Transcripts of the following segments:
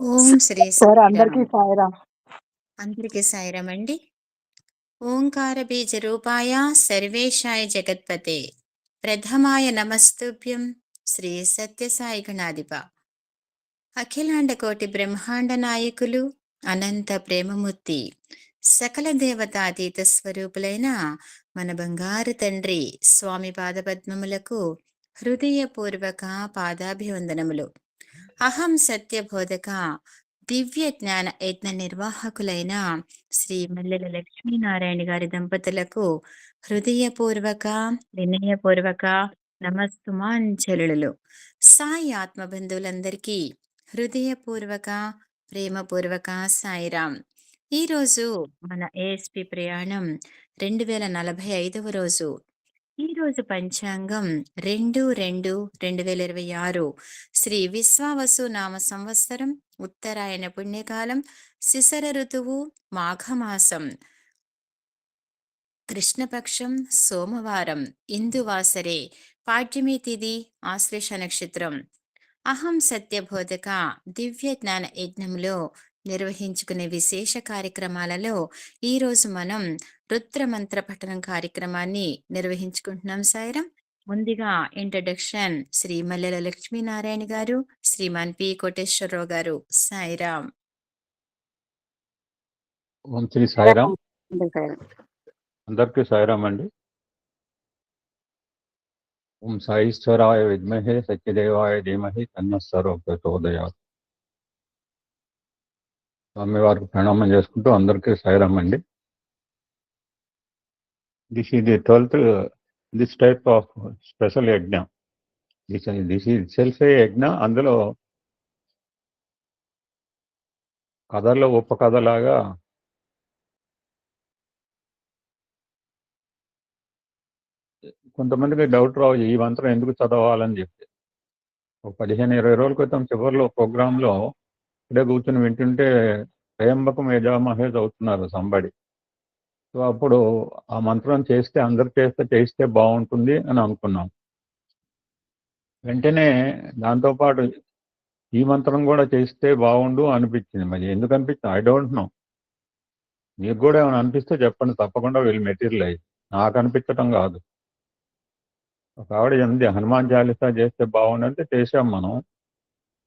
ఓం Shri sir అందరికీ సాయిరామ్. సాయిరామ్. అందరికీ సాయిరామ్ అండి. ఓంకార బీజ రూపాయ సర్వేశాయ జగత్పతే ప్రథమాయ నమస్తుభ్యం శ్రీ సత్యసాయి గణాధిప అఖిలాండ కోటి బ్రహ్మాండ నాయకులు అనంత ప్రేమమూర్తి సకల దేవతాతీత స్వరూపులైన మన బంగారు తండ్రి స్వామి పాదపద్మములకు హృదయపూర్వక పాదాభివందనములు. అహం సత్యబోధక దివ్య జ్ఞాన యజ్ఞ నిర్వాహకులైన శ్రీ మల్లెల లక్ష్మీనారాయణ గారి దంపతులకు హృదయపూర్వక వినయపూర్వక నమస్సుమాంజలులు. సాయి ఆత్మబంధువులందరికీ హృదయపూర్వక ప్రేమపూర్వక సాయిరాం. ఈరోజు మన ఏఎస్పి ప్రయాణం 2045వ రోజు. ఈరోజు పంచాంగం 2/2/2026 శ్రీ విశ్వావసు నామ సంవత్సరం ఉత్తరాయణ పుణ్యకాలం శిశర ఋతువు మాఘమాసం కృష్ణపక్షం సోమవారం ఇందువాసరే పాడ్యమి తిథి ఆశ్లేష నక్షత్రం. అహం సత్యబోధక దివ్య జ్ఞాన యజ్ఞంలో నిర్వహించుకునే విశేష కార్యక్రమాలలో ఈరోజు మనం రుద్రమంత్ర పఠనం కార్యక్రమాన్ని నిర్వహించుకుంటున్నాం. సాయిరం. ముందుగా ఇంట్రడక్షన్ శ్రీ మల్లెల లక్ష్మీనారాయణ గారు, శ్రీమాన్ పి కోటేశ్వరరావు గారు. సాయిరాం. ఓం శ్రీ సాయిరామ్. అందరికీ సాయిరామ్ అండి. ఓం సాయిశ్వరాయ విద్మహే సత్యదేవాయ ధీమహి తన్నః సర్వ ప్రచోదయాత్. స్వామి వారికి ప్రణామం చేసుకుంటూ అందరికీ సాయిరామ్ అండి. This is the 12th this type of special యజ్ఞ. దిస్ ఈజ్ సెల్ఫ్ ఏ యజ్ఞ. అందులో కథల్లో ఉపకథలాగా కొంతమందికి డౌట్ రావు ఈ మంత్రం ఎందుకు చదవాలని చెప్పి. ఒక 15-20 రోజుల క్రితం చివరిలో ప్రోగ్రాంలో ఇక్కడే కూర్చొని వింటుంటే త్రయంబకం యజామహే చదువుతున్నారు సంబడి. సో అప్పుడు ఆ మంత్రం చేస్తే అందరు చేస్తే బాగుంటుంది అని అనుకున్నాం. వెంటనే దాంతోపాటు ఈ మంత్రం కూడా చేస్తే బాగుండు అనిపించింది. మరి ఎందుకు అనిపించింది ఐ డోంట్ నో. మీకు కూడా ఏమైనా అనిపిస్తే చెప్పండి, తప్పకుండా వీళ్ళు మెటీరియలైజ్. నాకు అనిపించటం కాదు. ఒక ఆవిడ ఎంది హనుమాన్ చాలీసా చేస్తే బాగుండంటే చేసాం మనం,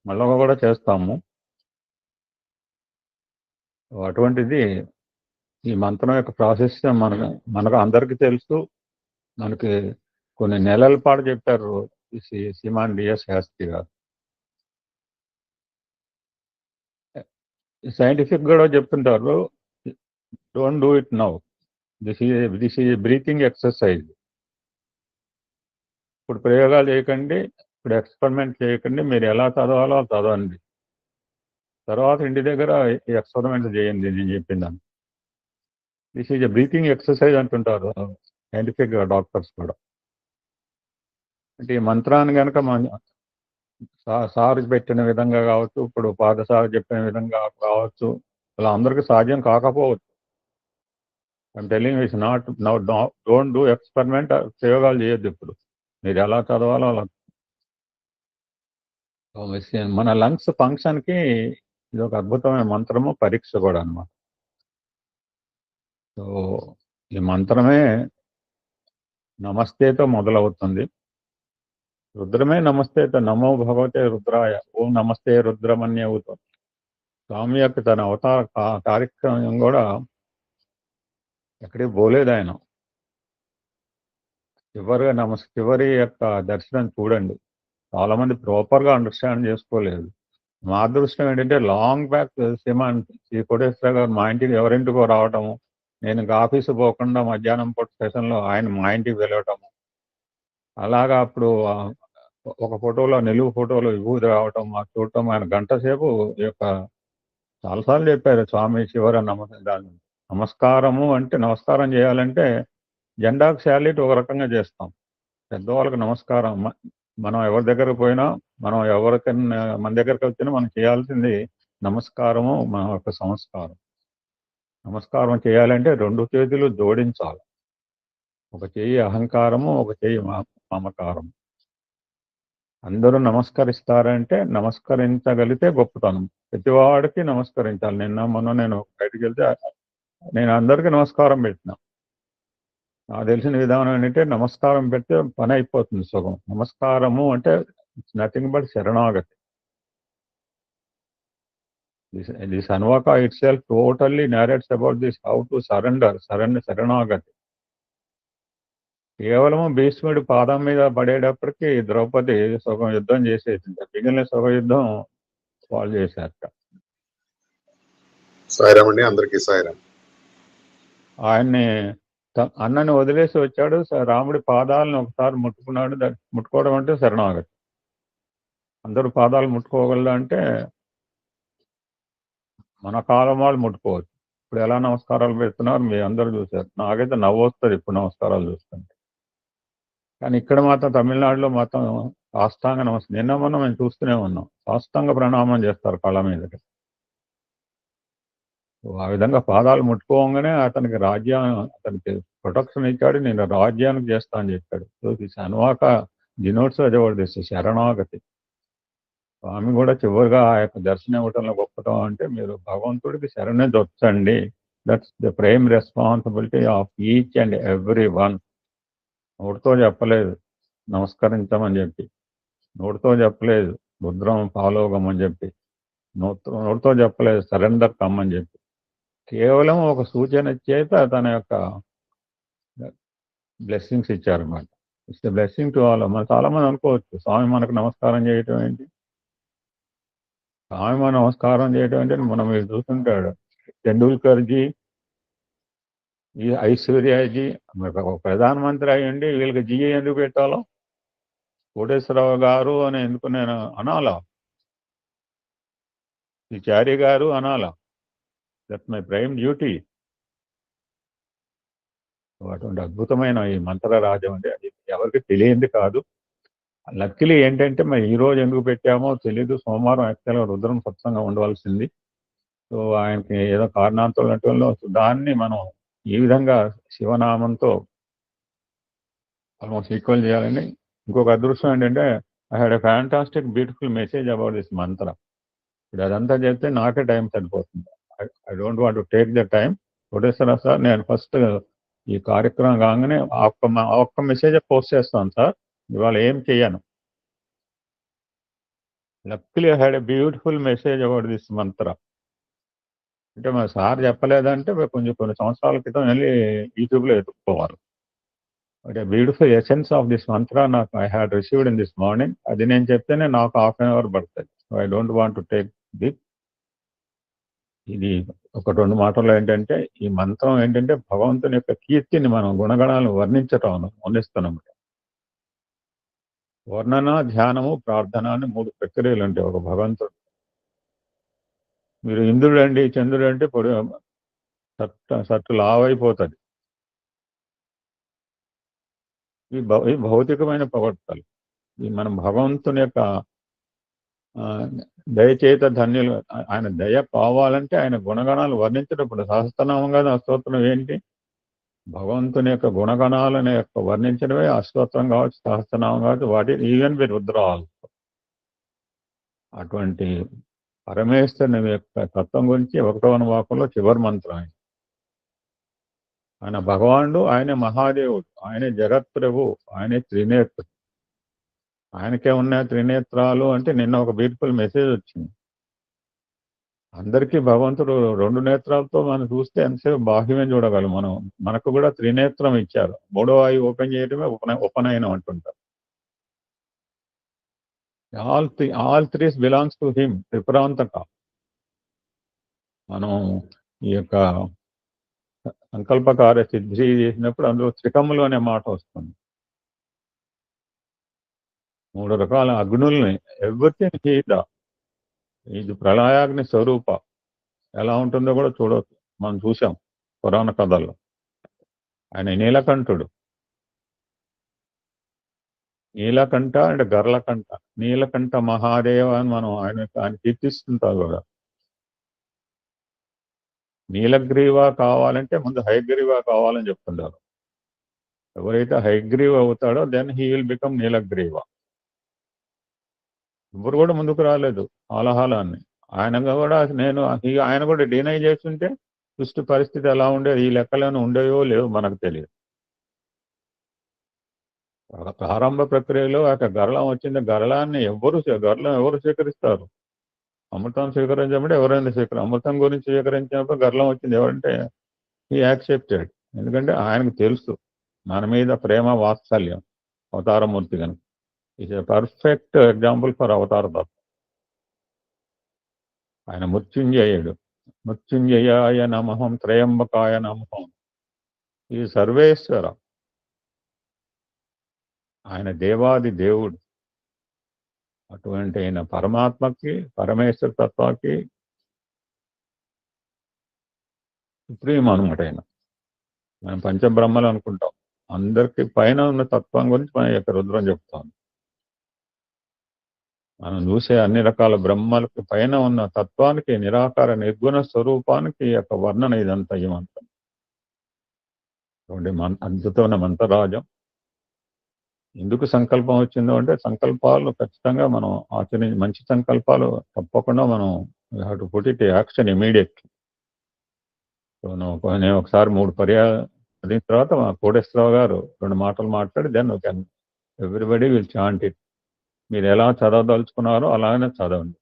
మళ్ళీ కూడా చేస్తాము. అటువంటిది ఈ మంత్రం యొక్క ప్రాసెస్ మనకు అందరికీ తెలుసు. మనకి కొన్ని నెలల పాటు చెప్పారు శ్రీమాన్ డిఎస్ శాస్త్రి గారు. సైంటిఫిక్ కూడా చెప్తుంటారు, don't do it now, this is breathing exercise. ఇప్పుడు ప్రయోగాలు చేయకండి, ఇప్పుడు ఎక్స్పెరిమెంట్ చేయకండి, మీరు ఎలా చదవాలో చదవండి, తర్వాత ఇంటి దగ్గర ఎక్స్పెరిమెంట్ చేయండి నేను చెప్పిందాన్ని. This is a breathing exercise అంటుంటారు సైంటిఫిక్ డాక్టర్స్ కూడా. అంటే ఈ మంత్రాన్ని కనుక సార్ పెట్టిన విధంగా కావచ్చు, ఇప్పుడు పాదసారి చెప్పిన విధంగా కావచ్చు, అలా అందరికీ సాధ్యం కాకపోవచ్చు. I'm telling it's not now, don't do experiment. ప్రయోగాలు చేయొద్దు. ఇప్పుడు మీరు ఎలా చదవాలో అలా. మన లంగ్స్ ఫంక్షన్కి ఇది ఒక అద్భుతమైన మంత్రము, పరీక్ష కూడా అన్నమాట. సో ఈ మంత్రమే నమస్తేతో మొదలవుతుంది. రుద్రమే నమస్తేతో, నమో భగవతే రుద్రాయ, ఓం నమస్తే రుద్రమన్యవుతో. స్వామి యొక్క తన అవతార కార్యక్రమం కూడా ఎక్కడికి పోలేదు ఆయన. చివరి యొక్క దర్శనం చూడండి. చాలా మంది ప్రాపర్గా అండర్స్టాండ్ చేసుకోలేదు. మా అదృష్టం ఏంటంటే లాంగ్ బ్యాక్ శ్రీ కోటేశ్వర గారు మా ఇంటికి ఎవరింటికో రావటము, నేను ఇంకా ఆఫీసు పోకుండా మధ్యాహ్నం పూట సెషన్లో ఆయన మా ఇంటికి వెళ్ళటము, అలాగా అప్పుడు ఒక ఫోటోలో నిలువు ఫోటోలో విభూతి రావటం, మాకు చూడటం, ఆయన గంట సేపు యొక్క చాలాసార్లు చెప్పారు స్వామి చివర నమస్కారము అంటే, నమస్కారం చేయాలంటే జెండాకు శాల్యూట్ ఒక రకంగా చేస్తాం, పెద్దవాళ్ళకి నమస్కారం. మనం ఎవరి దగ్గరకు పోయినా, మనం ఎవరికైనా మన దగ్గరకు వచ్చినా మనం చేయాల్సింది నమస్కారము, మన యొక్క సంస్కారం. నమస్కారం చేయాలంటే 2 చేతులు జోడించాలి. ఒక చెయ్యి అహంకారము, ఒక చెయ్యి మమకారం. అందరూ నమస్కరిస్తారంటే నమస్కరించగలిగితే గొప్పతనం. ప్రతివాడికి నమస్కరించాలి. నిన్న మొన్న నేను బయటికెళ్తే నేను అందరికీ నమస్కారం పెట్టినా. నాకు తెలిసిన విధానం ఏంటంటే నమస్కారం పెడితే పనయిపోతుంది సగం. నమస్కారము అంటే ఇట్స్ నథింగ్ బట్ శరణాగతి. This Anvaka itself totally narrates about this how to surrender, శరణాగతి. కేవలము భీష్ముడి పాదం మీద పడేటప్పటికి ద్రౌపది సగం యుద్ధం చేసేసింది. మిగిలిన సగం యుద్ధం వాళ్ళు చేశారట. సాయిరామ్ అండి, అందరికీ సాయిరామ్. ఆయన్ని అన్నని వదిలేసి వచ్చాడు. రాముడి పాదాలను ఒకసారి ముట్టుకున్నాడు. ముట్టుకోవడం అంటే శరణాగతి. అందరూ పాదాలు ముట్టుకోగలరు అంటే మన కాలం వాళ్ళు ముట్టుకోవచ్చు. ఇప్పుడు ఎలా నమస్కారాలు పెడుతున్నారు మీ అందరూ చూశారు. నాకైతే నవ్వు వస్తుంది ఇప్పుడు నమస్కారాలు చూస్తుంటే. కానీ ఇక్కడ మాత్రం తమిళనాడులో మాత్రం సాష్టాంగ నమస్కారం. నిన్న మొన్న మేము చూస్తూనే ఉన్నాం. సాష్టాంగ ప్రణామం చేస్తారు కాళ్ళ మీదకి. ఆ విధంగా పాదాలు ముట్టుకోగానే అతనికి అతనికి ప్రొటెక్షన్ ఇచ్చాడు. నేను రాజ్యానికి చేస్తా అని చెప్పాడు. సో దిస్ అన్వాక డినోట్స్ దిస్ శరణాగతి. స్వామి కూడా చివరిగా ఆ యొక్క దర్శనం ఇవ్వటంలో గొప్పతనం అంటే మీరు భగవంతుడికి శరణే దొచ్చండి. That's the prime responsibility of each and every one. నోటితో చెప్పలేదు నమస్కరించమని చెప్పి, నోటితో చెప్పలేదు రుద్రం పాలోగమని చెప్పి, నోటితో చెప్పలేదు సరెండర్ కమ్మని చెప్పి. కేవలం ఒక సూచన చేత తన యొక్క బ్లెస్సింగ్స్ ఇచ్చారన్నమాట. It's the blessing to all. మన చాలా మంది అనుకోవచ్చు స్వామి మనకు నమస్కారం చేయటం ఏంటి, స్వామి మన నమస్కారం చేయటం ఏంటి. మనం మీరు చూస్తుంటాడు తెండూల్కర్జీ, ఈ ఐశ్వర్యాజీ ప్రధానమంత్రి అయ్యండి వీళ్ళకి జీ ఎందుకు పెట్టాలో, కోటేశ్వరరావు గారు అని ఎందుకు నేను అనాలా, ఈ చారి గారు అనాలా. That's my prime duty. అటువంటి అద్భుతమైన ఈ మంత్రరాజ్యం అంటే అది ఎవరికి తెలియంది కాదు. లక్కీలీ ఏంటంటే మరి ఈ రోజు ఎందుకు పెట్టామో తెలీదు. సోమవారం యాక్చువల్గా రుద్రం సత్సంగం ఉండవలసింది. సో ఆయనకి ఏదో కారణాంతరం దాన్ని మనం ఈ విధంగా శివనామంతో ఆల్మోస్ట్ ఈక్వల్ చేయాలని. ఇంకొక అదృష్టం ఏంటంటే I had a fantastic beautiful message about this mantra. ఇప్పుడు అదంతా చెప్తే నాకే టైం సరిపోతుంది. I don't want to take the time. Koteswara sir నేను ఫస్ట్ ఈ కార్యక్రమం కాగానే ఒక్క మెసేజ్ పోస్ట్ చేస్తాను సార్, ఇవాళ ఏం చెయ్యను. Luckily I had a beautiful message about this మంత్ర. అంటే మా సార్ చెప్పలేదంటే కొన్ని సంవత్సరాల క్రితం వెళ్ళి యూట్యూబ్లో ఎత్తుక్కోవాలి. But beautiful essence of this mantra నాకు I had received in this morning. అది నేను చెప్తేనే నాకు ½ an hour పడుతుంది. So I don't want to take this. ఇది ఒక 2 మాటల్లో ఏంటంటే ఈ మంత్రం ఏంటంటే భగవంతుని యొక్క కీర్తిని మనం గుణగణాలను వర్ణించటం వర్ణిస్తున్నాం. వర్ణన, ధ్యానము, ప్రార్థన అని 3 ప్రక్రియలు ఉంటాయి ఒక భగవంతుడు. మీరు ఇంద్రుడు అండి చంద్రుడు అంటే సట్టు లావైపోతుంది. ఈ భౌతికమైన ప్రవర్తనలు. ఈ మనం భగవంతుని యొక్క దయచేత ధన్యులు. ఆయన దయ కావాలంటే ఆయన గుణగణాలు వర్ణించేటప్పుడు సహస్రనామం కాదు అస్తోత్రం ఏంటి, భగవంతుని యొక్క గుణగణాలను యొక్క వర్ణించడమే అస్తోత్రం కావచ్చు, సహస్రనామం కావచ్చు. వాటి ఈవెన్ విత్ రుద్రాలు. అటువంటి పరమేశ్వరుని యొక్క తత్వం గురించి 1వ అనువాకంలో చివరి మంత్రం. ఆయన భగవానుడు, ఆయనే మహాదేవుడు, ఆయనే జగత్ప్రభు, ఆయనే త్రినేత్రుడు. ఆయనకే ఉన్న త్రినేత్రాలు అంటే నిన్న ఒక బ్యూటిఫుల్ మెసేజ్ వచ్చింది. అందరికీ భగవంతుడు 2 నేత్రాలతో మనం చూస్తే ఎంతసేపు బాహ్యమే చూడగలం. మనకు కూడా త్రినేత్రం ఇచ్చారు. 3వ ఐ ఓపెన్ చేయడమే ఉపనయనం అంటుంటారు. All threes belongs to him. Tripurantaka మనం ఈ యొక్క సంకల్పకార్య సిద్ధి చేసినప్పుడు అందులో త్రికములు అనే మాట వస్తుంది. 3 రకాల అగ్నుల్ని ఎవ్రీథింగ్ ఇది ప్రళయాగ్ని స్వరూప ఎలా ఉంటుందో కూడా చూడవచ్చు. మనం చూసాం పురాణ కథల్లో. ఆయన నీలకంఠుడు. నీలకంఠ అంటే గర్లకంఠ. నీలకంఠ మహాదేవ అని మనం ఆయన కీర్తిస్తుంటారు కూడా. నీలగ్రీవ కావాలంటే ముందు హయగ్రీవ కావాలని చెప్తుంటారు. ఎవరైతే హయగ్రీవ అవుతాడో then he will become Neelagriva. ఎవరు కూడా ముందుకు రాలేదు హాలహాలాన్ని. ఆయన కూడా డినై చేస్తుంటే సృష్టి పరిస్థితి ఎలా ఉండేది, ఈ లెక్కలను ఉండేవో లేవో మనకు తెలియదు. ప్రారంభ ప్రక్రియలో గరళం వచ్చింది. గరళం ఎవరు స్వీకరిస్తారు? అమృతం స్వీకరించినప్పుడు ఎవరైనా అమృతం గురించి స్వీకరించినప్పుడు గర్లం వచ్చింది ఎవరంటే ఈ యాక్సెప్టెడ్. ఎందుకంటే ఆయనకు తెలుసు మన మీద ప్రేమ వాత్సల్యం అవతారమూర్తి కనుక. Is a perfect example for అవతార తత్వం. ఆయన మృత్యుంజయుడు. మృత్యుంజయాయ నమః, త్రయంబకాయ నమః. ఈ సర్వేశ్వర, ఆయన దేవాది దేవుడు. అటువంటి ఆయన పరమాత్మకి, పరమేశ్వర తత్వానికి సుప్రీం అనమాట ఆయన. మనం పంచబ్రహ్మలు అనుకుంటాం. అందరికి పైన ఉన్న తత్వం గురించి మన యొక్క రుద్రం చెప్తాం. మనం చూసే అన్ని రకాల బ్రహ్మలకు పైన ఉన్న తత్వానికి, నిరాకార నిర్గుణ స్వరూపానికి యొక్క వర్ణన ఇదంతా ఈ మంత్రం. అద్భుతమైన మంత్రరాజం. ఎందుకు సంకల్పం వచ్చిందో అంటే, సంకల్పాలు ఖచ్చితంగా మనం మంచి సంకల్పాలు తప్పకుండా మనం to put it action immediately. నేను ఒకసారి 3 పర్యాలు చదివిన తర్వాత మా కోటేశ్వరరావు గారు 2 మాటలు మాట్లాడి then everybody will chant it. మీరు ఎలా చదవదలుచుకున్నారో అలాగనే చదవండి.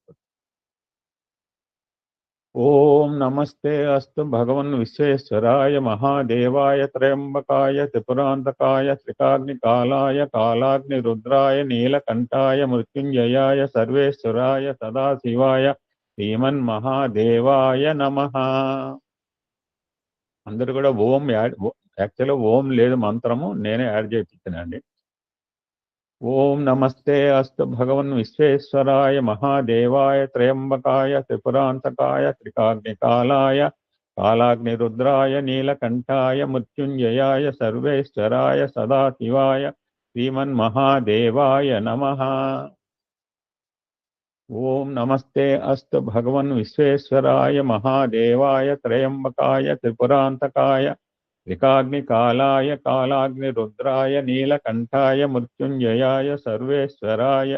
ఓం నమస్తే అస్తు భగవన్ విశ్వేశ్వరాయ మహాదేవాయ త్రయంబకాయ త్రిపురాంతకాయ త్రికాగ్నికాలాయ కాలాగ్ని రుద్రాయ నీలకంఠాయ మృత్యుంజయాయ సర్వేశ్వరాయ సదాశివాయ శ్రీమన్ మహాదేవాయ నమః. అందరు కూడా ఓం యాక్చువల్గా ఓం లేదు మంత్రము, నేనే యాడ్ చేయించానండి. ఓం నమస్తే అస్తు భగవన్ విశ్వేశ్వరాయ మహాదేవాయ త్రయంబకాయ త్రిపురాంతకాయ త్రికాగ్నికాలాయ కాలాగ్ని రుద్రాయ నీలకంఠాయ మృత్యుంజయాయ సర్వేశ్వరాయ సదాశివాయ శ్రీమన్ మహాదేవాయ నమః. ఓం నమస్తే అస్తు భగవన్ విశ్వేశ్వరాయ మహాదేవాయ త్రయంబకాయ త్రిపురాంతకాయ త్రికాగ్నికాలాయ కాలాగ్ని రుద్రాయ నీలకంఠాయ మృత్యుంజయాయ సర్వేశ్వరాయ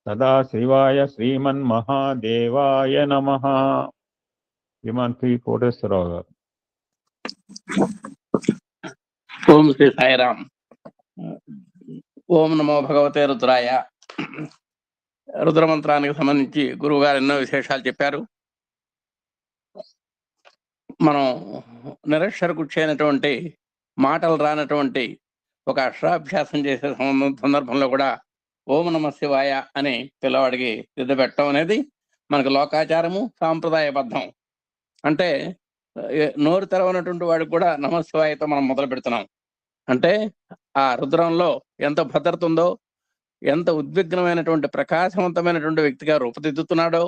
సదాశివాయ శ్రీమన్ మహాదేవాయ నమః. శ్రీమాన్ శ్రీ కోటేశ్వరరావు గారు. ఓం శ్రీ సాయిరామ్. ఓం నమో భగవతే రుద్రాయ. రుద్రమంత్రానికి సంబంధించి గురువు గారు ఎన్నో విశేషాలు చెప్పారు. మనం నిరక్షరకుచ్చైనటువంటి మాటలు రానటువంటి ఒక అక్షరాభ్యాసం చేసే సందర్భంలో కూడా ఓం నమ శివాయ అని పిల్లవాడికి దిద్దు పెట్టడం అనేది మనకు లోకాచారము, సాంప్రదాయబద్ధం. అంటే నోరు తెరవనటువంటి వాడికి కూడా నమ శివాయతో మనం మొదలు పెడుతున్నాం. అంటే ఆ రుద్రంలో ఎంత భద్రత ఉందో, ఎంత ఉద్విగ్నమైనటువంటి ప్రకాశవంతమైనటువంటి వ్యక్తిగా రూపుదిద్దుతున్నాడో,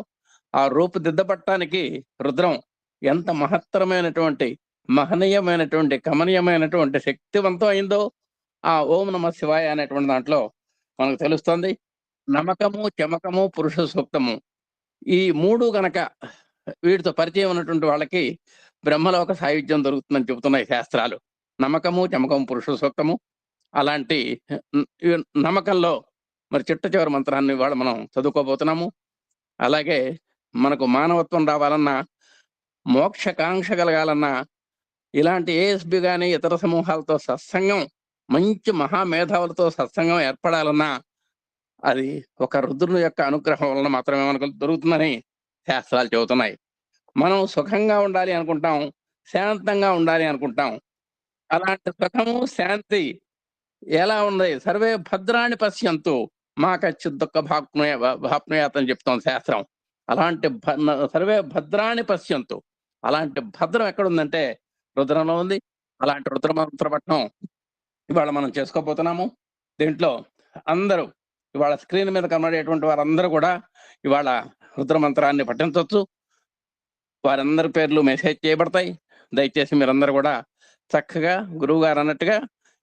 ఆ రూపుదిద్దపట్టడానికి రుద్రం ఎంత మహత్తరమైనటువంటి, మహనీయమైనటువంటి, కమనీయమైనటువంటి, శక్తివంతం అయిందో ఆ ఓం నమ శివాయ అనేటువంటి దాంట్లో మనకు తెలుస్తుంది. నమకము, చమకము, పురుష సూక్తము, ఈ 3 గనక వీటితో పరిచయం ఉన్నటువంటి వాళ్ళకి బ్రహ్మలోక సాయుధ్యం దొరుకుతుందని చెబుతున్నాయి శాస్త్రాలు. నమకము, చమకము, పురుష సూక్తము. అలాంటి నమ్మకంలో మరి చిట్ట చివరి మంత్రాన్ని ఇవాళ మనం చదువుకోబోతున్నాము. అలాగే మనకు మానవత్వం రావాలన్నా, మోక్షకాంక్ష కలగాలన్నా, ఇలాంటి ఏఎస్బి కానీ ఇతర సమూహాలతో సత్సంగం, మంచి మహామేధావులతో సత్సంగం ఏర్పడాలన్నా అది ఒక రుద్రుని యొక్క అనుగ్రహం వలన మాత్రమే మనకు దొరుకుతుందని శాస్త్రాలు చెబుతున్నాయి. మనం సుఖంగా ఉండాలి అనుకుంటాం, శాంతంగా ఉండాలి అనుకుంటాం. అలాంటి సుఖము, శాంతి ఎలా ఉంది? సర్వే భద్రాన్ని పశ్యంతు మా కచ్చిత్ దుఃఖ భాప్నుయాత్ అని చెప్తాం శాస్త్రం. అలాంటి సర్వే భద్రాన్ని పశ్యంతు, అలాంటి భద్రం ఎక్కడుందంటే రుద్రంలో ఉంది. అలాంటి రుద్రమంత్ర పఠనం ఇవాళ మనం చేసుకోబోతున్నాము. దీంట్లో అందరూ ఇవాళ స్క్రీన్ మీద కనబడేటువంటి వారందరూ కూడా ఇవాళ రుద్రమంత్రాన్ని పఠించవచ్చు. వారందరి పేర్లు మెసేజ్ చేయబడతాయి. దయచేసి మీరందరూ కూడా చక్కగా గురువు గారు అన్నట్టుగా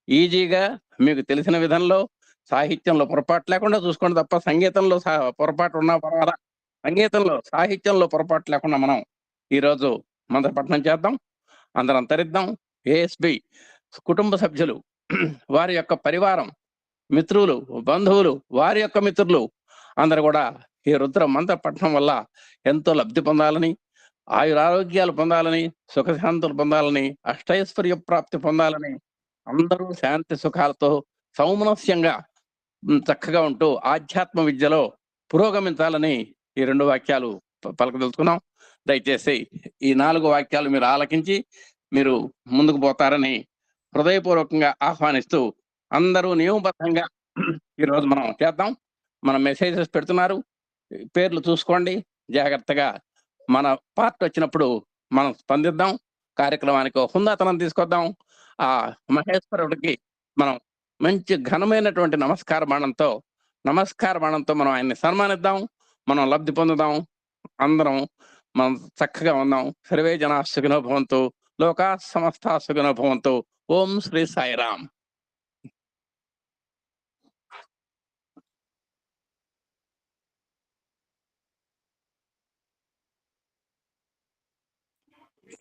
ఈజీగా మీకు తెలిసిన విధంలో, సాహిత్యంలో పొరపాటు లేకుండా చూసుకోండి తప్ప, సంగీతంలో పొరపాటు ఉన్నా పర్వాలా, సంగీతంలో సాహిత్యంలో పొరపాటు లేకుండా మనం ఈరోజు మంత్రపఠనం చేద్దాం. అందరం తరిద్దాం. ఏఎస్బి కుటుంబ సభ్యులు, వారి యొక్క పరివారం, మిత్రులు, బంధువులు, వారి యొక్క మిత్రులు అందరూ కూడా ఈ రుద్ర మంత్ర పఠనం వల్ల ఎంతో లబ్ధి పొందాలని, ఆయురారోగ్యాలు పొందాలని, సుఖశాంతులు పొందాలని, అష్టైశ్వర్య ప్రాప్తి పొందాలని, అందరూ శాంతి సుఖాలతో సౌమనస్యంగా చక్కగా ఉంటూ ఆధ్యాత్మ విద్యలో పురోగమించాలని ఈ 2 వాక్యాలు పలకదలుచుకున్నాం. దయచేసి ఈ 4 వాక్యాలు మీరు ఆలకించి మీరు ముందుకు పోతారని హృదయపూర్వకంగా ఆహ్వానిస్తూ, అందరూ నియమబద్ధంగా ఈరోజు మనం చేద్దాం. మన మెసేజెస్ పెడుతున్నారు, పేర్లు చూసుకోండి జాగ్రత్తగా. మన పార్ట్ వచ్చినప్పుడు మనం స్పందిద్దాం, కార్యక్రమానికి హుందాతనం తీసుకొద్దాం. ఆ మహేశ్వరుడికి మనం మంచి ఘనమైనటువంటి నమస్కార బాణంతో మనం ఆయన్ని సన్మానిద్దాం, మనం లబ్ధి పొందుదాం, అందరం మనం చక్కగా ఉందాం. సర్వే జనా సుఖినో భవంతు, లోకా సమస్తా సుఖినో భవంతు. ఓం శ్రీ సాయిరామ్.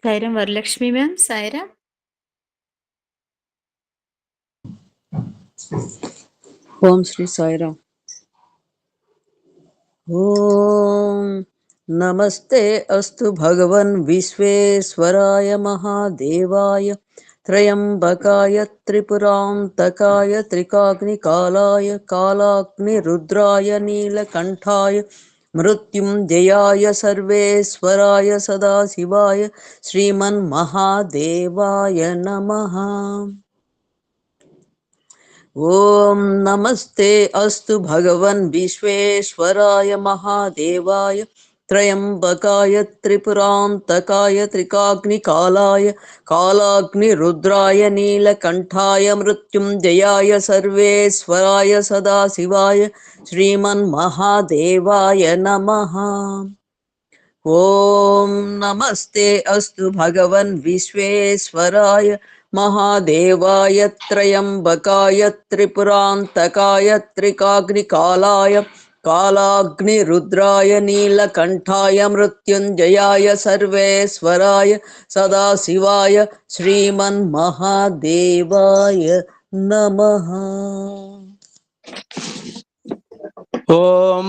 సాయిరామ్ వరలక్ష్మి మ్యామ్. సాయిరామ్. ఓం శ్రీ సాయిరామ్. ఓం నమస్తే అస్తు భగవన్ విశ్వేశ్వరాయ మహాదేవాయ త్రయంబకాయ త్రిపురాంతకాయ త్రికాగ్నికాలాయ కాలాగ్ని రుద్రాయ నీలకంఠాయ మృత్యుంజయాయ సర్వేశ్వరాయ సదాశివాయ శ్రీమన్మహాదేవాయ నమః. ఓం నమస్తే అస్తు భగవన్ విశ్వేశ్వరాయ మహాదేవాయ త్రయంబకాయ త్రిపురాంతకాయ త్రికాగ్నికాలాయ కాలాగ్ని రుద్రాయ నీలకంఠాయ మృత్యుంజయాయ సర్వేశ్వరాయ సదాశివాయ శ్రీమన్మహాదేవాయ నమః. ఓం నమస్తే అస్తు భగవన్ విశ్వేశ్వరాయ మహాదేవాయ త్రయంబకాయ త్రిపురాంతకాయ త్రికాగ్నికాలాయ కాలాగ్ని రుద్రాయ నీలకంఠాయ మృత్యుంజయాయ సర్వేశ్వరాయ సదాశివాయ శ్రీమన్మహాదేవాయ నమః. ఓం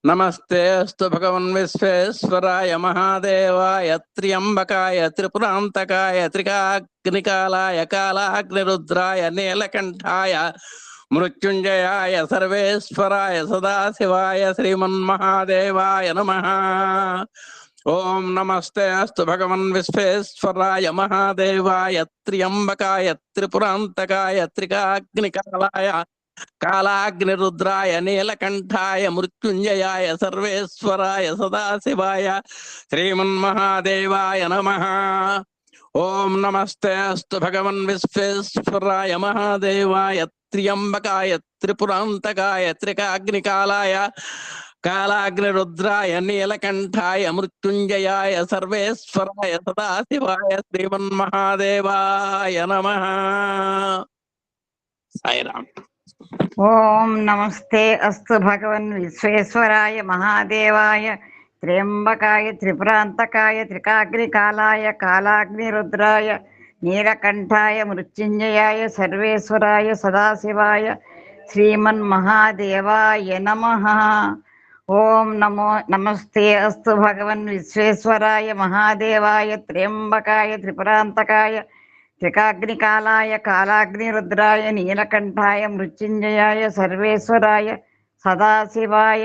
నమస్తే అస్తు భగవన్ విశ్వేశ్వరాయ మహాదేవాయ త్ర్యంబకాయ త్రిపురాంతకాయ త్రికాగ్నికాలాయ కాలాగ్నిరుద్రాయ నీలకంఠాయ మృత్యుంజయాయ సర్వేశ్వరాయ సదాశివాయ శ్రీమన్మహాదేవాయ నమః. ఓం నమస్తే అస్తు భగవన్ విశ్వేశ్వరాయ మహాదేవాయ త్ర్యంబకాయ త్రిపురాంతకాయ త్రికాగ్నికాలాయ కాలాగ్నిరుద్రాయ నీలకంఠాయ మృత్యుంజయాయ సర్వేశ్వరాయ సదాశివాయ శ్రీమన్మహాదేవాయ నమః. ఓం నమస్తే అస్తు భగవన్ విశ్వేశ్వరాయ మహాదేవాయ త్ర్యంబకాయ త్రిపురాంతకాయ త్రికాగ్నికాలాయ కాలాగ్నిరుద్రాయ నీలకంఠాయ మృత్యుంజయాయ సర్వేశ్వరాయ సదాశివాయ శ్రీమన్మహాదేవాయ నమః. సాయిరామ్. ఓం నమస్తే అస్తు భగవన్ విశ్వేశ్వరాయ మహాదేవాయ త్ర్యంబకాయ త్రిపురాంతకాయ త్రికాగ్నికాలాయ కాలాగ్నిరుద్రాయ నీలకంఠాయ మృత్యుంజయాయ సర్వేశ్వరాయ సదాశివాయ శ్రీమన్మహాదేవాయ నమః. ఓం నమస్తే అస్తు భగవన్ విశ్వేశ్వరాయ మహాదేవాయ త్ర్యంబకాయ త్రిపురాంతకాయ త్రికాగ్నికాలాయ కాలాగ్నిరుద్రాయ నీలకంఠాయ మృత్యుంజయాయ సర్వేశ్వరాయ సదాశివాయ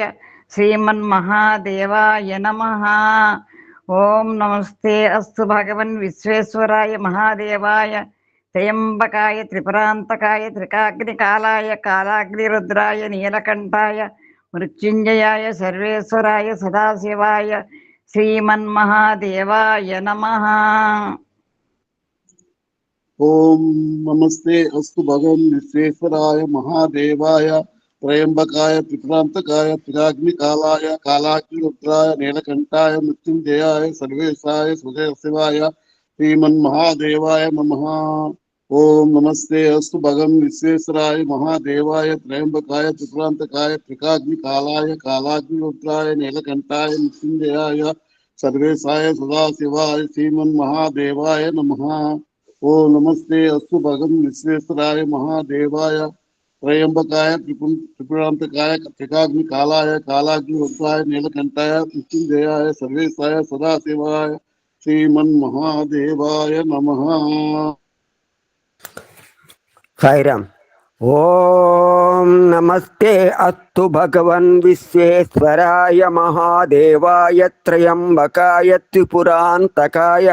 శ్రీమన్మహాదేవాయ నమః. ఓం నమస్తే అస్తు భగవన్ విశ్వేశ్వరాయ మహాదేవాయ త్రయంబకాయ త్రిపురాంతకాయ త్రికాగ్నికాలాయ కాలాగ్నిరుద్రాయ నీలకంఠాయ మృత్యుంజయాయ సర్వేశ్వరాయ సదాశివాయ శ్రీమన్మహాదేవాయ నమః. ఓం నమస్తే అస్తు భగవన్ విశ్వేశ్వరాయ మహాదేవాయ త్రయంబకాయ త్రిపురాంతకాయ త్రికాగ్నికాలాయ కాలాగ్నిరుద్రాయ నీలకంఠాయ మృత్యుంజయాయ సర్వేశాయ సదాశివాయ శ్రీమన్మహాదేవాయ నమః. ఓం నమస్తే అస్తు భగవన్ విశ్వేశ్వరాయ మహాదేవాయ త్రయంబకాయ త్రిపురాంతకాయ త్రికాగ్నికాలాయ కాలాగ్నిరుద్రాయ నీలకంఠాయ మృత్యుంజయాయ సర్వేశాయ సదాశివాయ శ్రీమన్మహాదేవాయ నమః. ఓం నమస్తే అస్తు భగవన్ విశ్వేశ్వరాయ మహాదేవాయ త్రయంబకాయ త్రిపురాంతకాయ త్రికాగ్ని కాలాయ కాలాగ్ని రుద్రాయ నీలకంఠాయ మృత్యుంజయాయ సర్వేశాయ సదాశివాయ శ్రీమన్మహాదేవాయ నమః. సాయిరామ్. ఓం నమస్తే అస్తు భగవన్ విశ్వేశ్వరాయ మహాదేవాయ త్రయంబకాయ త్రిపురాంతకాయ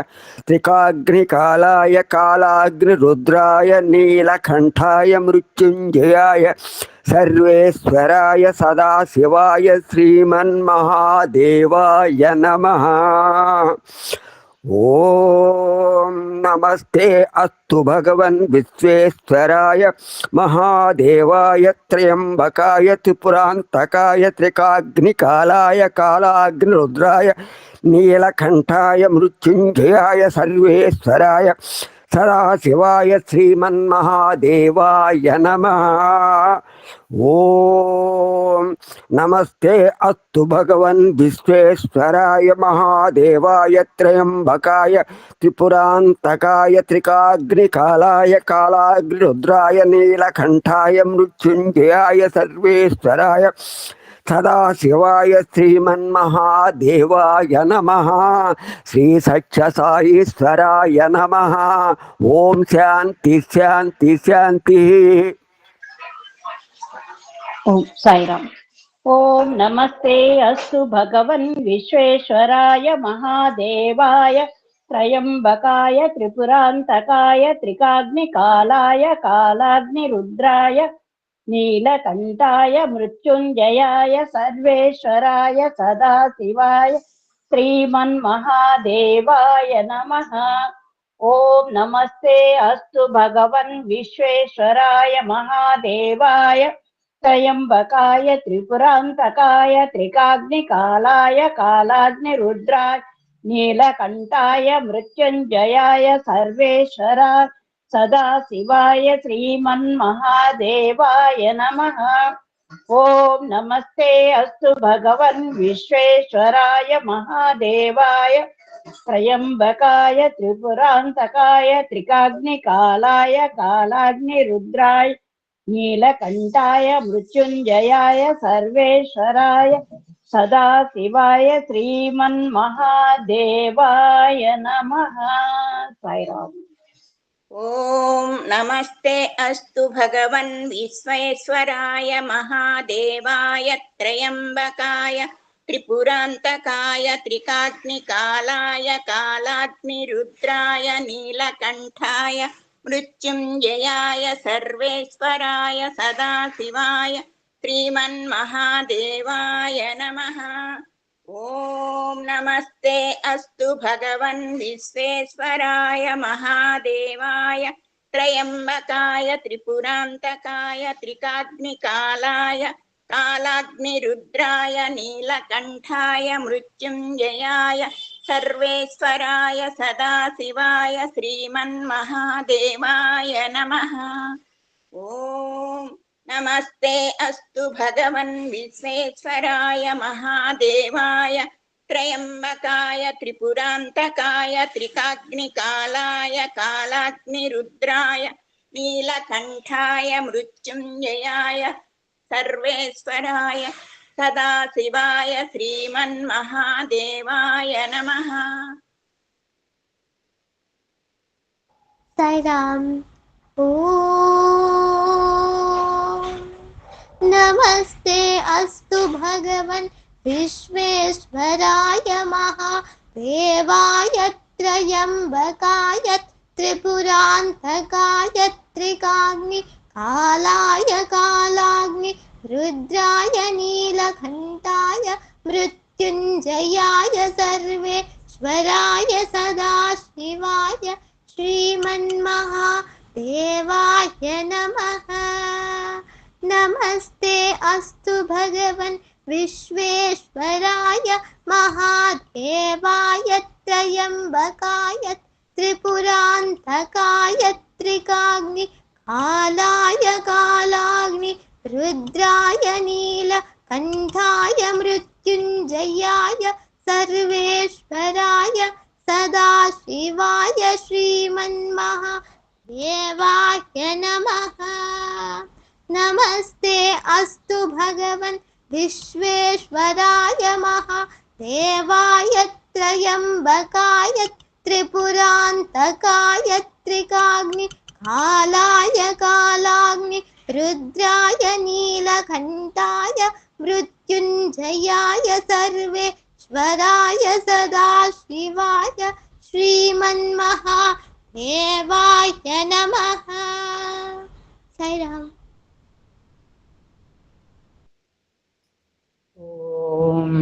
త్రికాగ్నికాలాయ కాలాగ్ని రుద్రాయ నీలకంఠాయ మృత్యుంజయాయ సర్వేశ్వరాయ సదాశివాయ శ్రీమన్మహాదేవాయ నమః. ఓం నమస్తే అస్తు భగవన్ విశ్వేశ్వరాయ మహాదేవాయ త్రయంబకాయ త్రిపురాంతకాయ త్రికాగ్నికాలాయ కాలాగ్ని రుద్రాయ నీలకంఠాయ మృత్యుంజయాయ సర్వేశ్వరాయ సదాశివాయ శ్రీమన్మహాదేవాయ నమః. ఓం నమస్తే అస్తు భగవన్ విశ్వేశ్వరాయ మహాదేవాయ త్రయంబకాయ త్రిపురాంతకాయ త్రికాగ్నికాలాయ కాలాగ్ని రుద్రాయ నీలకంఠాయ మృత్యుంజయాయ సర్వేశ్వరాయ సదాశివాయ శ్రీమన్మహాదేవాయ నమః. శ్రీ సత్యసాయీశ్వరాయ నమః. ఓం శాంతి శాంతి శాంతి. ఓం సాయిరామ్. ఓం నమస్తే అస్తు భగవన్ విశ్వేశ్వరాయ మహాదేవాయ త్రయంబకాయ త్రిపురాంతకాయ త్రికాగ్నికాలాయ కాలాగ్ని రుద్రాయ నీలకంఠాయ మృత్యుంజయాయ సర్వేశ్వరాయ సదాశివాయ శ్రీమన్మహాదేవాయ నమః. ఓం నమస్తే అస్తు భగవన్ విశ్వేశ్వరాయ మహాదేవాయ త్రయంబకాయ త్రిపురాంతకాయ త్రికాగ్నికాలాయ కాలాగ్ని రుద్రాయ నీలకంఠాయ మృత్యుంజయాయ సర్వేశ్వరాయ సదాశివాయ శ్రీమన్మహాదేవాయ నమః. ఓం నమస్తే అస్తు భగవన్ విశ్వేశ్వరాయ మహాదేవాయ త్రయంబకాయ త్రిపురాంతకాయ త్రికాగ్నికాలాయ కాలాగ్ని రుద్రాయ నీలకంఠాయ మృత్యుంజయాయ సర్వేశ్వరాయ సదాశివాయ శ్రీమన్మహాదేవాయ నమః. సాయిరామ్. ఓం నమస్తే అస్తు భగవన్ విశ్వేశ్వరాయ మహాదేవాయ త్రయంబకాయ త్రిపురాంతకాయ త్రికాగ్నికాలాయ కాలాగ్ని రుద్రాయ నీలకంఠాయ మృత్యుంజయాయ సర్వేశ్వరాయ సదాశివాయ శ్రీమన్మహాదేవాయ నమః. ఓం నమస్తే అస్తు భగవన్ విశ్వేశ్వరాయ మహాదేవాయ త్రయంబకాయ త్రిపురాంతకాయ త్రికాగ్నికాలాయ కాలాగ్ని రుద్రాయ నీలకంఠాయ మృత్యుంజయాయ సర్వేశ్వరాయ సదాశివాయ శ్రీమన్మహాదేవాయ నమః. ఓం నమస్తే అస్తు భగవన్ విశ్వేశ్వరాయ మహాదేవాయ త్రయంబకాయ త్రిపురాంతకాయ త్రికాగ్నికాలాయ కాలాగ్ని రుద్రాయ నీలకంఠాయ మృత్యుంజయాయ సర్వేశ్వరాయ సదాశివాయ శ్రీమన్మహాదేవాయ నమః. సాయిరామ్. ఓం నమస్తే అస్తు భగవన్ విశ్వేశ్వరాయ మహాదేవాయ త్రయంబకాయ త్రిపురాంతకాయ త్రికాగ్ని కాలాయ కాలాగ్ని రుద్రాయ నీలకంఠాయ మృత్యుంజయాయ సర్వేశ్వరాయ సదాశివాయ శ్రీమన్మహాదేవాయ నమః. నమస్తే అస్తు భగవన్ విశ్వేశ్వరాయ మహాదేవాయ త్రయంబకాయ త్రిపురాంతకాయ త్రికాగ్ని కాలాయ కాలాగ్ని రుద్రాయ నీలకంఠాయ మృత్యుంజయాయ సర్వేశ్వరాయ సదాశివాయ శ్రీమన్మహాదేవాయ నమః. नमस्ते अस्तु भगवन् विश्वेश्वराय महादेवाय त्र्यम्बकाय त्रिपुरान्तकाय त्रिकाग्निकालाय कालाग्नि रुद्राय नीलकण्ठाय मृत्युञ्जयाय सर्वेश्वराय सदाशिवाय श्रीमन्महादेवाय नमः। साई राम। ओम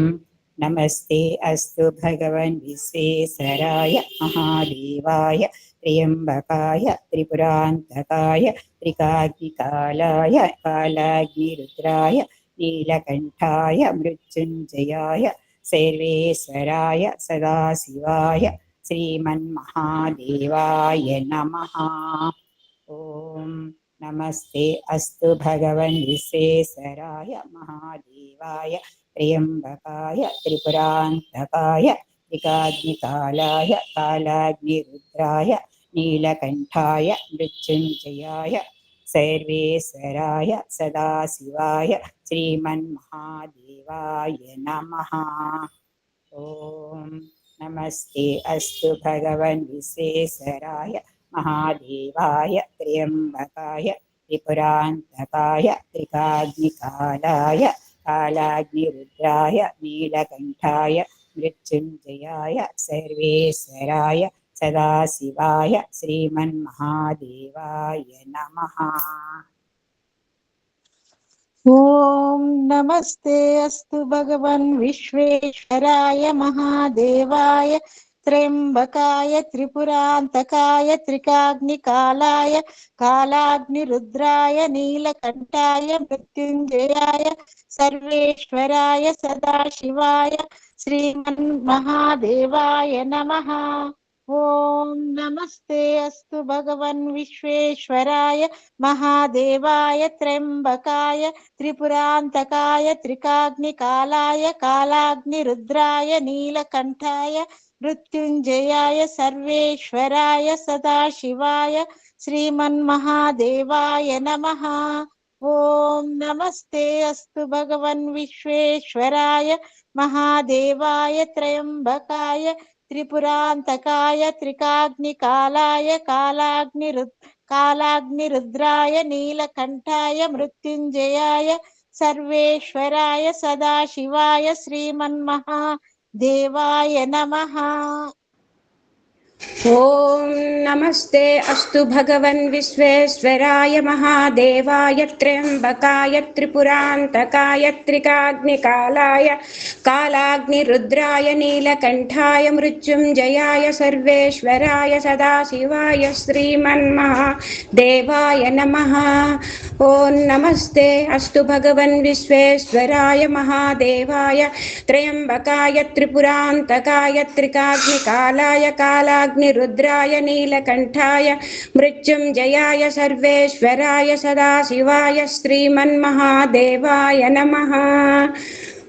नमस्ते अस्तु भगवन् विश्वेश्वराय महादेवाय त्र्यम्बकाय त्रिपुरान्तकाय त्रिकाग्निकालाय कालाग्निरुद्राय नीलकण्ठाय मृत्युञ्जयाय सर्वेश्वराय सदाशिवाय श्रीमन्महादेवाय नमः। ओम नमस्ते अस्तु भगवन् विश्वेश्वराय महादेवाय त्र्यम्बकाय त्रिपुरान्तकाय त्रिकाग्निकालाय कालाग्निरुद्राय नीलकण्ठाय मृत्युञ्जयाय सर्वेश्वराय सदाशिवाय श्रीमन्महादेवाय नमः। ओम नमस्ते अस्तु भगवन् विश्वेश्वराय महादेवाय त्र्यम्बकाय त्रिपुरान्तकाय त्रिकाग्निकालाय कालाग्निरुद्राय नीलकण्ठाय मृत्युञ्जयाय सर्वेश्वराय सदाशिवाय श्रीमन्महादेवाय नमः। ओम नमस्ते अस्तु भगवन् विश्वेश्वराय महादेवाय त्र्यम्बकाय त्रिपुरान्तकाय त्रिकाग्निकालाय कालाग्निरुद्राय नीलकण्ठाय मृत्युञ्जयाय सर्वेश्वराय सदाशिवाय श्रीमन्महादेवाय नमः। ओम नमस्ते अस्तु भगवन् विश्वेश्वराय महादेवाय त्र्यम्बकाय त्रिपुरान्तकाय त्रिकाग्निकालाय कालाग्निरुद्राय नीलकण्ठाय मृत्युञ्जयाय सर्वेश्वराय सदाशिवाय श्रीमन्महादेवाय नमः। ओम नमस्ते अस्तु भगवन् विश्वेश्वराय महादेवाय त्र्यम्बकाय त्रिपुरान्तकाय त्रिकाग्निकालाय कालाग्निरुद्राय नीलकण्ठाय मृत्युञ्जयाय सर्वेश्वराय सदाशिवाय श्रीमन्महादेवाय नमः। ओम नमस्ते अस्तु भगवन् विश्वेश्वराय महादेवाय त्र्यम्बकाय त्रिपुरान्तकाय त्रिकाग्निकालाय कालाग्निरुद्राय नीलकण्ठाय मृत्युञ्जयाय सर्वेश्वराय सदाशिवाय श्रीमन्महादेवाय नमः। ओम नमस्ते अस्तु भगवन् विश्वेश्वराय महादेवाय त्र्यम्बकाय त्रिपुरान्तकाय त्रिकाग्निकालाय कालाग्निरुद्राय नीलकण्ठाय मृत्युञ्जयाय सर्वेश्वराय सदाशिवाय श्रीमन्महादेवाय नमः।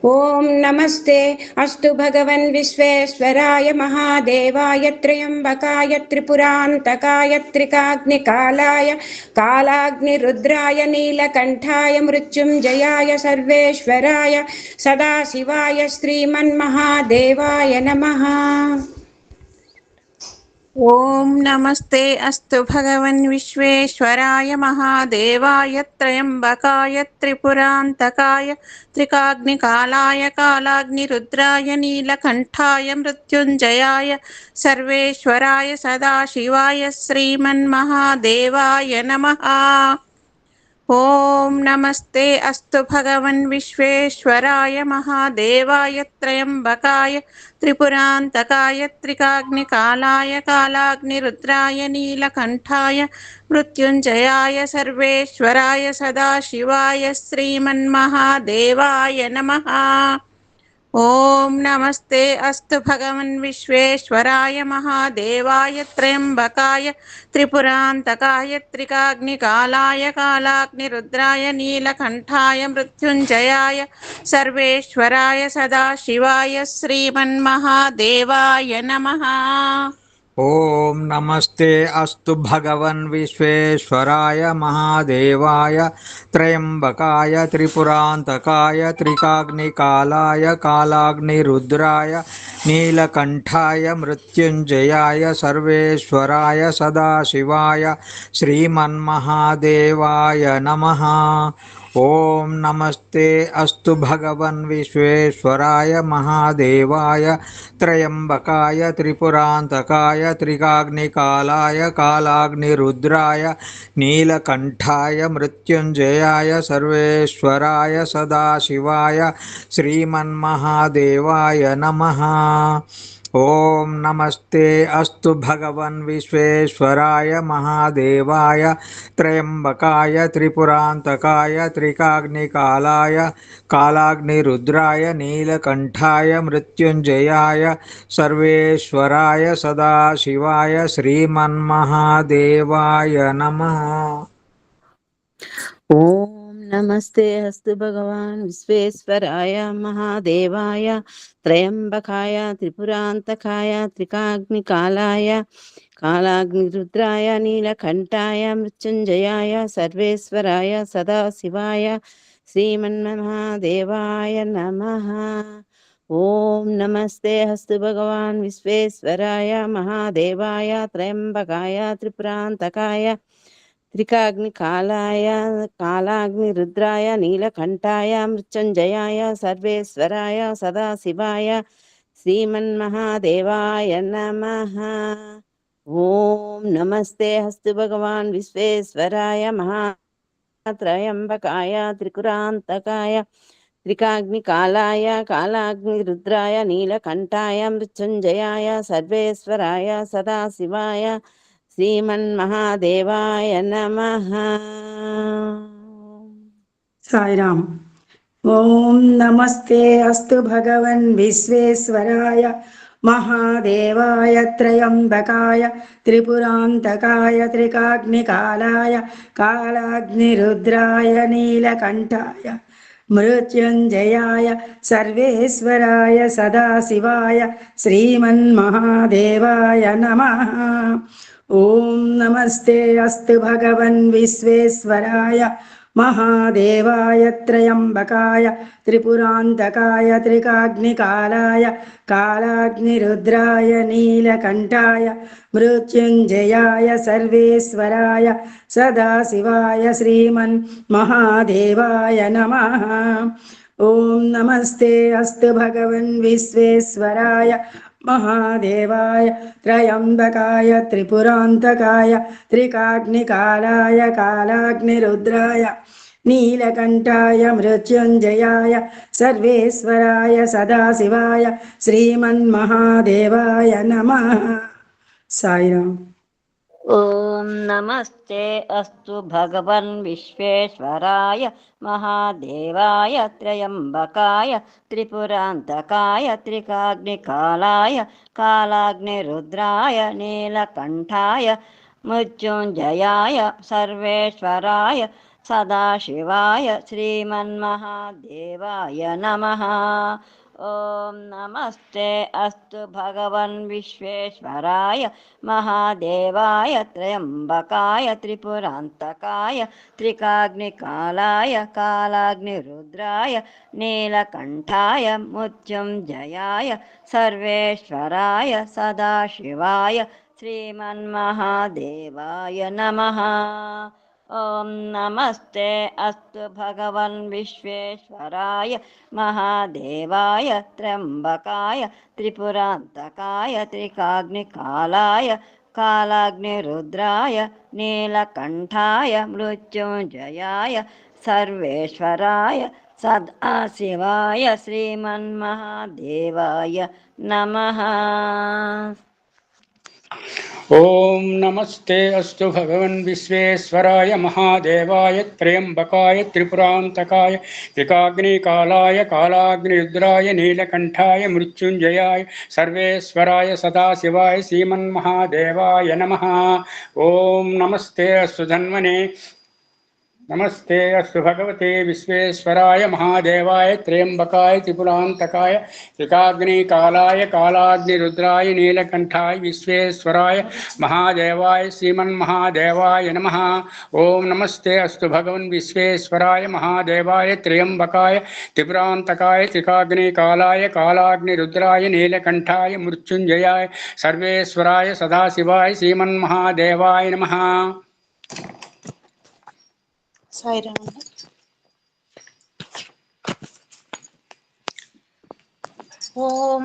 ओम नमस्ते अस्तु भगवन् विश्वेश्वराय महादेवाय त्र्यम्बकाय त्रिपुरान्तकाय त्रिकाग्निकालाय कालाग्निरुद्राय नीलकण्ठाय मृत्युञ्जयाय सर्वेश्वराय सदाशिवाय श्रीमन्महादेवाय नमः। ओम नमस्ते अस्तु भगवन् विश्वेश्वराय महादेवाय त्र्यम्बकाय त्रिपुरान्तकाय त्रिकाग्निकालाय कालाग्निरुद्राय नीलकण्ठाय मृत्युञ्जयाय सर्वेश्वराय सदाशिवाय श्रीमन्महादेवाय नमः। ओम नमस्ते अस्तु भगवन् विश्वेश्वराय महादेवाय त्र्यम्बकाय त्रिपुरान्तकाय त्रिकाग्निकालाय कालाग्निरुद्राय नीलकण्ठाय मृत्युञ्जयाय सर्वेश्वराय सदाशिवाय श्रीमन्महादेवाय नमः। ओम नमस्ते अस्तु भगवन् विश्वेश्वराय महादेवाय त्र्यम्बकाय त्रिपुरान्तकाय त्रिकाग्निकालाय कालाग्निरुद्राय नीलकण्ठाय मृत्युञ्जयाय सर्वेश्वराय सदाशिवाय श्रीमन्महादेवाय नमः। ఓం నమస్తే అస్తు భగవన్ విశ్వేశ్వరాయ మహాదేవాయ త్రయంబకాయ త్రిపురాంతకాయ త్రికాగ్నికాలాయ కాలాగ్నిరుద్రాయ నీలకంఠాయ మృత్యుంజయాయ సర్వేశ్వరాయ సదాశివాయ శ్రీమన్మహాదేవాయ నమః. ఓం నమస్తే అస్తు భగవన్ విశ్వేశ్వరాయ మహాదేవాయ త్రయంబకాయ త్రిపురాంతకాయ త్రికాగ్నికాలాయ కాలాగ్నిరుద్రాయ నీలకంఠాయ మృత్యుంజయాయ సర్వేశ్వరాయ సదాశివాయ శ్రీమన్మహాదేవాయ నమః. ఓం నమస్తే అస్తు భగవన్ విశ్వేశ్వరాయ మహాదేవాయ త్రయంబకాయ త్రిపురాంతకాయ త్రికాగ్నికాలాయ కాలాగ్నిరుద్రాయ నీలకంఠాయ మృత్యుంజయాయ సర్వేశ్వరాయ సదాశివాయ శ్రీమన్మహాదేవాయ నమః. ఓం నమస్తే అస్తు భగవాన్ విశ్వేశ్వరాయ మహాదేవాయ త్రయంబకాయ త్రిపురాంతకాయ త్రికాగ్నికాలాయ కాలాగ్నిరుద్రాయ నీలకంఠాయ మృత్యుంజయాయ సర్వేశ్వరాయ సదాశివాయ శ్రీమన్మహాదేవాయ నమః. ఓం నమస్తే అస్తు భగవాన్ విశ్వేశ్వరాయ మహాదేవాయ త్రయంబకాయ త్రిపురాంతకాయ త్రికాగ్నికాలాయ కాలాగ్నిరుద్రాయ నీలకంఠాయ మృత్యుంజయాయ సర్వేశ్వరాయ సదాశివాయ శ్రీమన్మహాదేవాయ నమః. ఓం నమస్తే అస్తు భగవాన్ విశ్వేశ్వరాయ మహాత్రయంబకాయ త్రిపురాంతకాయ త్రికాగ్నికాలాయ కాలాగ్నిరుద్రాయ నీలకంఠాయ మృత్యుంజయాయ సర్వేశ్వరాయ సదాశివాయ శ్రీమన్మహాదేవాయ నమః. సాయిరామ్. ఓం నమస్తే అస్తు భగవన్ విశ్వేశ్వరాయ మహాదేవాయ త్రయంబకాయ త్రిపురాంతకాయ త్రికాగ్నికాలాయ కాలాగ్నిరుద్రాయ నీలకంఠాయ మృత్యుంజయాయ సర్వేశ్వరాయ సదాశివాయ శ్రీమన్మహాదేవాయ నమః. ఓం నమస్తే అస్తు భగవన్ విశ్వేశ్వరాయ మహాదేవాయ త్రయంబకాయ త్రిపురాంతకాయ త్రికాగ్నికాలాయ కాలాగ్నిరుద్రాయ నీలకంఠాయ మృత్యుంజయాయ సర్వేశ్వరాయ సదాశివాయ శ్రీమన్మహాదేవాయ నమః. ఓం నమస్తే అస్తు భగవన్ విశ్వేశ్వరాయ మహాదేవాయ త్రయంబకాయ త్రిపురాంతకాయ త్రికాగ్నికాలాయ కాలాగ్నిరుద్రాయ నీలకంఠాయ మృత్యుంజయాయ సర్వేశ్వరాయ సదాశివాయ శ్రీమన్మహాదేవాయ నమః. సాయిరామ్. ఓం నమస్తే అస్తు భగవన్ విశ్వేశ్వరాయ మహాదేవాయ త్రయంబకాయ త్రిపురాంతకాయ త్రికాగ్నికాలాయ కాలాగ్నిరుద్రాయ నీలకంఠాయ మృత్యుంజయాయ సర్వేశ్వరాయ సదాశివాయ శ్రీమన్మహాదేవాయ నమః. ఓం నమస్తే అస్తు భగవన్ విశ్వేశ్వరాయ మహాదేవాయ త్రయంబకాయ త్రిపురాంతకాయ త్రికాగ్నికాలాయ కాలాగ్నిరుద్రాయ నీలకంఠాయ మృత్యుంజయాయ సర్వేశ్వరాయ సదాశివాయ శ్రీమన్మహాదేవాయ నమః. ఓం నమస్తే అస్తు భగవన్ విశ్వేశ్వరాయ మహాదేవాయ త్రయంబకాయ త్రిపురాంతకాయ త్రికాగ్నికాలాయ కాలాగ్నిరుద్రాయ నీలకంఠాయ మృత్యుంజయాయ సర్వేశ్వరాయ సదాశివాయ శ్రీమన్మహాదేవాయ నమః. ఓం నమస్తే అస్తు భగవన్ విశ్వేశ్వరాయ మహాదేవాయ త్రయంబకాయ త్రిపురాంతకాయ త్రికాగ్నికాలాయ కాలాగ్నిరుద్రాయ నీలకంఠాయ మృత్యుంజయాయ సర్వేశ్వరాయ సదాశివాయ శ్రీమన్మహాదేవాయ నమః. ఓం నమస్తే అస్తు ధన్వనే नमस्ते अस्तु भगवते विश्वेश्वराय महादेवाय त्र्यंबकाय त्रिपुरांतकाय त्रिकाग्निकालाय कालाग्निरुद्राय नीलकंठाय विश्वेश्वराय महादेवाय श्रीमन्महादेवाय नमः। ओम नमस्ते अस्तु भगवन् विश्वेश्वराय महादेवाय त्र्यंबकाय त्रिपुरांतकाय त्रिकाग्निकालाय कालाग्निरुद्राय नीलकंठाय मृत्युंजयाय सर्वेश्वराय सदाशिवाय श्रीमन्महादेवाय नमः। సాయిరామ్. ఓం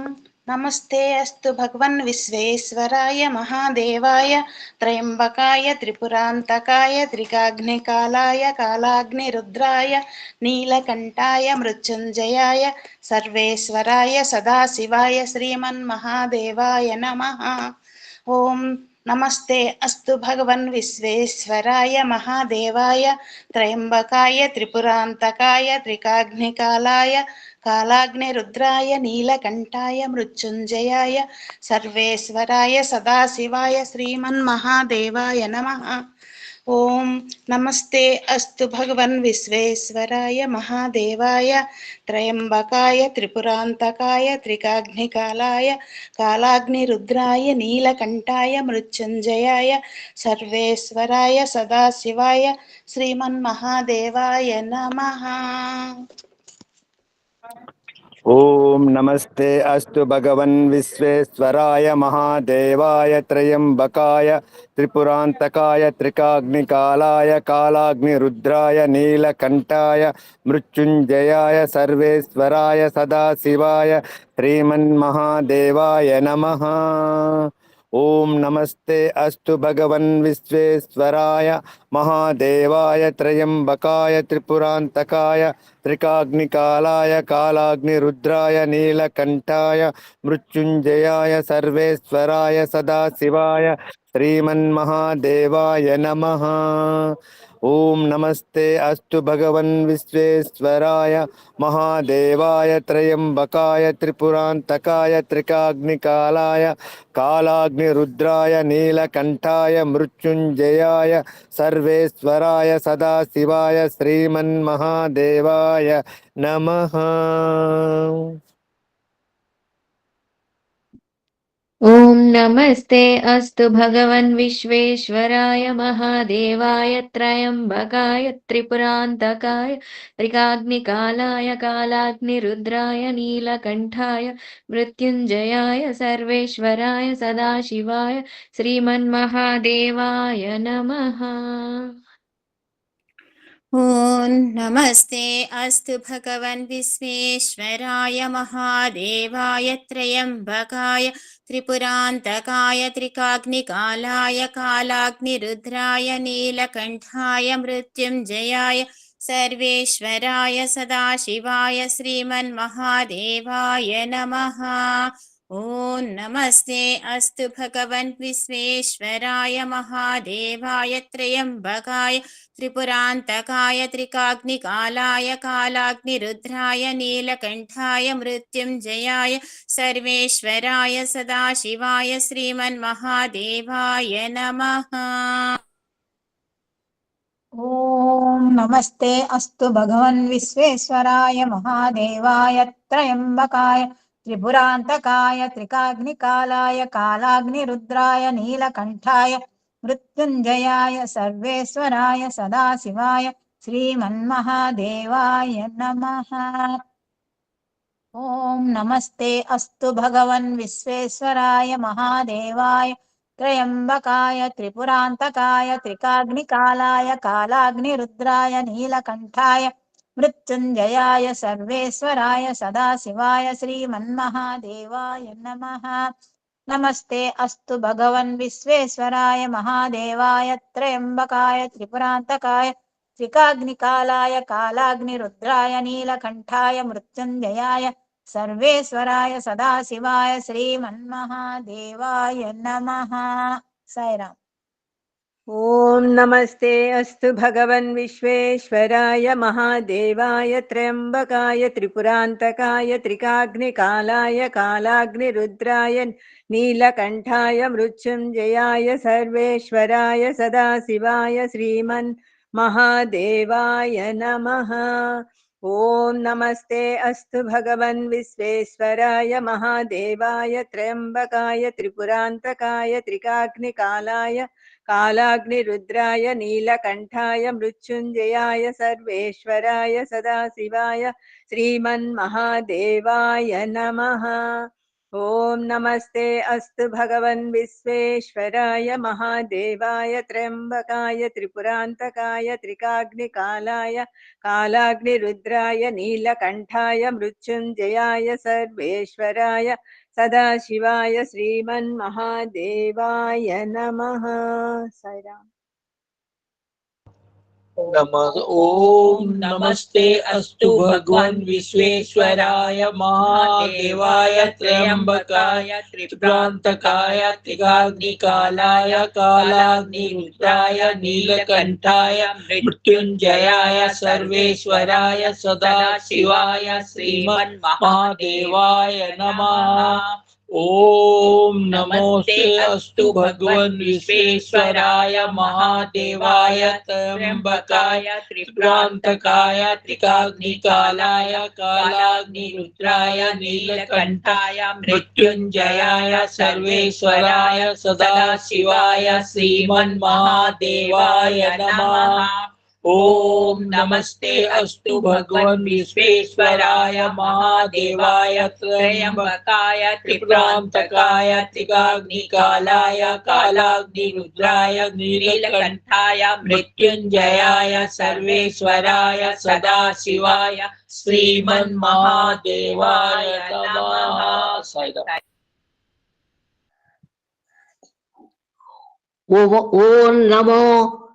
నమస్తే అస్తు భగవన్ విశ్వేశ్వరాయ మహాదేవాయ త్రయంబకాయ త్రిపురాంతకాయ త్రికాగ్నికాలాయ కాలాగ్నిరుద్రాయ నీలకంఠాయ మృత్యుంజయాయ సర్వేశ్వరాయ సదాశివాయ శ్రీమన్మహాదేవాయ నమః. ఓం నమస్తే అస్తు భగవన్ విశ్వేశ్వరాయ మహాదేవాయ త్రయంబకాయ త్రిపురాంతకాయ త్రికాగ్నికాలాయ కాలాగ్నిరుద్రాయ నీలకంఠాయ మృత్యుంజయాయ సర్వేశ్వరాయ సదాశివాయ శ్రీమన్మహాదేవాయ నమః. ఓం నమస్తే అస్తు భగవన్ విశ్వేశ్వరాయ మహాదేవాయ త్రయంబకాయ త్రిపురాంతకాయ త్రికాగ్నికాలాయ కాలాగ్నిరుద్రాయ నీలకంఠాయ మృత్యుంజయాయ సర్వేశ్వరాయ సదాశివాయ శ్రీమన్మహాదేవాయ నమః. ఓం నమస్తే అస్తు భగవన్ విశ్వేశ్వరాయ మహాదేవాయ త్రయంబకాయ త్రిపురాంతకాయ త్రికాగ్నికాలాయ కాలాగ్నిరుద్రాయ నీలకంఠాయ మృత్యుంజయాయ సర్వేశ్వరాయ సదాశివాయ శ్రీమన్మహాదేవాయ నమః. ఓం నమస్తే అస్తు భగవన్ విశ్వేశ్వరాయ మహాదేవాయ త్రయంబకాయ త్రిపురాంతకాయ త్రికాగ్నికాలాయ కాలాగ్నిరుద్రాయ నీలకంఠాయ మృత్యుంజయాయ సర్వేశ్వరాయ సదాశివాయ శ్రీమన్మహాదేవాయ నమః. ఓం నమస్తే అస్తు భగవన్ విశ్వేశ్వరాయ మహాదేవాయ త్రయంబకాయ త్రిపురాంతకాయ త్రికాగ్నికాలాయ కాలాగ్నిరుద్రాయ నీలకంఠాయ మృత్యుంజయాయ సర్వేశ్వరాయ సదాశివాయ శ్రీమన్మహాదేవాయ నమః. ఓం నమస్తే అస్తు భగవన్ విశ్వేశ్వరాయ మహాదేవాయ త్రయంబకాయ త్రిపురాంతకాయ త్రికాగ్నికాలాయ కాలాగ్నిరుద్రాయ నీలకంఠాయ మృత్యుంజయాయ సర్వేశ్వరాయ సదాశివాయ శ్రీమన్మహాదేవాయ నమః. ఓం నమస్తే అస్తు భగవన్ విశ్వేశ్వరాయ మహాదేవాయ త్రయంబకాయ త్రిపురాంతకాయ త్రికాగ్నికాలాయ కాలాగ్నిరుద్రాయ నీలకంఠాయ మృత్యుంజయాయ సర్వేశ్వరాయ సదాశివాయ శ్రీమన్మహాదేవాయ నమః. ఓం నమస్తే అస్తు భగవన్ విశ్వేశ్వరాయ మహాదేవాయ త్రయంబకాయ త్రిపురాంతకాయ త్రికాగ్నికాలాయ కాలాగ్నిరుద్రాయ నీలకంఠాయ మృత్యుంజయాయ సర్వేశ్వరాయ సదాశివాయ శ్రీమన్మహాదేవాయ నమః. ఓం నమస్తే అస్తు భగవన్ విశ్వేశ్వరాయ మహాదేవాయ త్రయంబకాయ త్రిపురాంతకాయ త్రికాగ్నికాలాయ కాలాగ్నిరుద్రాయ నీలకంఠాయ మృత్యుంజయాయ సర్వేశ్వరాయ సదాశివాయ శ్రీమన్మహాదేవాయ నమః. ఓం నమస్తే అస్తు భగవన్ విశ్వేశ్వరాయ మహాదేవాయ త్రయంబకాయ త్రిపురాంతకాయ త్రికాగ్నికాలాయ కాలాగ్నిరుద్రాయ నీలకంఠాయ మృత్యుంజయాయ సర్వేశ్వరాయ సదాశివాయ శ్రీమన్మహాదేవాయ నమః. నమస్తే అస్తు భగవన్ విశ్వేశ్వరాయ మహాదేవాయ త్రయంబకాయ త్రిపురాంతకాయ త్రికాగ్నికాలాయ కాలాగ్నిరుద్రాయ నీలకంఠాయ మృత్యుంజయాయ సర్వేశ్వరాయ సదాశివాయ శ్రీమన్మహాదేవాయ నమః. సాయిరామ్. ఓం నమస్తే అస్తు భగవన్ విశ్వేశ్వరాయ మహాదేవాయ త్రయంబకాయ త్రిపురాంతకాయ త్రికాగ్నికాలాయ కాలాగ్నిరుద్రాయ నీలకంఠాయ మృత్యుంజయాయ సర్వేశ్వరాయ సదాశివాయ శ్రీమన్ महादेवाय नमः। ॐ नमस्ते अस्तु भगवन् विश्वेश्वराय महादेवाय त्र्यम्बकाय त्रिपुरान्तकाय त्रिकाग्निकालाय कालाग्निरुद्राय नीलकण्ठाय मृत्युञ्जयाय सर्वेश्वराय सदाशिवाय श्रीमन्महादेवाय नमः। ॐ नमस्ते अस्तु भगवन् विश्वेश्वराय महादेवाय त्र्यम्बकाय त्रिपुरान्तकाय त्रिकाग्निकालाय कालाग्निरुद्राय नीलकण्ठाय मृत्युञ्जयाय सर्वेश्वराय सदाशिवाय श्रीमन्महादेवाय नमः। साईराम। नमः। ओम नमस्ते अस्तु भगवान विश्वेश्वराय महादेवाय त्र्यंबकाय त्रिपुरांतकाय त्रिकाग्निकालाय कालाग्निरुद्राय नीलकंठाय मृत्युंजयाय सर्वेश्वराय सदाशिवाय श्रीमन्महादेवाय नमः। ओम नमोस्ते अस्तु भगवन् विश्वेश्वराय महादेवाय त्र्यंबकाय त्रिपुरांतकाय त्रिकाग्निकालाय कालाग्निरुद्राय नीलकंठाय मृत्युंजयाय सर्वेश्वराय सदाशिवाय श्रीमन्महादेवाय नमः। ओम नमस्ते अस्तु भगवन् विश्वेश्वराय महादेवाय त्र्यंबकाय त्रिपुरांतकाय त्रिकाग्निकालाय कालाग्निरुद्राय नीलकंठाय मृत्युंजयाय सर्वेश्वराय सदाशिवाय श्रीमन्महादेवाय नमः। ओम नमो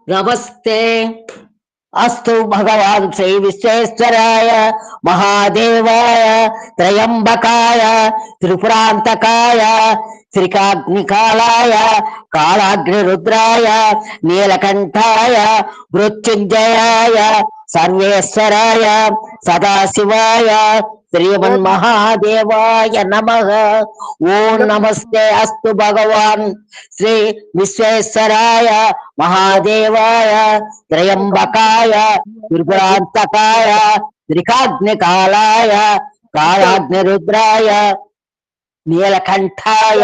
नमस्ते अस्तु भगवान श्री विश्वेश्वराय महादेवाय त्रयंबकाय त्रिपुरांतकाय त्रिकाग्निकालाय कालाग्निरुद्राय नीलकंठाय मृत्युंजयाय सर्वेश्वराय सदाशिवाय श्रीमन्महादेवाय नमः। ओम नमस्ते अस्तु भगवान श्री विश्वेश्वराय महादेवाय त्रयंबकाय त्रिपुरांतकाय त्रिकाग्निकालाय कालाग्निरुद्राय नीलकंठाय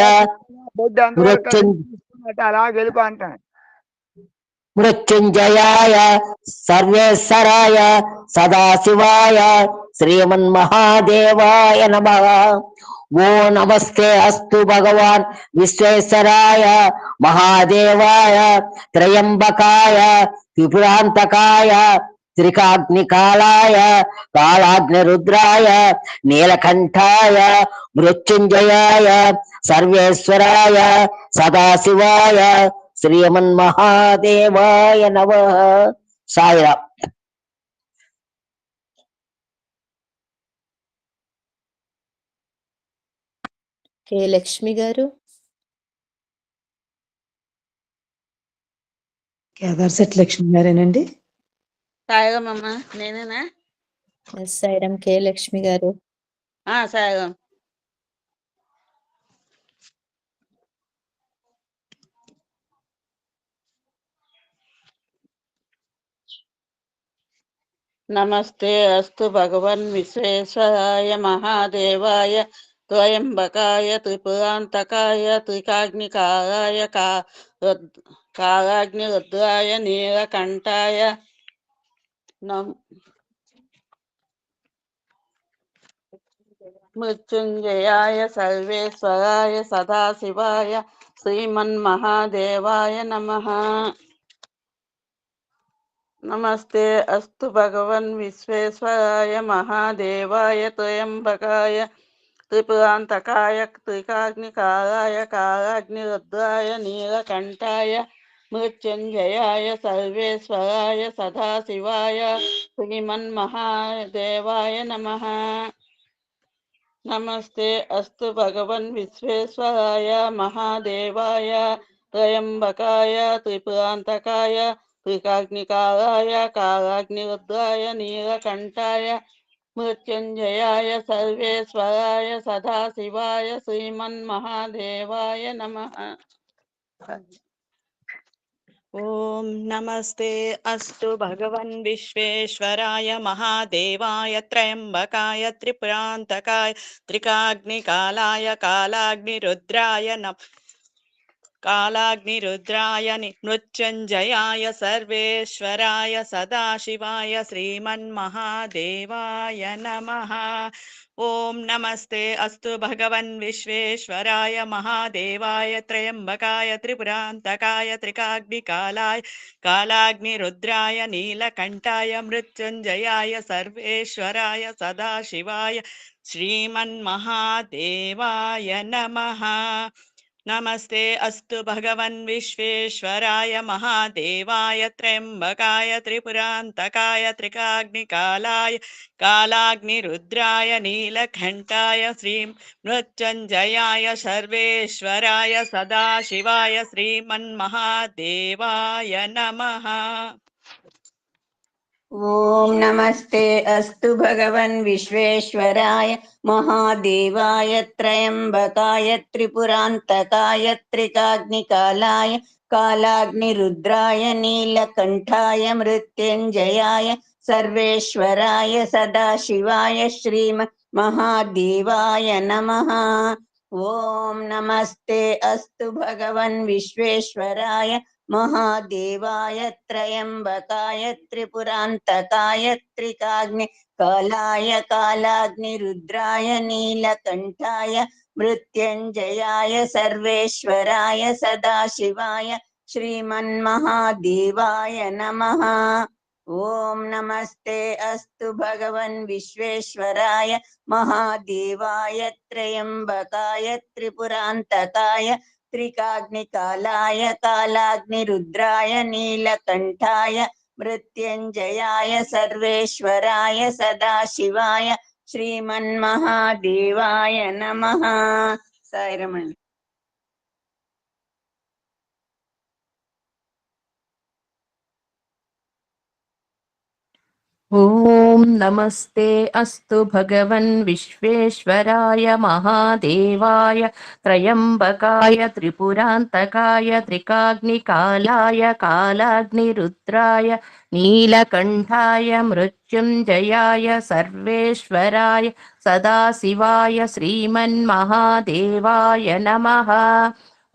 मृत्युंजयाय सर्वेश्वराय सदाशिवाय श्रीमन्महादेवाय नमः। वो नमस्ते अस्तु भगवान विश्वेश्वराय महादेवाय त्रयंबकाय त्रिपुरांतकाय त्रिकाग्निकालाय कालाग्निरुद्राय नीलकंठाय मृत्युंजयाय सर्वेश्वराय सदाशिवाय श्रीमन्महादेवाय नमः। साईराम। కే లక్ష్మి గారు. కేదార్శెట్టి లక్ష్మి గారేనండి. సాయిరామమ్మ నేనేనా? సాయిరామ్ కే లక్ష్మి గారు. సాయిరామ్. नमस्ते अस्तु भगवन् विश्वेश्वराय महादेवाय त्र्यंबकाय त्रिपुरांतकाय त्रिकाग्निकालाय कालाग्निरुद्राय नीलकंठाय मृत्युंजयाय सर्वेश्वराय सदाशिवाय श्रीमन्महादेवाय नमः। नमस्ते अस्तु भगवन् विश्वेश्वराय महादेवाय त्र्यंबकाय त्रिपुरांतकाय त्रिकाग्निकालाय कालाग्निरुद्राय नीलकंठाय मृत्युंजयाय सर्वेश्वराय सदाशिवाय श्रीमन्महादेवाय नमः। नमस्ते अस्तु भगवन् विश्वेश्वराय महादेवाय त्र्यंबकाय त्रिपुरांतकाय त्रिकाग्निकालाय कालाग्निरुद्राय नीलकंठाय मृत्युंजयाय सर्वेश्वराय सदाशिवाय श्रीमन्महादेवाय नमः। ॐ नमस्ते अस्तु भगवन् विश्वेश्वराय महादेवाय त्र्यम्बकाय त्रिपुरान्तकाय त्रिकाग्निकालाय कालाग्निरुद्राय कालाग्निरुद्राय मृत्युञ्जयाय सर्वेश्वराय सदाशिवाय श्रीमन्महादेवाय नमः। ॐ नमस्ते अस्तु भगवन् विश्वेश्वराय महादेवाय त्र्यम्बकाय त्रिपुरान्तकाय त्रिकाग्निकालाय कालाग्निरुद्राय नीलकण्ठाय मृत्युञ्जयाय सर्वेश्वराय सदाशिवाय श्रीमन्महादेवाय नमः। नमस्ते अस्तु भगवन् विश्वेश्वराय महादेवाय त्र्यम्बकाय त्रिपुरान्तकाय त्रिकाग्निकालाय कालाग्निरुद्राय नीलकण्ठाय मृत्युञ्जयाय सर्वेश्वराय सदाशिवाय श्रीमन्महादेवाय नमः। ॐ नमस्ते अस्तु भगवन् विश्वेश्वराय महादेवाय त्र्यम्बकाय त्रिपुरान्तकाय त्रिकाग्निकालाय कालाग्निरुद्राय नीलकण्ठाय मृत्युञ्जयाय सर्वेश्वराय सदाशिवाय श्रीमन्महादेवाय नमः। ॐ नमस्ते अस्तु भगवन् विश्वेश्वराय महादेवाय त्र्यम्बकाय त्रिपुरान्तकाय त्रिकाग्निकालाय कालाग्निरुद्राय नीलकण्ठाय मृत्युञ्जयाय सर्वेश्वराय सदाशिवाय श्रीमन्महादेवाय नमः। ॐ नमस्ते अस्तु भगवन् विश्वेश्वराय महादेवाय त्र्यम्बकाय त्रिपुरान्तकाय त्रिकाग्निकालाय कालाग्निरुद्राय नीलकण्ठाय मृत्युञ्जयाय सर्वेश्वराय सदाशिवाय श्रीमन्महादेवाय नमः। साईरमण। ॐ नमस्ते अस्तु भगवन् विश्वेश्वराय महादेवाय त्र्यम्बकाय त्रिपुरान्तकाय त्रिकाग्निकालाय कालाग्निरुद्राय नीलकण्ठाय मृत्युञ्जयाय सर्वेश्वराय सदाशिवाय श्रीमन्महादेवाय नमः।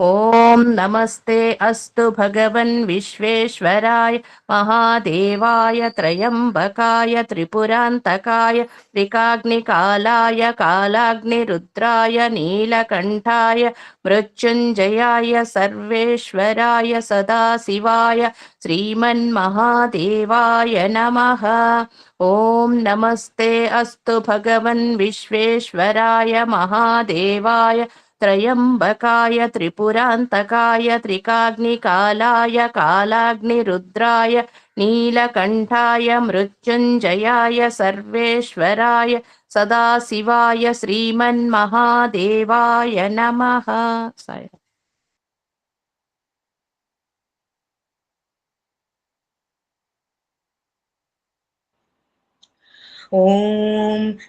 ॐ नमस्ते अस्तु भगवन् विश्वेश्वराय महादेवाय त्र्यम्बकाय त्रिपुरान्तकाय त्रिकाग्निकालाय कालाग्निरुद्राय नीलकण्ठाय मृत्युञ्जयाय सर्वेश्वराय सदाशिवाय श्रीमन्महादेवाय नमः। ॐ नमस्ते अस्तु भगवन् विश्वेश्वराय महादेवाय त्र्यम्बकाय त्रिपुरान्तकाय त्रिकाग्निकालाय कालाग्निरुद्राय नीलकण्ठाय मृत्युञ्जयाय सर्वेश्वराय सदाशिवाय श्रीमन्महादेवाय नमः। ॐ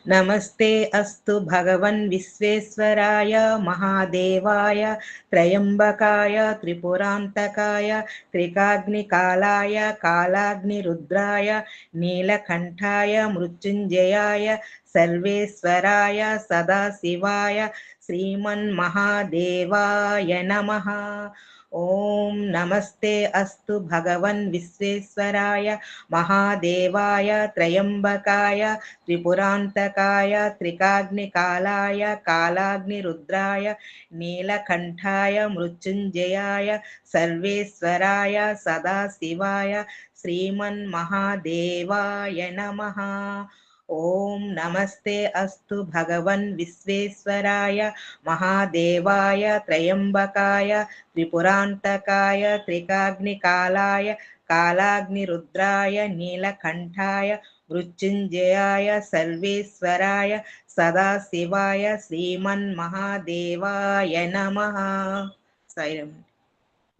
नमस्ते अस्तु भगवन् विश्वेश्वराय महादेवाय त्र्यम्बकाय त्रिपुरान्तकाय त्रिकाग्निकालाय कालाग्निरुद्राय नीलकण्ठाय मृत्युञ्जयाय सर्वेश्वराय सदाशिवाय श्रीमन्महादेवाय नमः। ॐ नमस्ते अस्तु भगवन् विश्वेश्वराय महादेवाय त्र्यम्बकाय त्रिपुरान्तकाय त्रिकाग्निकालाय कालाग्निरुद्राय नीलकण्ठाय मृत्युञ्जयाय सर्वेश्वराय सदाशिवाय श्रीमन्महादेवाय नमः। ॐ नमस्ते अस्तु भगवन् विश्वेश्वराय महादेवाय त्र्यम्बकाय त्रिपुरान्तकाय त्रिकाग्निकालाय कालाग्निरुद्राय नीलकण्ठाय मृत्युञ्जयाय सर्वेश्वराय सदाशिवाय श्रीमन्महादेवाय नमः। साईराम।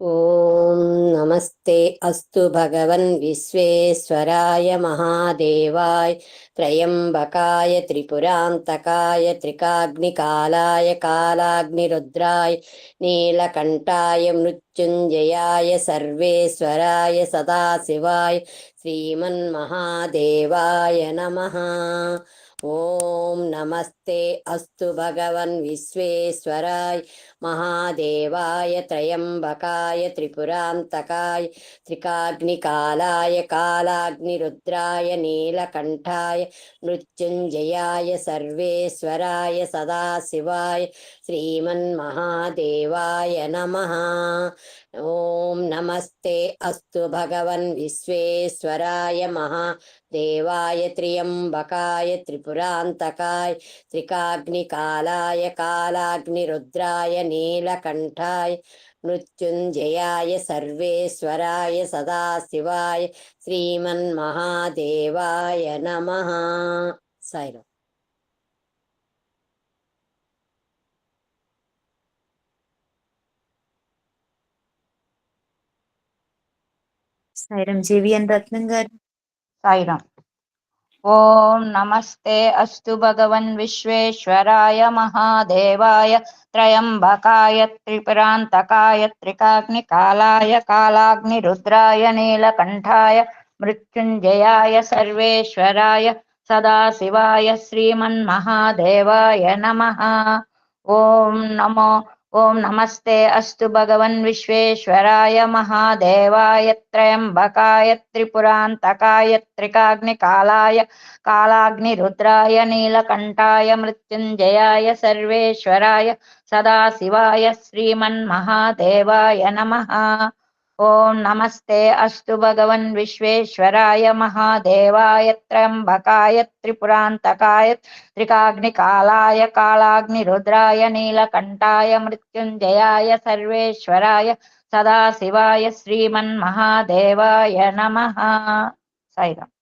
ఓం నమస్తే అస్తు భగవన్ విశ్వేశ్వరాయ మహాదేవాయ త్రయంబకాయ త్రిపురాంతకాయ త్రికాగ్నికాలాయ కాలాగ్నిరుద్రాయ నీలకంఠాయ మృత్యుంజయాయ సర్వేశ్వరాయ సదాశివాయ శ్రీమన్మహాదేవాయ నమః. ఓం నమస్తే అస్తు భగవన్ విశ్వేశ్వరాయ మహాదేవాయ త్రయంబకాయ త్రిపురాంతకాయ త్రికాగ్నికాలాయ కాలాగ్నిరుద్రాయ నీలకంఠాయ మృత్యుంజయాయ సర్వేశ్వరాయ సదాశివాయ శ్రీమన్మహాదేవాయ నమః. ఓం నమస్తే అస్తు భగవన్ విశ్వేశ్వరాయ మహాదేవాయ త్ర్యంబకాయ త్రిపురాంతకాయ త్రికాగ్నికాలాయ కాలాగ్నిరుద్రాయ నీలకంఠాయ మృత్యుంజయాయ సర్వేశ్వరాయ సదాశివాయ శ్రీమన్మహాదేవాయ నమః. సాయిరామ్. సాయిరామ్ జీవిఎన్ రత్నం గారు. సాయిరామ్. ఓం నమస్తే అస్తు భగవన్ విశ్వేశ్వరాయ మహాదేవాయ త్రయంబకాయ త్రిపురాంతకాయ త్రికాగ్నికాలాయ కాలాగ్నిరుద్రాయ నీలకంఠాయ మృత్యుంజయాయ సర్వేశ్వరాయ సదాశివాయ శ్రీమన్మహాదేవాయ నమః. ఓం నమస్తే అస్తు భగవన్ విశ్వేశ్వరాయ మహాదేవాయ త్రయంబకాయ త్రిపురాంతకాయ త్రికాగ్నికాలాయ కాలాగ్నిరుద్రాయ నీలకంఠాయ మృత్యుంజయాయ సర్వేశ్వరాయ సదాశివాయ శ్రీమన్మహాదేవాయ నమః. ఓం నమస్తే అస్తు భగవన్ విశ్వేశ్వరాయ మహాదేవాయ త్రయంబకాయ త్రిపురాంతకాయ త్రికాగ్నికాలాయ కాలాగ్నిరుద్రాయ నీలకంఠాయ మృత్యుంజయాయ సర్వేశ్వరాయ సదాశివాయ శ్రీమన్మహాదేవాయ నమః. సాయిరామ్.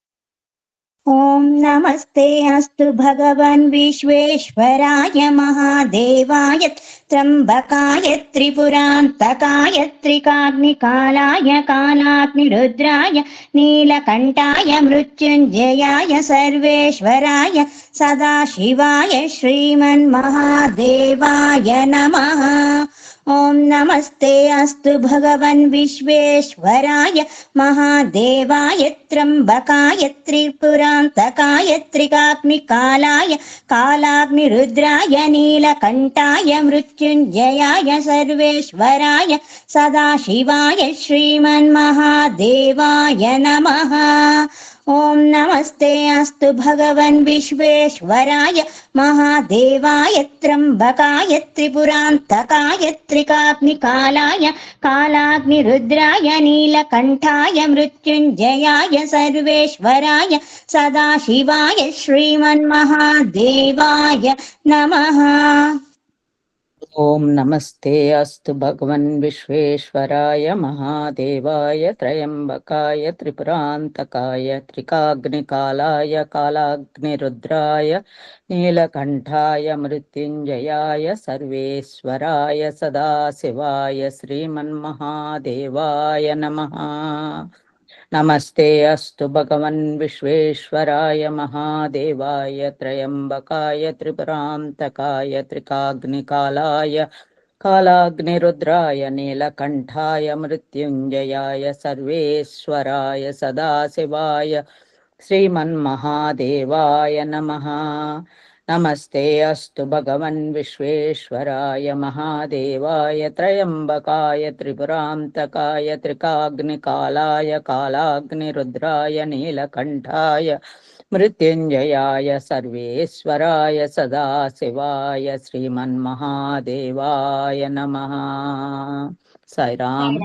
ఓం నమస్తే అస్తు భగవన్ విశ్వేశ్వరాయ మహాదేవాయ త్ర్యంబకాయ త్రిపురాంతకాయ త్రికాగ్నికాలాయ కాలాగ్నిరుద్రాయ నీలకంఠాయ మృత్యుంజయాయ సర్వేశ్వరాయ సదాశివాయ శ్రీమన్మహాదేవాయ నమః. ఓం నమస్తే అస్తు భగవన్ విశ్వేశ్వరాయ మహాదేవాయ త్ర్యంబకాయ త్రిపురాంతకాయ త్రికాగ్నికాలాయ కాలాగ్నిరుద్రాయ నీలకంఠాయ మృత్యుంజయాయ సర్వేశ్వరాయ సదాశివాయ శ్రీమన్మహాదేవాయ నమః. ఓం నమస్తే అస్తు భగవన్ విశ్వేశ్వరాయ మహాదేవాయ త్ర్యంబకాయ త్రిపురాంతకాయ త్రికాగ్నికాలాయ కాలాగ్నిరుద్రాయ నీలకంఠాయ మృత్యుంజయాయ సర్వేశ్వరాయ సదాశివాయ శ్రీమన్మహాదేవాయ నమః. ఓం నమస్తే అస్తు భగవన్ విశ్వేశ్వరాయ మహాదేవాయ త్రయంబకాయ త్రిపురాంతకాయ త్రికాగ్నికాలాయ కాలాగ్నిరుద్రాయ నీలకంఠాయ మృత్యుంజయాయ సర్వేశ్వరాయ సదాశివాయ శ్రీమన్మహాదేవాయ నమః. నమస్తే అస్తు భగవన్ విశ్వేశ్వరాయ మహాదేవాయ త్రయంబకాయ త్రిపురాంతకాయ త్రికాగ్నికాలాయ కాలాగ్నిరుద్రాయ నీలకంఠాయ మృత్యుంజయాయ సర్వేశ్వరాయ సదాశివాయ శ్రీమన్మహాదేవాయ నమః. నమస్తే అస్తు భగవన్ విశ్వేశ్వరాయ మహాదేవాయ త్రయంబకాయ త్రిపురాంతకాయ త్రికాగ్నికాలాయ కాలాగ్నిరుద్రాయ నీలకంఠాయ మృత్యుంజయాయ సర్వేశ్వరాయ సదాశివాయ శ్రీమన్మహాదేవాయ నమః. సాయిరామ్.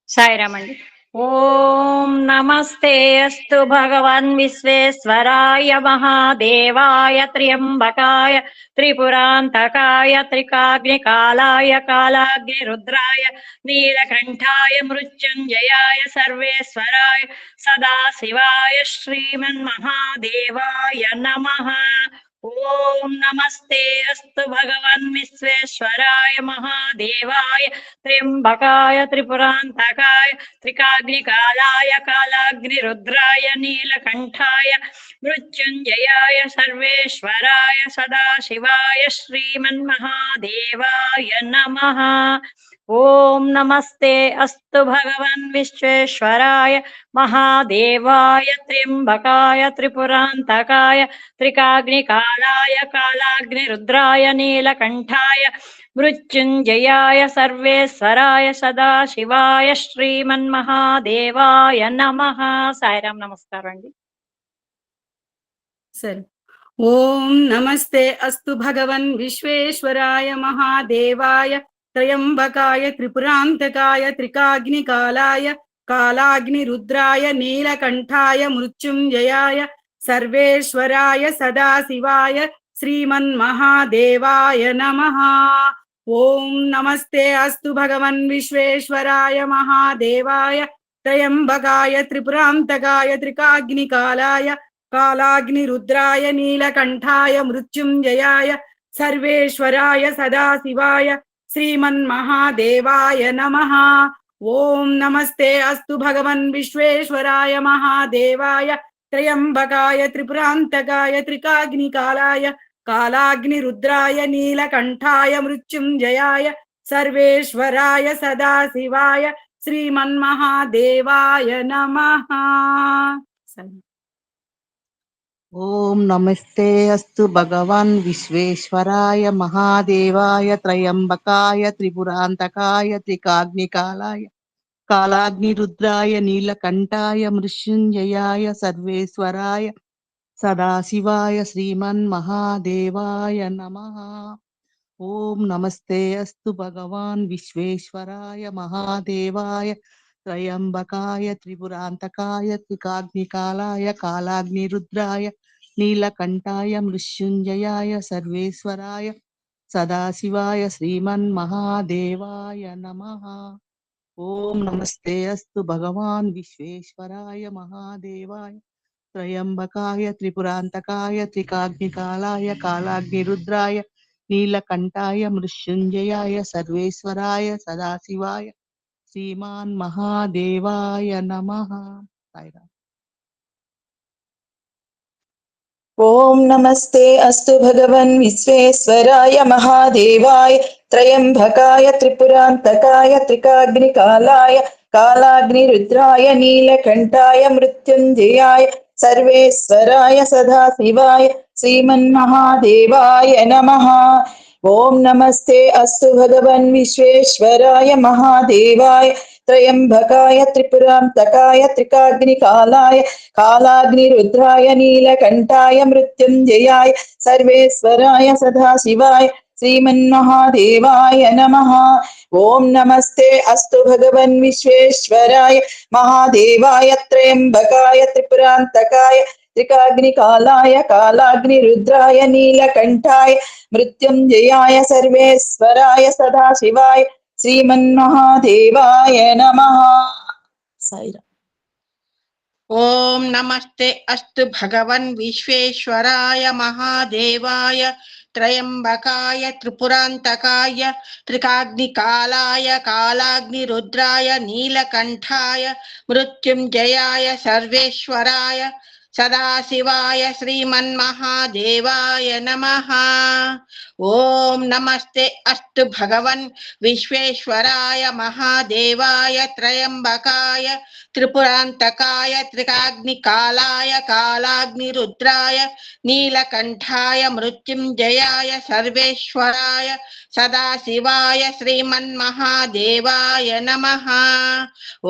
సాయిరామ్ అండి. ఓం నమస్తే అస్తు భగవన్ విశ్వేశ్వరాయ మహాదేవాయ త్ర్యంబకాయ త్రిపురాంతకాయ త్రికాగ్నికాలాయ కాలాగ్నిరుద్రాయ నీలకంఠాయ మృత్యుంజయాయ సర్వేశ్వరాయ సదాశివాయ శ్రీమన్మహాదేవాయ నమః. ఓం నమస్తే नमस्ते अस्तु भगवन् विश्वेश्वराय महादेवाय त्र्यम्बकाय त्रिपुरान्तकाय त्रिकाग्निकालाय कालाग्निरुद्राय नीलकण्ठाय मृत्युञ्जयाय सर्वेश्वराय सदाशिवाय श्रीमन्महादेवाय नमः। ॐ नमस्ते अस्तु भगवन् विश्वेश्वराय महादेवाय त्र्यम्बकाय त्रिपुरान्तकाय त्रिकाग्निकालाय कालाग्निरुद्राय नीलकण्ठाय मृत्युञ्जयाय सर्वेश्वराय सदाशिवाय श्रीमन्महादेवाय नमः। साईराम नमस्कार अंडी। सर ओम नमस्ते अस्तु भगवन् विश्वेश्वराय महादेवाय त्रयंबकाय त्रिपुरांतकाय त्रिकाग्निकालाय कालाग्निरुद्राय नीलकंठाय मृत्युंजयाय सर्वेश्वराय सदाशिवाय श्रीमन्महादेवाय नमः। ओम नमस्ते अस्तु भगवन् विश्वेश्वराय महादेवाय त्रयंबकाय त्रिपुरांतकाय त्रिकाग्निकालाय कालाग्निरुद्राय नीलकंठाय मृत्युंजयाय सर्वेश्वराय सदाशिवाय श्रीमन्महादेवाय नमः। ओम नमस्ते अस्तु भगवन् विश्वेश्वराय महादेवाय त्र्यंबकाय त्रिपुरांतकाय त्रिकाग्निकालाय कालाग्निरुद्राय नीलकंठाय मृत्युंजयाय सर्वेश्वराय सदाशिवाय श्रीमन्महादेवाय नमः। ओम नमस्ते अस्तु भगवान् विश्वेश्वराय महादेवाय त्रयंबकाय त्रिपुरांतकाय त्रिकाग्निकालाय कालाग्निरुद्राय नीलकंठाय मृत्युंजयाय सर्वेश्वराय सदाशिवाय श्रीमन्महादेवाय नमः। ओम नमस्ते अस्तु भगवान् विश्वेश्वराय महादेवाय त्रयंबकाय त्रिपुरांतकाय त्रिकाग्निकालाय कालाग्निरुद्राय नीलकंठाय मृत्युंजयाय सर्वेश्वराय सदाशिवाय श्रीमन्महादेवाय नमः। ओम नमस्ते अस्तु भगवान् विश्वेश्वराय महादेवाय त्रयंबकाय त्रिपुरांतकाय त्रिकाग्निकालाय कालाग्निरुद्राय नीलकंठाय मृत्युंजयाय सर्वेश्वराय सदाशिवाय श्रीमान महादेवाय नमः। ओम नमस्ते अस्तु भगवन् विश्वेश्वराय महादेवाय त्रयंबकाय त्रिपुरांतकाय त्रिकाग्निकालाय कालाग्निरुद्राय नीलकंठाय मृत्युंजयाय सर्वेश्वराय सदाशिवाय श्रीमन्महादेवाय नमः। ओम नमस्ते अस्तु भगवन् विश्वेश्वराय महादेवाय त्रयंबकाय त्रिपुरांतकाय त्रिकाग्निकालाय कालाग्निरुद्राय नीलकंठाय मृत्युंजयाय सर्वेश्वराय सदाशिवाय श्रीमन्महादेवाय नमः। ओम नमस्ते अस्तु भगवन् विश्वेश्वराय महादेवाय त्र्यंबकाय त्रिपुरांतकाय त्रिकाग्निकालाय कालाग्निरुद्राय नीलकंठाय मृत्युंजयाय सर्वेश्वराय सदाशिवाय श्रीमन्महादेवाय नमः। ओम नमस्ते अस्तु भगवन् विश्वेश्वराय महादेवाय त्रयंबकाय त्रिपुरांतकाय त्रिकाग्निकालाय कालाग्निरुद्राय नीलकंठाय मृत्युंजयाय सर्वेश्वराय सदाशिवाय श्रीमन्महादेवाय नमः। ओम नमस्ते अस्तु भगवन् विश्वेश्वराय महादेवाय त्रयंबकाय त्रिपुरांतकाय त्रिकाग्निकालाय कालाग्निरुद्राय नीलकंठाय मृत्युंजयाय सर्वेश्वराय सदाशिवाय श्रीमन्महादेवाय नमः।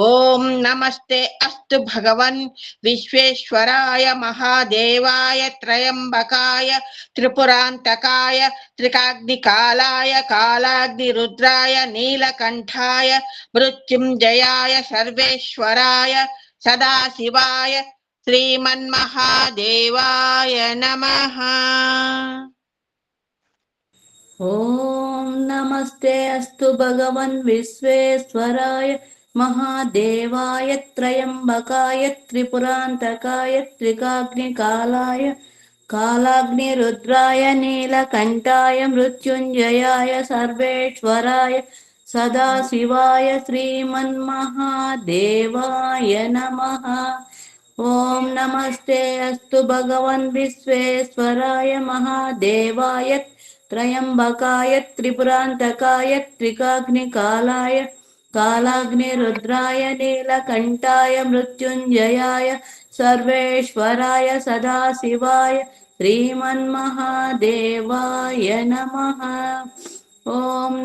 ओम नमस्ते अस्तु भगवन् विश्वेश्वराय महादेवाय त्रयंबकाय त्रिपुरांतकाय त्रिकाग्निकालाय कालाग्निरुद्राय नीलकंठाय मृत्युंजयाय सर्वेश्वराय सदाशिवाय श्रीमन्महादेवाय नमः। ओम नमस्ते अस्तु भगवन् विश्वेश्वराय महादेवाय त्रयंबकाय त्रिपुरांतकाय त्रिकाग्निकालाय कालाग्निरुद्राय नीलकण्ठाय मृत्युञ्जयाय सर्वेश्वराय सदाशिवाय श्रीमन्महादेवाय नमः। ॐ नमस्ते अस्तु भगवन् विश्वेश्वराय महादेवाय त्र्यम्बकाय त्रिपुरान्तकाय त्रिकाग्निकालाय कालाग्निरुद्राय नीलकण्ठाय मृत्युञ्जयाय सर्वेश्वराय सदाशिवाय श्रीमन्महादेवाय नमः। ॐ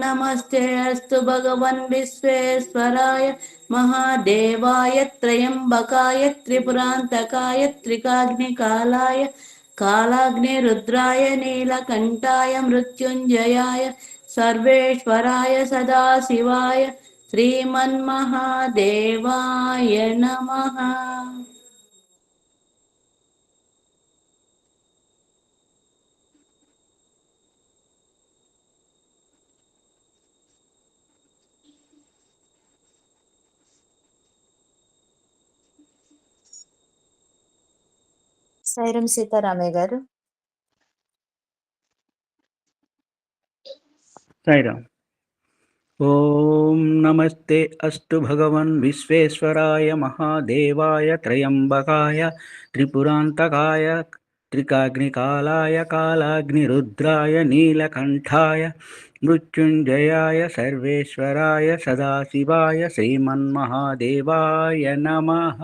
नमस्ते अस्तु भगवन् विश्वेश्वराय महादेवाय त्र्यम्बकाय त्रिपुरान्तकाय त्रिकाग्निकालाय कालाग्निरुद्राय नीलकण्ठाय मृत्युञ्जयाय सर्वेश्वराय सदाशिवाय श्रीमन्महादेवाय नमः। సైరం సీతారామయ్య గారు. సాయిరామ్. ఓం నమస్తే అస్తు భగవన్ విశ్వేశ్వరాయ మహాదేవాయ త్రయంబకాయ త్రిపురాంతకాయ త్రికాగ్నికాలాయ కాలాగ్నిరుద్రాయ నీలకంఠాయ మృత్యుంజయాయ సర్వేశ్వరాయ సదాశివాయ శ్రీమన్మహాదేవాయ నమః.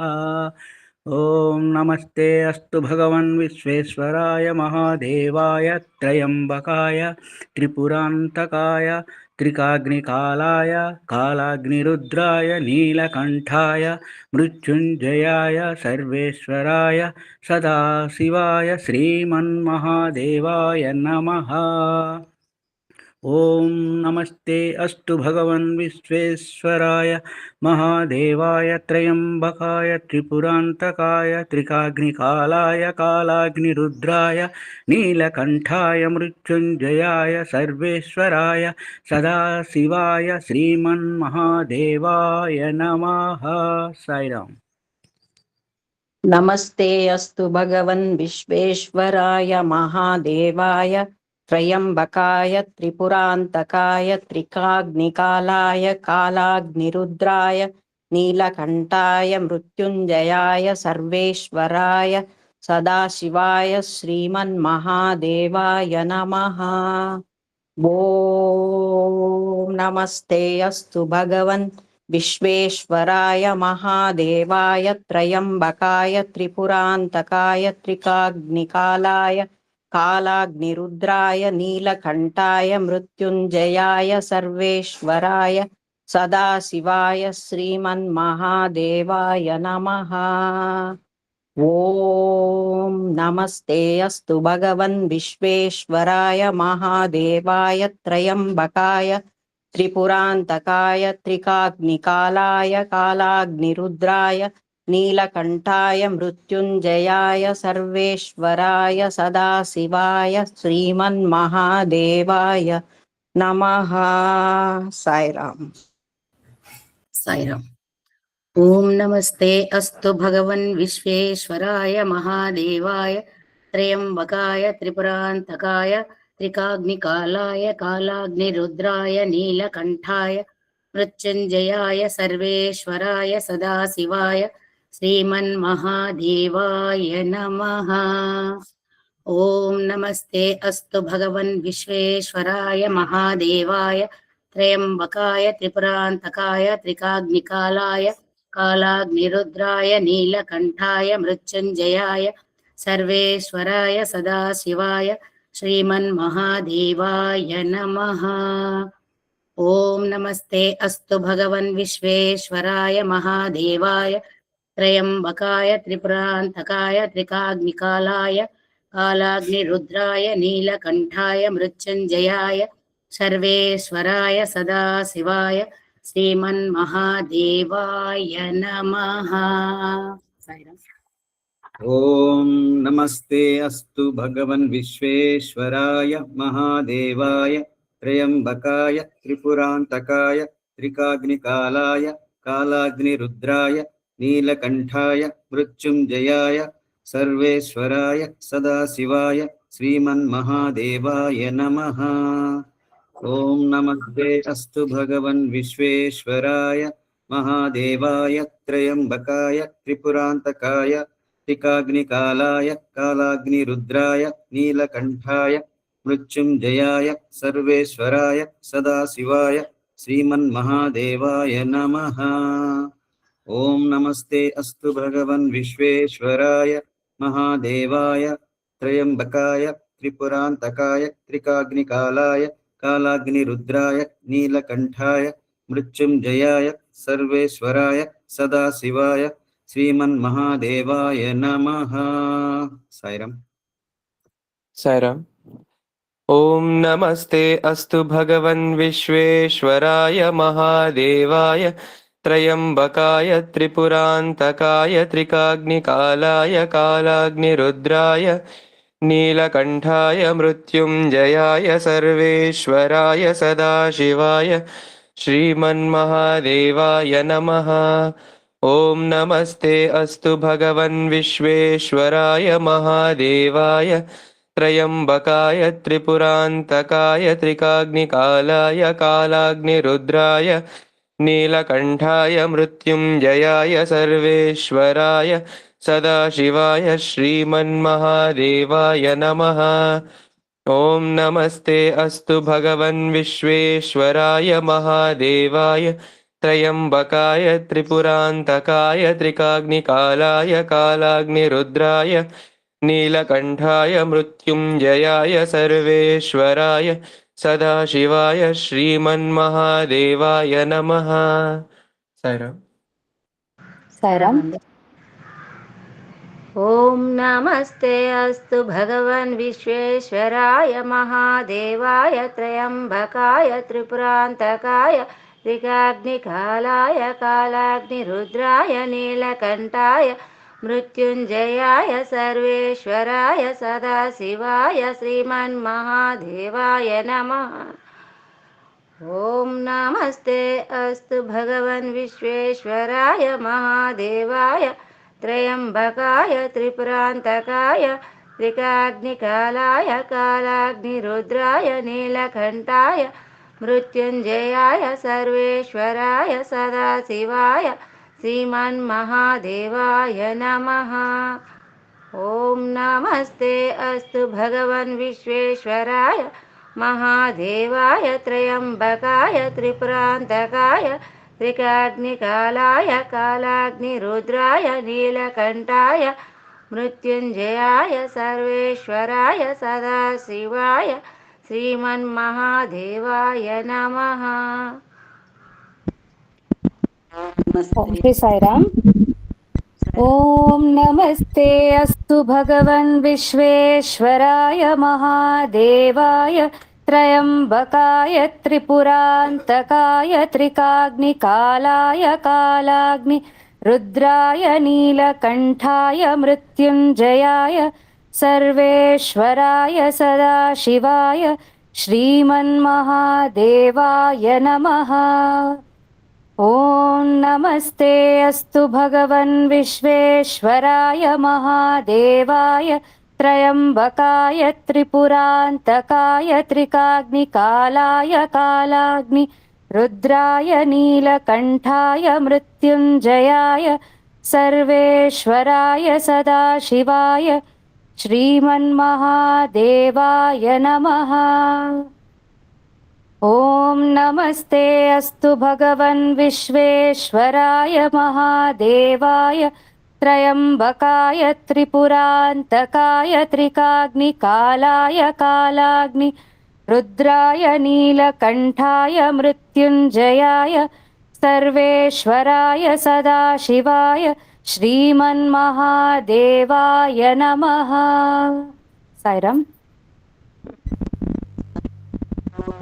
ఓం నమస్తే అస్తు భగవన్ విశ్వేశ్వరాయ మహాదేవాయ త్రయంబకాయ త్రిపురాంతకాయ त्रिकाग्निकालाय कालाग्निरुद्राय नीलकण्ठाय मृत्युञ्जयाय सर्वेश्वराय सदाशिवाय श्रीमन्महादेवाय नमः. ॐ नमस्ते अस्तु भगवन् विश्वेश्वराय महादेवाय त्र्यम्बकाय त्रिपुरान्तकाय त्रिकाग्निकालाय कालाग्निरुद्राय नीलकण्ठाय मृत्युञ्जयाय सर्वेश्वराय सदाशिवाय श्रीमन्महादेवाय नमः. साईराम. नमस्ते अस्तु भगवन् विश्वेश्वराय महादेवाय त्रयम्बकाय त्रिपुरान्तकाय त्रिकाग्निकालाय कालाग्निरुद्राय नीलकण्ठाय मृत्युञ्जयाय सर्वेश्वराय सदाशिवाय श्रीमन्महादेवाय नमः. ॐ नमस्ते अस्तु भगवन् विश्वेश्वराय महादेवाय त्रयम्बकाय त्रिपुरान्तकाय त्रिकाग्निकालाय कालाग्निरुद्राय नीलकण्ठाय मृत्युञ्जयाय सर्वेश्वराय सदाशिवाय श्रीमन्महादेवाय नमः. ॐ नमस्ते अस्तु भगवन् विश्वेश्वराय महादेवाय त्रयम्बकाय त्रिपुरान्तकाय त्रिकाग्निकालाय कालाग्निरुद्राय नीलकण्ठाय मृत्युञ्जयाय सर्वेश्वराय सदाशिवाय श्रीमन्महादेवाय नमः. साईराम. साईराम. ओम नमस्ते अस्तु भगवन् विश्वेश्वराय महादेवाय त्र्यम्बकाय त्रिपुरान्तकाय त्रिकाग्निकालाय कालाग्निरुद्राय नीलकण्ठाय मृत्युञ्जयाय सर्वेश्वराय सदाशिवाय श्रीमन्महादेवाय नमः. ओम नमस्ते अस्तु भगवन् विश्वेश्वराय महादेवाय त्र्यम्बकाय त्रिपुरान्तकाय त्रिकाग्निकालाय कालाग्निरुद्राय नीलकण्ठाय मृत्युञ्जयाय सर्वेश्वराय सदाशिवाय श्रीमन्महादेवाय नमः. ओम नमस्ते अस्तु भगवन् विश्वेश्वराय महादेवाय त्र्यम्बकाय त्रिपुरान्तकाय त्रिकाग्निकालाय कालाग्निरुद्राय नीलकण्ठाय मृत्युञ्जयाय सर्वेश्वराय सदाशिवाय श्रीमन्महादेवाय नमः. ओम नमस्ते अस्तु भगवन् विश्वेश्वराय महादेवाय त्र्यम्बकाय त्रिपुरान्तकाय त्रिकाग्निकालाय कालाग्निरुद्राय नीलकण्ठाय मृत्युञ्जयाय सर्वेश्वराय सदाशिवाय श्रीमन्महादेवाय नमः। ॐ नमस्ते अस्तु भगवन् विश्वेश्वराय महादेवाय त्रयंबकाय त्रिपुरान्तकाय त्रिकाग्निकालाय कालाग्निरुद्राय नीलकण्ठाय मृत्युञ्जयाय सर्वेश्वराय सदाशिवाय श्रीमन्महादेवाय नमः। ॐ नमस्ते अस्तु भगवन् विश्वेश्वराय महादेवाय त्रयंबकाय त्रिपुरान्तकाय त्रिकाग्निकालाय कालाग्निरुद्राय नीलकण्ठाय मृत्युञ्जयाय सर्वेश्वराय सदाशिवाय श्रीमन्महादेवाय नमः। साईराम। साईराम। ॐ नमस्ते अस्तु भगवन् विश्वेश्वराय महादेवाय त्रयंबकाय त्रिपुरान्तकाय त्रिकाग्निकालाय कालाग्निरुद्राय नीलकण्ठाय मृत्युञ्जयाय सर्वेश्वराय सदाशिवाय श्रीमन्महादेवाय नमः। ॐ नमस्ते अस्तु भगवन् विश्वेश्वराय महादेवाय त्रयंबकाय त्रिपुरान्तकाय त्रिकाग्निकालाय कालाग्निरुद्राय नीलकण्ठाय मृत्युञ्जयाय सर्वेश्वराय सदाशिवाय श्रीमन्महादेवाय नमः। ॐ नमस्ते अस्तु भगवन् विश्वेश्वराय महादेवाय त्रयंबकाय त्रिपुरान्तकाय त्रिकाग्निकालाय कालाग्निरुद्राय नीलकण्ठाय मृत्युञ्जयाय सर्वेश्वराय सदाशिवाय श्रीमन्महादेवाय नमः। साईराम। साईराम। ॐ नमस्ते अस्तु भगवन् विश्वेश्वराय महादेवाय त्रयंबकाय त्रिपुरान्तकाय त्रिकाग्निकालाय कालाग्निरुद्राय नीलकण्ठाय मृत्युञ्जयाय सर्वेश्वराय सदाशिवाय श्रीमन्महादेवाय नमः। ॐ नमस्ते अस्तु भगवन् विश्वेश्वराय महादेवाय त्रयंबकाय त्रिपुरान्तकाय त्रिकाग्निकालाय कालाग्निरुद्राय नीलकण्ठाय मृत्युञ्जयाय सर्वेश्वराय सदाशिवाय श्रीमन्महादेवाय नमः। ॐ नमस्ते अस्तु भगवन् विश्वेश्वराय महादेवाय त्रयंबकाय त्रिपुरान्तकाय त्रिकाग्निकालाय कालाग्निरुद्राय नीलकण्ठाय मृत्युञ्जयाय सर्वेश्वराय सदाशिवाय श्रीमन्महादेवाय नमः। श्री साईराम। ॐ नमस्ते अस्तु भगवन् विश्वेश्वराय महादेवाय त्रयंबकाय त्रिपुरान्तकाय त्रिकाग्निकालाय कालाग्नि रुद्राय नीलकण्ठाय मृत्युञ्जयाय सर्वेश्वराय सदाशिवाय श्रीमन्महादेवाय नमः। ॐ नमस्ते अस्तु भगवन् विश्वेश्वराय महादेवाय त्रयंबकाय त्रिपुरान्तकाय त्रिकाग्निकालाय कालाग्नि रुद्राय नीलकण्ठाय मृत्युञ्जयाय सर्वेश्वराय सदाशिवाय श्रीमन्महादेवाय नमः। ॐ नमस्ते अस्तु भगवन् विश्वेश्वराय महादेवाय त्रयंबकाय त्रिपुरान्तकाय त्रिकाग्निकालाय कालाग्नि रुद्राय नीलकण्ठाय मृत्युञ्जयाय सर्वेश्वराय सदाशिवाय श्रीमन्महादेवाय नमः। साईराम।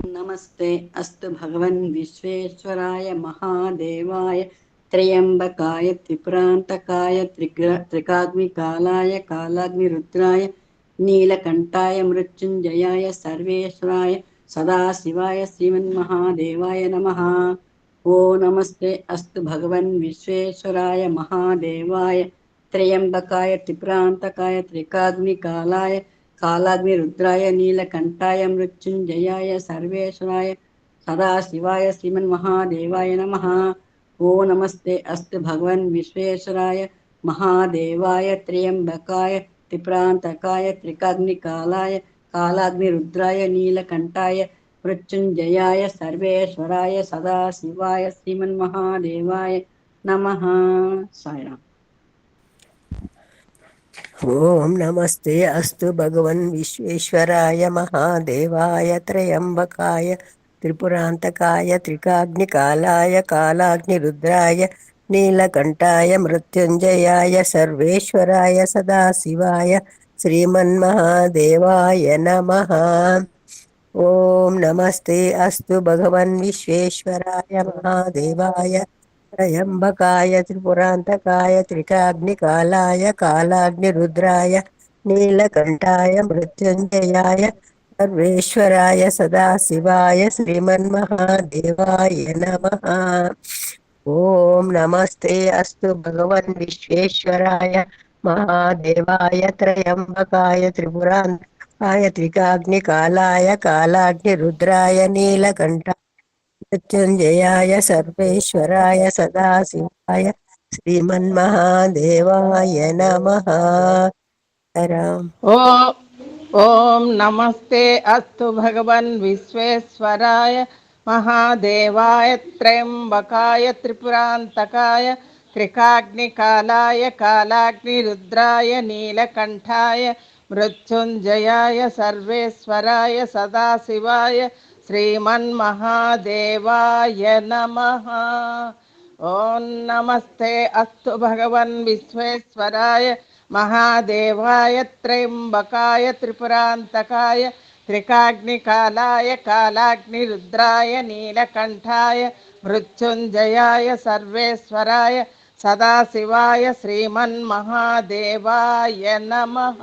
नमस्ते अस्तु भगवन् विश्वेश्वराय महादेवाय त्र्यंबकाय त्रिपुरान्तकाय त्रिकाग्निकालाय कालाग्निरुद्राय नीलकण्ठाय मृत्युञ्जयाय सर्वेश्वराय सदाशिवाय श्रीमन्महादेवाय नमः। ओ नमस्ते अस्तु भगवन् विश्वेश्वराय महादेवाय త్రయంబకాయ త్రిపురాంతకాయ త్రికాగ్నికాలాయ కాలాగ్నిరుద్రాయ నీలకంఠాయ మృత్యుంజయాయ సర్వేశ్వరాయ సదాశివాయ శ్రీమన్మహాదేవాయ నమః. ఓం నమస్తే అస్తు భగవన్ విశ్వేశ్వరాయ మహాదేవాయ త్రయంబకాయ త్రిపురాంతకాయ త్రికాగ్నికాలాయ కాలాగ్నిరుద్రాయ నీలకంఠాయ మృత్యుంజయాయ సర్వేశ్వరాయ సదాశివాయ శ్రీమన్మహాదేవాయ నమః. సాయిరామ్. ఓం నమస్తే అస్తు భగవన్ విశ్వేశ్వరాయ మహాదేవాయ త్రయంబకాయ త్రిపురాంతకాయ త్రికాగ్నికాలాయ కాలాగ్నిరుద్రాయ నీలకంఠాయ మృత్యుంజయాయ సర్వేశ్వరాయ సదాశివాయ శ్రీమన్మహాదేవాయ నమః. ఓం నమస్తే అస్తు భగవన్ విశ్వేశ్వరాయ మహాదేవాయ త్రయంబకాయ త్రిపురాంతకాయ త్రికాగ్నికాలాయ కాలాగ్నిరుద్రాయ నీలకంఠాయ మృత్యుంజయాయ సర్వేశ్వరాయ సదాశివాయ శ్రీమన్మహాదేవాయ నమః. ఓం నమస్తే అస్తు భగవన్ విశ్వేశ్వరాయ మహాదేవాయ త్రయంబకాయ త్రిపురాంతకాయ త్రికాగ్నికాలాయ కాలాగ్నిరుద్రాయ నీలకంఠ మృత్యుంజయాయ సర్వేశ్వరాయ సదాశివాయ శ్రీమన్మహాదేవాయ నమః. ఓం నమస్తే అస్తు భగవన్ విశ్వేశ్వరాయ మహాదేవాయ త్రయంబకాయ త్రిపురాంతకాయ త్రికాగ్నికాలాయ కాలాగ్నిరుద్రాయ నీలకంఠాయ మృత్యుంజయాయ సర్వేశ్వరాయ సదాశివాయ శ్రీమన్మహాదేవాయ నమః. ఓం నమస్తే అస్తు భగవన్ విశ్వేశ్వరాయ మహాదేవాయ త్రయంబకాయ త్రిపురాంతకాయ త్రికాగ్నికాలాయ కాలాగ్నిరుద్రాయ నీలకంఠాయ మృత్యుంజయాయ సర్వేశ్వరాయ సదాశివాయ శ్రీమన్మహాదేవాయ నమః.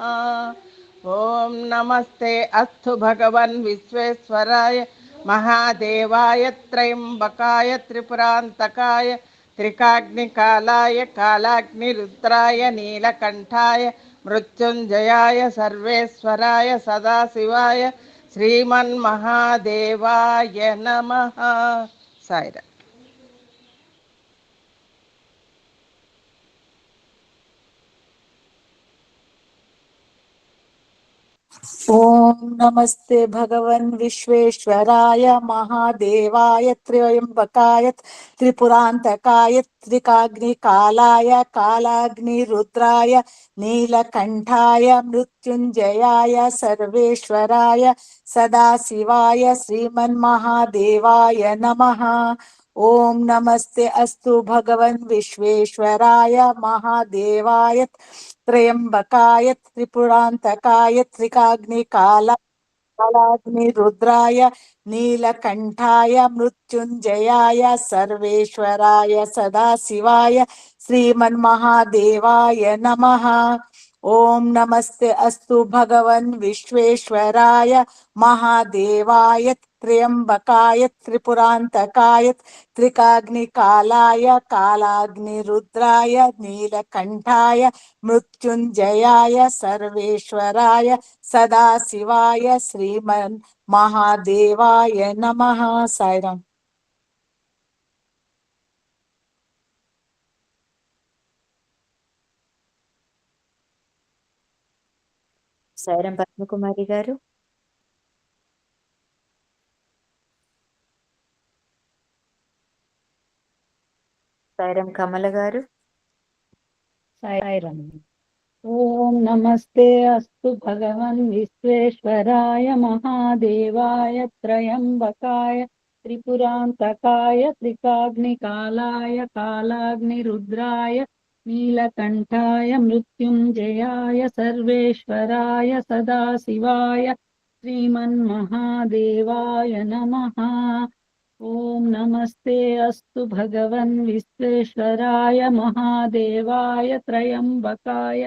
ఓం నమస్తే అస్తు భగవన్ విశ్వేశ్వరాయ మహాదేవాయ త్రయంబకాయ త్రిపురాంతకాయ త్రికాగ్నికాలాయ కాలాగ్నిరుద్రాయ నీలకంఠాయ మృత్యుంజయాయ సర్వేశ్వరాయ సదాశివాయ శ్రీమన్మహాదేవాయ నమః. సాయిరామ్. ఓం నమస్తే భగవన్ విశ్వేశ్వరాయ మహాదేవాయ త్రయంబకాయ త్రిపురాంతకాయ త్రికాగ్నికాలాయ కాలాగ్నిరుద్రాయ నీలకంఠాయ మృత్యుంజయాయ సర్వేశ్వరాయ సదాశివాయ శ్రీమన్మహాదేవాయ నమః. ఓం నమస్తే అస్తు భగవన్ విశ్వేశ్వరాయ మహాదేవాయ త్రయంబకాయ త్రిపురాంతకాయ త్రికాగ్నికాలాగ్నిరుద్రాయ నీలకంఠాయ మృత్యుంజయాయ సర్వేశ్వరాయ సదాశివాయ శ్రీమన్మహాదేవాయ నమః. ఓం నమస్తే అస్తు భగవన్ విశ్వేశ్వరాయ మహాదేవాయ త్రయంబకాయ త్రిపురాంతకాయ త్రికాగ్నికాలాయ కాలాగ్నిరుద్రాయ నీలకంఠాయ మృత్యుంజయాయ సర్వేశ్వరాయ సదాశివాయ శ్రీమన్ మహాదేవాయ నమః. సాయిరామ్. సాయిరామ్ పద్మకుమారి గారు. సాయిరామ్ కమల గారు. సాయిరామ్. ఓం నమస్తే అస్తు భగవన్ విశ్వేశ్వరాయ మహాదేవాయ త్రయంబకాయ త్రిపురాంతకాయ త్రికాగ్నికాలాయ కాలాగ్నిరుద్రాయ నీలకంఠాయ మృత్యుంజయాయ సర్వేశ్వరాయ సదాశివాయ శ్రీమన్మహాదేవాయ నమః. ఓం నమస్తే అస్తు భగవన్ విశ్వేశ్వరాయ మహాదేవాయ త్రయంబకాయ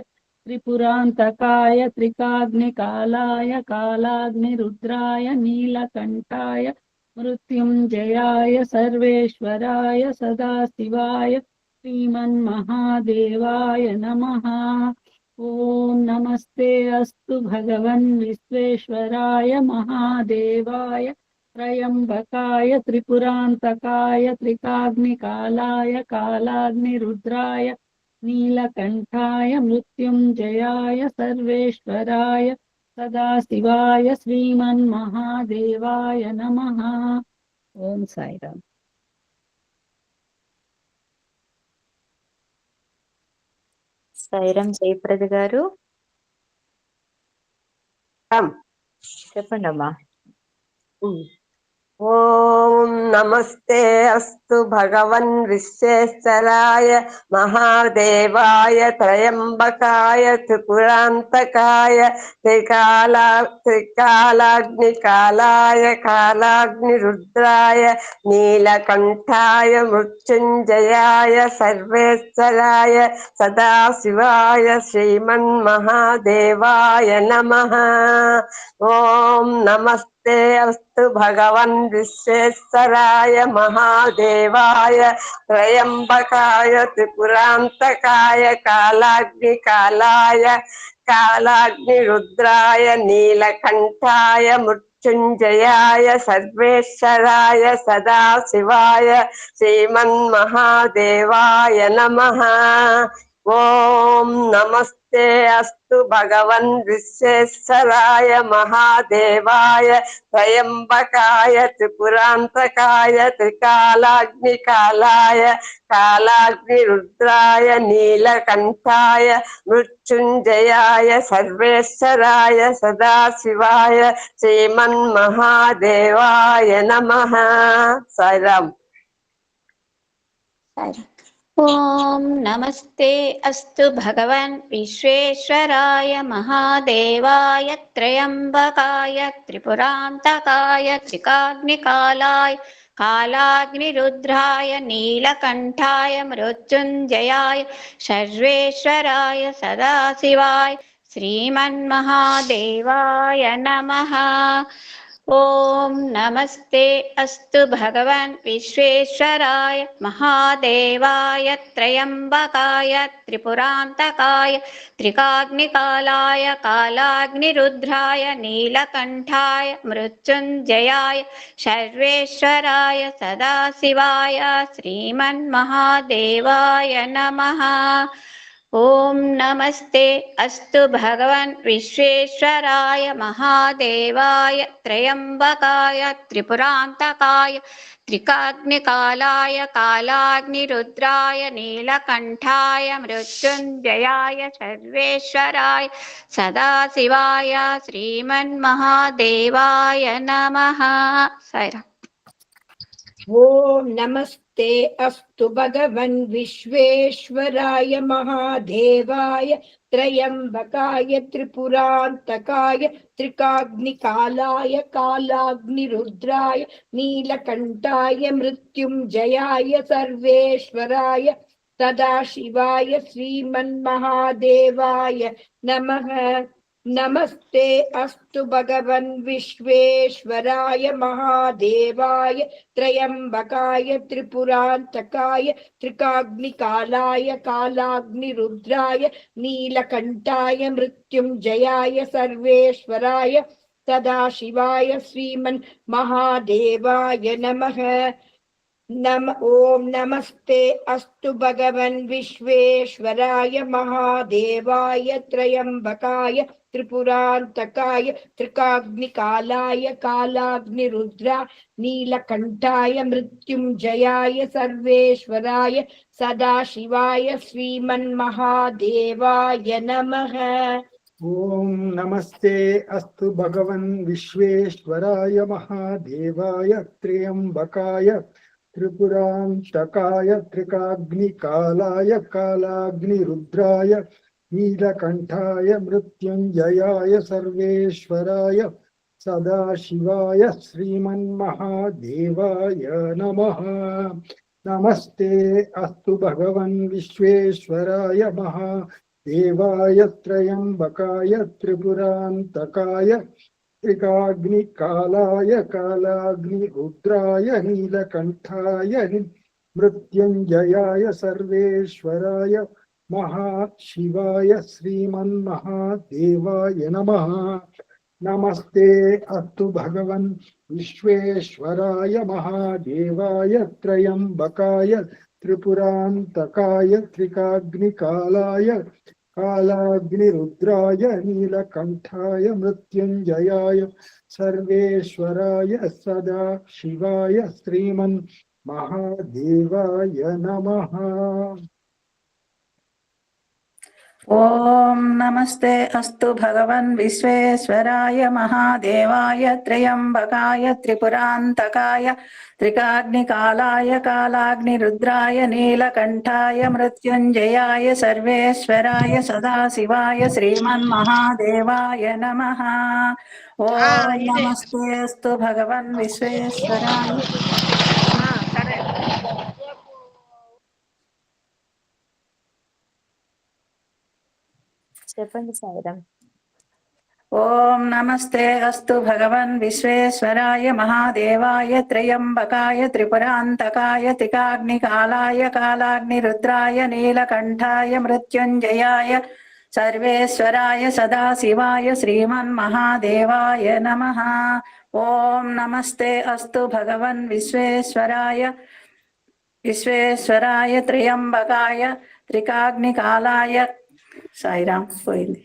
త్రిపురాంతకాయ త్రికాగ్నికాలాయ కాలాగ్నిరుద్రాయ నీలకంఠాయ మృత్యుంజయాయ సర్వేశ్వరాయ సదాశివాయ श्रीमन्महादेवाय नमः। ॐ नमस्ते अस्तु भगवन् विश्वेश्वराय महादेवाय त्रयम्बकाय त्रिपुरान्तकाय त्रिकाग्निकालाय कालाग्निरुद्राय नीलकण्ठाय मृत्युञ्जयाय सर्वेश्वराय सदाशिवाय श्रीमन्महादेवाय नमः। ఓం సాయిరామ్. సాయిరామ్ జయప్రద గారు చెప్పండి అమ్మా. ఓం నమస్తే అస్తు భగవన్ విశ్వేశ్వరాయ మహాదేవాయ త్రయంబకాయ త్రిపురాంతకాయ త్రికాలాగ్నికాలాయ కాలాగ్నిరుద్రాయ నీలకంఠాయ మృత్యుంజయాయ సర్వేశ్వరాయ సదాశివాయ శ్రీమన్మహాదేవాయ నమః. ఓం నమస్తే అస్తు భగవన్ విశ్వేశ్వరాయ మహాదేవాయ త్రయంబకాయ త్రిపురాంతకాయ కాలాగ్నికాలాయ కాలాగ్నిరుద్రాయ నీలకంఠాయ మృత్యుంజయాయ సర్వేశ్వరాయ సదాశివాయ శ్రీమన్మహాదేవాయ నమః. ఓం నమస్తే అస్తు భగవన్ విశ్వేశ్వరాయ మహాదేవాయ త్రయంబకాయ త్రిపురాంతకాయ త్రికాలాగ్నికాలాయ కాలాగ్నిరుద్రాయ నీలకంఠాయ మృత్యుంజయాయ సర్వేశ్వరాయ సదాశివాయ శ్రీమన్మహాదేవాయ నమః. సాయిరామ్. ॐ नमस्ते अस्तु भगवन् विश्वेश्वराय महादेवाय त्र्यम्बकाय त्रिपुरान्तकाय त्रिकाग्निकालाय कालाग्निरुद्राय नीलकण्ठाय मृत्युञ्जयाय सर्वेश्वराय सदाशिवाय श्रीमन्महादेवाय नमः. ॐ नमस्ते अस्तु भगवन् विश्वेश्वराय महादेवाय त्र्यम्बकाय त्रिपुरान्तकाय त्रिकाग्निकालाय कालाग्निरुद्राय नीलकण्ठाय मृत्युञ्जयाय सर्वेश्वराय सदाशिवाय श्रीमन्महादेवाय नमः. ॐ नमस्ते अस्तु भगवन् विश्वेश्वराय महादेवाय त्र्यम्बकाय त्रिपुरान्तकाय त्रिकाग्निकालाय कालाग्निरुद्राय नीलकण्ठाय मृत्युञ्जयाय सर्वेश्वराय सदाशिवाय श्रीमन्महादेवाय नमः. साईराम. ఓం నమస్తే అస్తు భగవన్ విశ్వేశ్వరాయ మహాదేవాయ త్రయంబకాయ త్రిపురాంతకాయ త్రికాగ్నికాలాయ కాలాగ్నిరుద్రాయ నీలకంఠాయ మృత్యుంజయాయ సర్వేశ్వరాయ సదాశివాయ శ్రీమన్మహాదేవాయ నమః. नमस्ते अस्तु भगवन् विश्वेश्वराय महादेवाय त्रयम्बकाय त्रिपुरान्तकाय त्रिकाग्निकालाय कालाग्निरुद्राय नीलकण्ठाय मृत्युञ्जयाय सर्वेश्वराय सदाशिवाय श्रीमन्महादेवाय नमः. ॐ नमस्ते अस्तु भगवन् विश्वेश्वराय महादेवाय त्रयम्बकाय त्रिपुरान्तकाय त्रिकाग्निकालाय कालाग्निरुद्रा नीलकण्ठाय मृत्युञ्जयाय सर्वेश्वराय सदाशिवाय श्रीमन्महादेवाय नमः. ओम नमस्ते अस्तु भगवन् विश्वेश्वराय महादेवाय त्र्यम्बकाय त्रिपुरान्तकाय त्रिकाग्निकालाय कालाग्निरुद्राय नीलकण्ठाय मृत्युञ्जयाय सर्वेश्वराय सदाशिवाय श्रीमन्महादेवाय नमः. नमस्ते अस्तु भगवन् विश्वेश्वराय महादेवाय त्र्यम्बकाय त्रिपुरान्तकाय त्रिकाग्निकालाय कालाग्निरुद्राय नीलकण्ठाय मृत्युञ्जयाय सर्वेश्वराय महाशिवाय श्रीमन्महादेवाय नमः। नमस्ते अस्तु भगवन् विश्वेश्वराय महादेवाय त्रयंबकाय त्रिपुरान्तकाय त्रिकाग्निकालाय कालाग्निरुद्राय नीलकण्ठाय मृत्युञ्जयाय सर्वेश्वराय सदाशिवाय श्रीमन्महादेवाय नमः। ॐ नमस्ते अस्तु भगवन् विश्वेश्वराय महादेवाय त्र्यम्बकाय त्रिपुरान्तकाय त्रिकाग्निकालाय कालाग्निरुद्राय नीलकण्ठाय मृत्युञ्जयाय सर्वेश्वराय सदाशिवाय श्रीमन्महादेवाय नमः। ॐ नमस्ते अस्तु भगवन् विश्वेश्वराय చెప్పండి సాయిరామ్. ॐ नमस्ते अस्तु भगवन् विश्वेश्वराय महादेवाय त्र्यम्बकाय त्रिपुरान्तकाय त्रिकाग्निकालाय कालाग्निरुद्राय नीलकण्ठाय मृत्युञ्जयाय सर्वेश्वराय सदाशिवाय श्रीमन्महादेवाय नमः। ॐ नमस्ते अस्तु भगवन् विश्वेश्वराय त्र्यम्बकाय त्रिकाग्निकालाय साईराम పోయింది।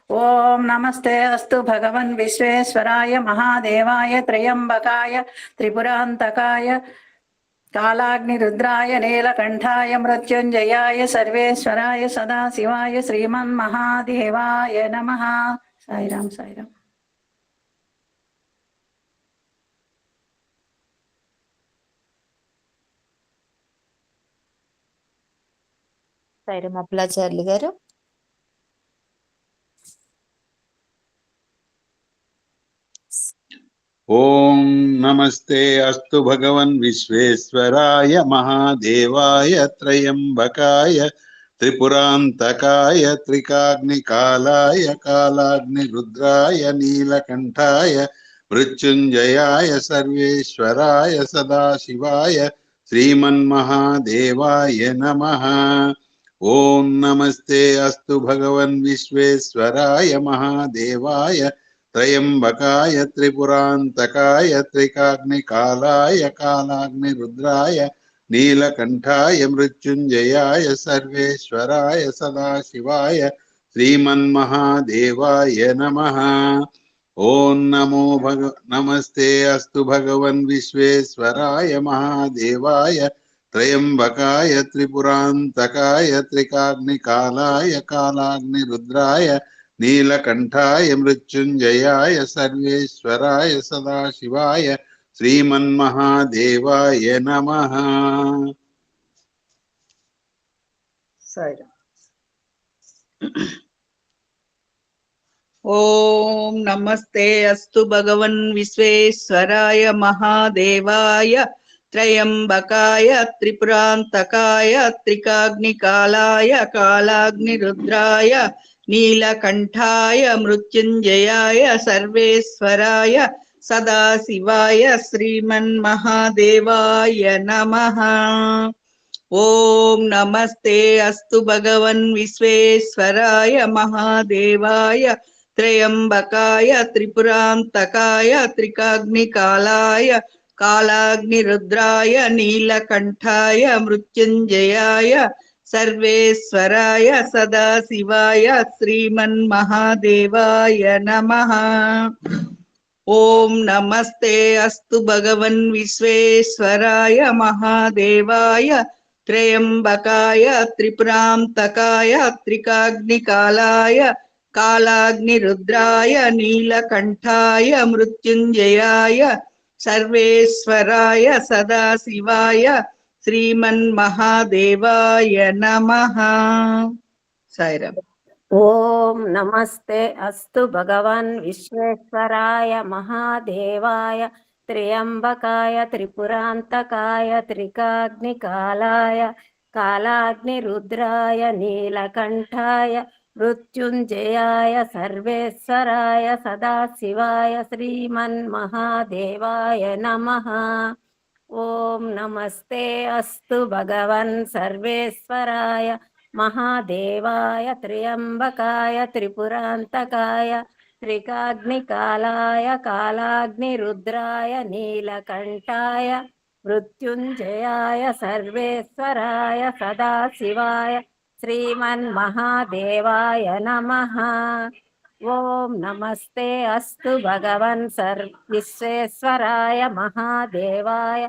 ఓం నమస్తే అస్తు భగవన్ విశ్వేశ్వరాయ మహాదేవాయ త్రయంబకాయ త్రిపురాంతకాయ కాలాగ్నిరుద్రాయ నీలకంఠాయ మృత్యుంజయాయ సర్వేశ్వరాయ సదాశివాయ శ్రీమన్మహాదేవాయ నమః। సాయిరాం సాయిరాం। సాయిరామ్ అప్పలాచార్యులు గారు. ఓం నమస్తే అస్తు భగవన్ విశ్వేశ్వరాయ మహాదేవాయ త్రయంబకాయ త్రిపురాంతకాయ త్రికాగ్నికాలాయ కాలాగ్నిరుద్రాయ నీలకంఠాయ మృత్యుంజయాయ సర్వేశ్వరాయ సదాశివాయ శ్రీమన్మహాదేవాయ నమః। ఓం నమస్తే అస్తు భగవన్ విశ్వేశ్వరాయ మహాదేవాయ త్రయంబకాయ త్రిపురాంతకాయ త్రికాగ్నికాలాయ కాలాగ్నిరుద్రాయ నీలకంఠాయ మృత్యుంజయాయ సర్వేశ్వరాయ సదాశివాయ శ్రీమన్మహాదేవాయ నమః। ఓం నమస్తే అస్తు భగవన్ విశ్వేశ్వరాయ మహాదేవాయ త్రయంబకాయ త్రిపురాంతకాయ త్రికాగ్నికాలాయ కాలాగ్నిరుద్రాయ నీలకంఠాయ మృత్యుంజయాయ సర్వేశ్వరాయ సదాశివాయ శ్రీమన్మహాదేవాయ నమః। ఓం నమస్తే అస్తు భగవన్ విశ్వేశ్వరాయ మహాదేవాయ త్రయంబకాయ త్రిపురాంతకాయ త్రికాగ్నికాలాయ కాలాగ్నిరుద్రాయ నీలకంఠాయ మృత్యుంజయాయ సర్వేశ్వరాయ సదాశివాయ శ్రీమన్మహాదేవాయ నమః। ఓం నమస్తే అస్తు భగవన్ విశ్వేశ్వరాయ మహాదేవాయ త్రయంబకాయ త్రిపురాంతకాయ త్రికాగ్నికాలాయ కాలాగ్నిరుద్రాయ నీలకంఠాయ మృత్యుంజయాయ సర్వేశ్వరాయ సదాశివాయ శ్రీమన్మహాదేవాయ నమః। ఓం నమస్తే అస్తు భగవన్ విశ్వేశ్వరాయ మహాదేవాయ త్రయంబకాయ త్రిపురాంతకాయ త్రికాగ్నికాలాయ కాలాగ్నిరుద్రాయ నీలకంఠాయ మృత్యుంజయాయ సర్వేశ్వరాయ సదాశివాయ శ్రీమన్మహాదేవాయ నమః। సాయిరామ్। ఓం నమస్తే అస్తు భగవన్ విశ్వేశ్వరాయ మహాదేవాయ త్ర్యంబకాయ త్రిపురాంతకాయ త్రికాగ్నికాలాయ కాలాగ్నిరుద్రాయ నీలకంఠాయ మృత్యుంజయాయ సర్వేశ్వరాయ సదాశివాయ శ్రీమన్మహాదేవాయ నమః। ॐ नमस्ते अस्तु भगवन् सर्वेश्वराय महादेवाय त्र्यम्बकाय त्रिपुरान्तकाय त्रिकाग्निकालाय कालाग्निरुद्राय नीलकण्ठाय मृत्युञ्जयाय सर्वेश्वराय सदाशिवाय श्रीमन्महादेवाय नमः। ॐ नमस्ते अस्तु भगवन् विश्वेश्वराय महादेवाय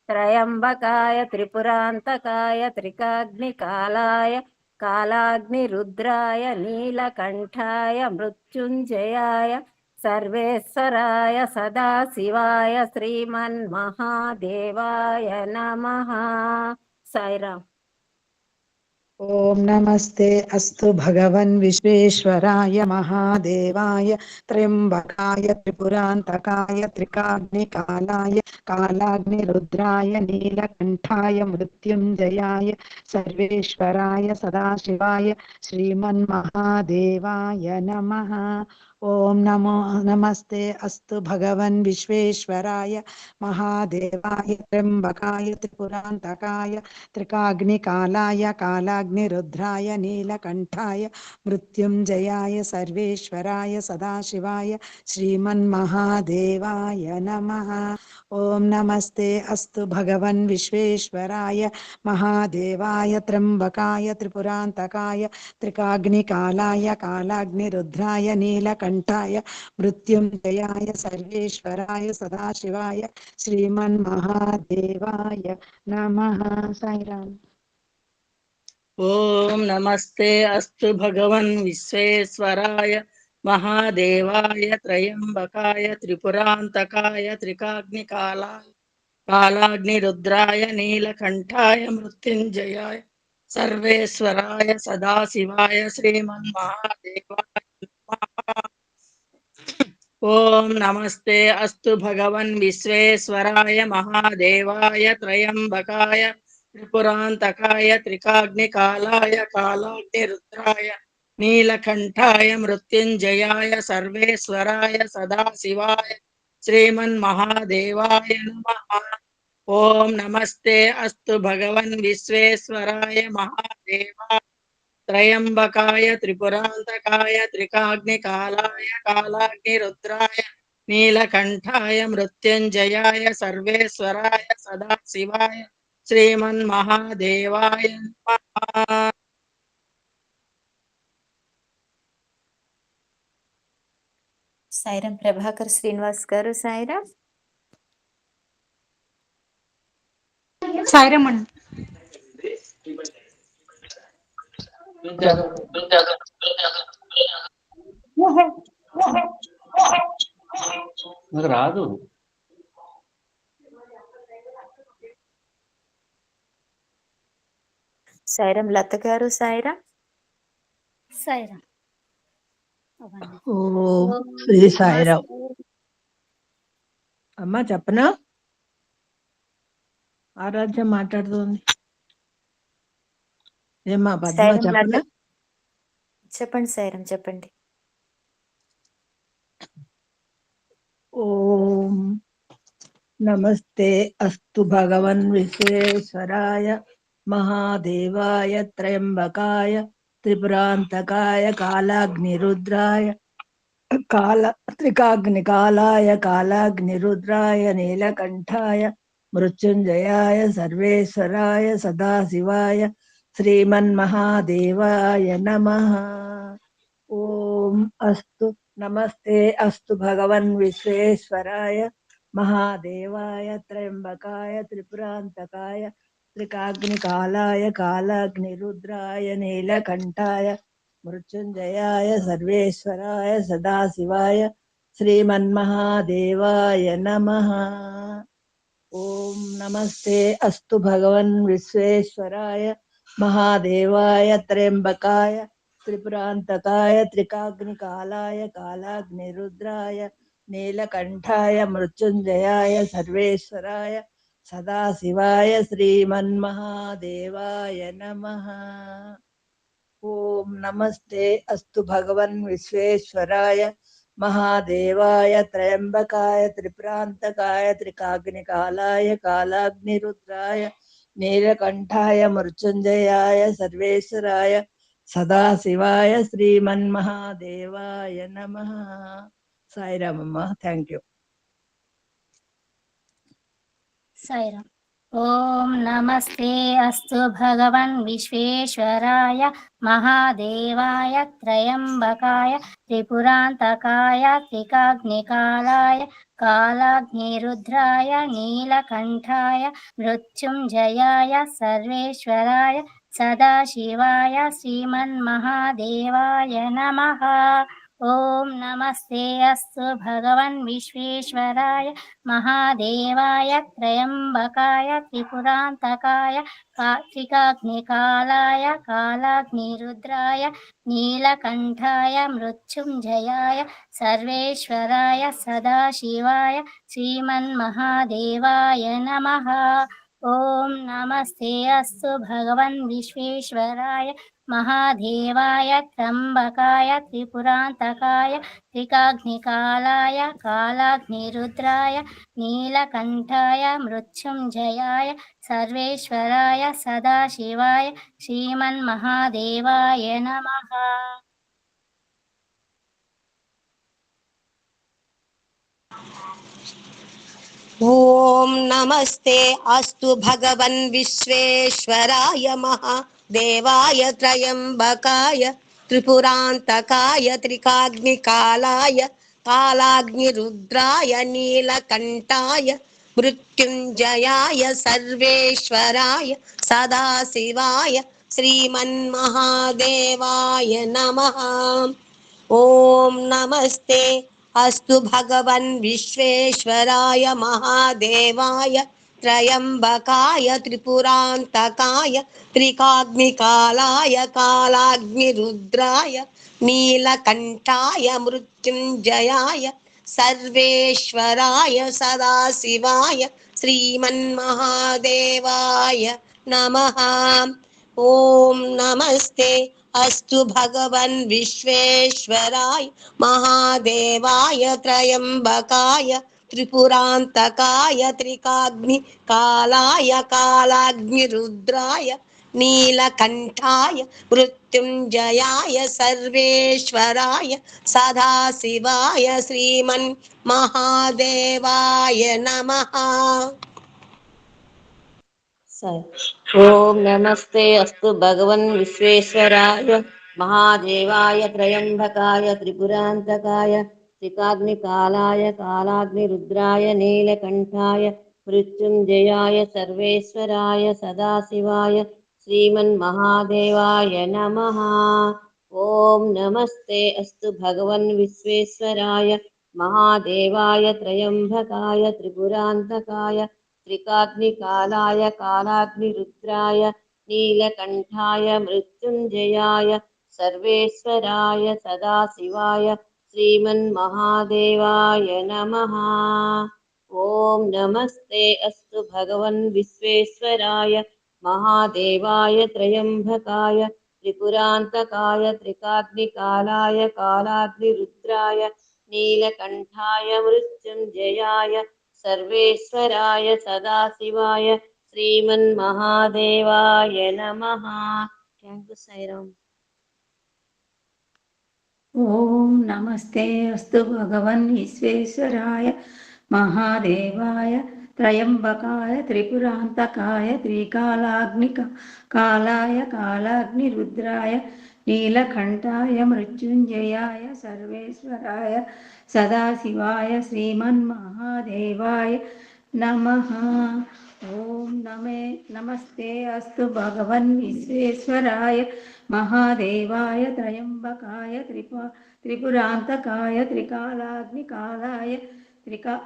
त्रयम्बकाय त्रिपुरान्तकाय त्रिकाग्निकालाय कालाग्निरुद्राय नीलकण्ठाय मृत्युञ्जयाय सर्वेश्वराय सदाशिवाय श्रीमन्महादेवाय नमः। साईराम। ॐ नमस्ते अस्तु भगवन् विश्वेश्वराय महादेवाय त्र्यम्बकाय त्रिपुरान्तकाय त्रिकाग्निकालाय कालाग्निरुद्राय नीलकण्ठाय मृत्युञ्जयाय सर्वेश्वराय सदाशिवाय श्रीमन्महादेवाय नमः। ॐ नमस्ते अस्तु भगवन् विश्वेश्वराय महादेवाय त्र्यम्बकाय त्रिपुरान्तकाय त्रिकाग्निकालाय कालाग्निरुद्राय नीलकण्ठाय मृत्युञ्जयाय सर्वेश्वराय सदाशिवाय श्रीमन्महादेवाय नमः। ॐ नमस्ते अस्तु भगवन् विश्वेश्वराय महादेवाय त्र्यम्बकाय त्रिपुरान्तकाय त्रिकाग्निकालाय कालाग्निरुद्राय नीलकण्ठाय मृत्युञ्जयाय सर्वेश्वराय सदाशिवाय श्रीमन्महादेवाय नमः। साईराम। ॐ नमस्ते अस्तु भगवन् विश्वेश्वराय महादेवाय त्रयम्बकाय त्रिपुरान्तकाय त्रिकाग्निकालाय कालाग्निरुद्राय नीलकण्ठाय मृत्युञ्जयाय सर्वेश्वराय सदाशिवाय श्रीमन्महादेवाय नमः। ॐ नमस्ते अस्तु भगवन् विश्वेश्वराय महादेवाय त्रयम्बकाय त्रिपुरान्तकाय त्रिकाग्निकालाय कालाग्निरुद्राय नीलकण्ठाय मृत्युञ्जयाय सर्वेश्वराय सदाशिवाय श्रीमन्महादेवाय नमः। ॐ नमस्ते अस्तु भगवन् विश्वेश्वराय महादेवाय त्रयम्बकाय त्रिपुरान्तकाय त्रिकाग्निकालाय कालाग्निरुद्राय नीलकण्ठाय मृत्युञ्जयाय सर्वेश्वराय सदाशिवाय श्रीमन्महादेवाय नमः। సాయిరాం ప్రభాకర్ శ్రీనివాస్ గారు. సాయిరాం. సాయిరాం అండి. నాకు రాదు. సాయిరాం లత గారు. సాయిరాం. సాయిరాం. ఓం శ్రీ సాయిరాం. అమ్మా చెప్పనా? ఆరాధ్య మాట్లాడుతోంది. ఏమ్మా పద్మ సాయిరాం లత. చెప్పనా? చెప్పండి సాయిరాం, చెప్పండి. ఓం నమస్తే అస్తు భగవన్ విశ్వేశ్వరాయ महादेवाय त्र्यंबकाय त्रिपुरांतकाय कालाग्निरुद्राय त्रिकाग्निकालाय कालाग्निरुद्राय नीलकंठाय मृत्युंजयाय सर्वेश्वराय सदाशिवाय श्रीमन्महादेवाय नमः। ओम अस्तु नमस्ते अस्तु भगवन् विश्वेश्वराय महादेवाय त्र्यंबकाय त्रिपुरांतकाय त्रिकाग्निकालाय कालाग्निरुद्राय नीलकंठाय मृत्युंजयाय सर्वेश्वराय सदाशिवाय श्रीमन्महादेवाय नमः। ओम नमस्ते अस्तु भगवन् विश्वेश्वराय महादेवाय त्र्यंबकाय त्रिपुरांतकाय त्रिकाग्निकालाय कालाग्निरुद्राय नीलकंठाय मृत्युंजयाय सर्वेश्वराय सदाशिवाय श्रीमन्महादेवाय नमः। ओम नमस्ते अस्तु भगवन् विश्वेश्वराय महादेवाय त्र्यम्बकाय त्रिपुरान्तकाय त्रिकाग्निकालाय कालाग्निरुद्राय नीलकण्ठाय मृत्युञ्जयाय सर्वेश्वराय सदाशिवाय श्रीमन्महादेवाय नमः. साईरामम्मा, थैंक यू. साईराम. ओम नमस्ते अस्तु भगवन् विश्वेश्वराय महादेवाय त्रयंबकाय त्रिपुरान्तकाय त्रिकाग्निकालाय कालाग्निरुद्राय नीलकण्ठाय मृत्युञ्जयाय सर्वेश्वराय सदाशिवाय श्रीमन्महादेवाय नमः. ओम नमस्ते अस्तु भगवन् विश्वेश्वराय महादेवाय त्रयंबकाय त्रिपुरान्तकाय त्रिकाग्निकालाय कालाग्निरुद्राय नीलकण्ठाय मृत्युञ्जयाय सर्वेश्वराय सदाशिवाय श्रीमन्महादेवाय नमः. ओम नमस्ते अस्तु भगवन् विश्वेश्वराय महादेवाय त्र्यंबकाय त्रिपुरान्तकाय त्रिकाग्निकालाय कालाग्निरुद्राय नीलकण्ठाय मृत्युञ्जयाय सर्वेश्वराय सदाशिवाय श्रीमन्महादेवाय नमः. ॐ नमस्ते अस्तु भगवन् विश्वेश्वराय महादेवाय त्रयंबकाय त्रिपुरान्तकाय त्रिकाग्निकालाय कालाग्निरुद्राय नीलकण्ठाय मृत्युञ्जयाय सर्वेश्वराय सदाशिवाय श्रीमन्महादेवाय नमः. ॐ नमस्ते अस्तु भगवन् विश्वेश्वराय महादेवाय त्रयंबकाय त्रिपुरान्तकाय त्रिकाग्निकालाय कालाग्निरुद्राय नीलकण्ठाय मृत्युञ्जयाय सर्वेश्वराय सदाशिवाय श्रीमन्महादेवाय नमः. ॐ नमस्ते अस्तु भगवन् विश्वेश्वराय महादेवाय त्रयंबकाय त्रिपुरान्तकाय त्रिकाग्निकालाय कालाग्निरुद्राय नीलकण्ठाय मृत्युञ्जयाय सर्वेश्वराय सदाशिवाय श्रीमन्महादेवाय नमः. ओम नमस्ते अस्तु भगवन् विश्वेश्वराय महादेवाय त्रयंबकाय त्रिपुरान्तकाय त्रिकाग्निकालाय कालाग्निरुद्राय नीलकण्ठाय मृत्युञ्जयाय सर्वेश्वराय सदाशिवाय श्रीमन्महादेवाय नमः. ओम नमस्ते अस्तु भगवन् विश्वेश्वराय महादेवाय त्रयंबकाय त्रिपुरान्तकाय त्रिकाग्निकालाय कालाग्निरुद्राय नीलकण्ठाय मृत्युञ्जयाय सर्वेश्वराय सदाशिवाय श्रीमन्महादेवाय नमः. ओम नमस्ते अस्तु भगवन् विश्वेश्वराय महादेवाय त्रयंबकाय त्रिपुरान्तकाय त्रिकाग्निकालाय कालाग्निरुद्राय नीलकण्ठाय मृत्युञ्जयाय सर्वेश्वराय सदाशिवाय श्रीमन्महादेवाय नमः. Thank you Sairam. ओम नमस्ते अस्तु भगवन् विश्वेश्वराय महादेवाय त्रयंबकाय त्रिपुरान्तकाय त्रिकालाग्निकालाय कालाग्निरुद्राय नीलकण्ठाय मृत्युञ्जयाय सर्वेश्वराय सदाशिवाय श्रीमन्महादेवाय नमः. ओम नमस्ते अस्तु भगवन् विश्वेश्वराय महादेवाय त्रयंबकाय त्रिपुरान्तकाय त्रिकालाग्निकालाय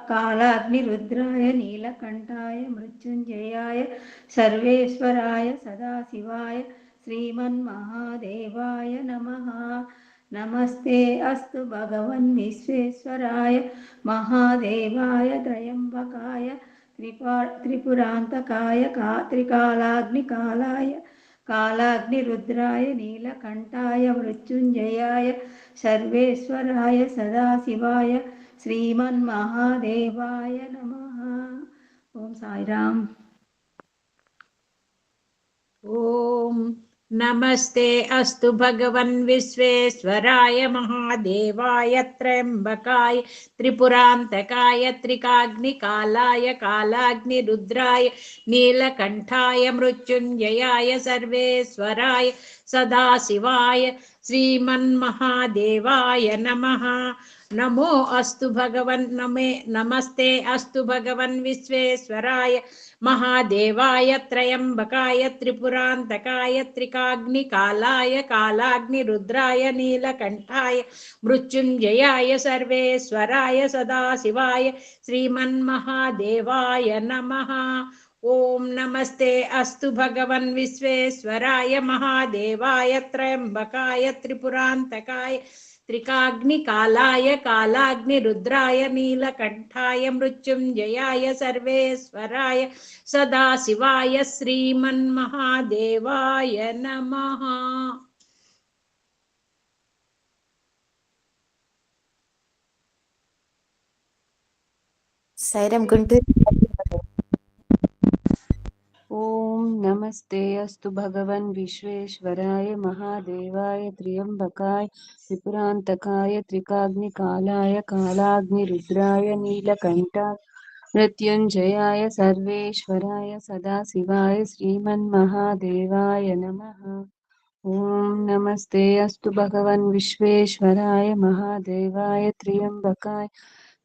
कालाग्निरुद्राय नीलकण्ठाय मृत्युञ्जयाय सर्वेश्वराय सदाशिवाय श्रीमन्महादेवाय नमः. नमस्ते अस्तु भगवन् विश्वेश्वराय महादेवाय त्रयंबकाय त्रिपुरान्तकाय त्रिकालाग्निकालाय कालाग्निरुद्राय नीलकण्ठाय मृत्युञ्जयाय सर्वेश्वराय सदाशिवाय श्रीमन्महादेवाय नमः। ओम साई राम। ॐ नमस्ते अस्तु भगवन् विश्वेश्वराय महादेवाय त्र्यम्बकाय त्रिपुरान्तकाय त्रिकाग्निकालाय कालाग्निरुद्राय नीलकण्ठाय मृत्युञ्जयाय सर्वेश्वराय सदाशिवाय श्रीमन्महादेवाय नमः। नमो अस्तु भगवन् नमस्ते अस्तु भगवन् विश्वेश्वराय महादेवाय त्रयंबकाय त्रिपुरान्तकाय त्रिकाग्निकालाय कालाग्निरुद्राय नीलकण्ठाय मृत्युञ्जयाय सर्वेश्वराय सदाशिवाय श्रीमन्महादेवाय नमः। ओम नमस्ते अस्तु भगवन् विश्वेश्वराय महादेवाय त्रयंबकाय त्रिपुरान्तकाय त्रिकाग्निकालाय कालाग्निरुद्राय नीलकण्ठाय मृत्युञ्जयाय सर्वेश्वराय सदाशिवाय श्रीमन्महादेवाय नमः। साईराम गुंटूరు। ओम नमस्ते अस्तु भगवन् विश्वेश्वराय महादेवाय त्र्यंबकाय त्रिपुरान्तकाय त्रिकाग्निकालाय कालाग्निरुद्राय नीलकण्ठाय मृत्युञ्जयाय सर्वेश्वराय सदाशिवाय श्रीमन्महादेवाय नमः। ओम नमस्ते अस्तु भगवन् विश्वेश्वराय महादेवाय त्र्यंबकाय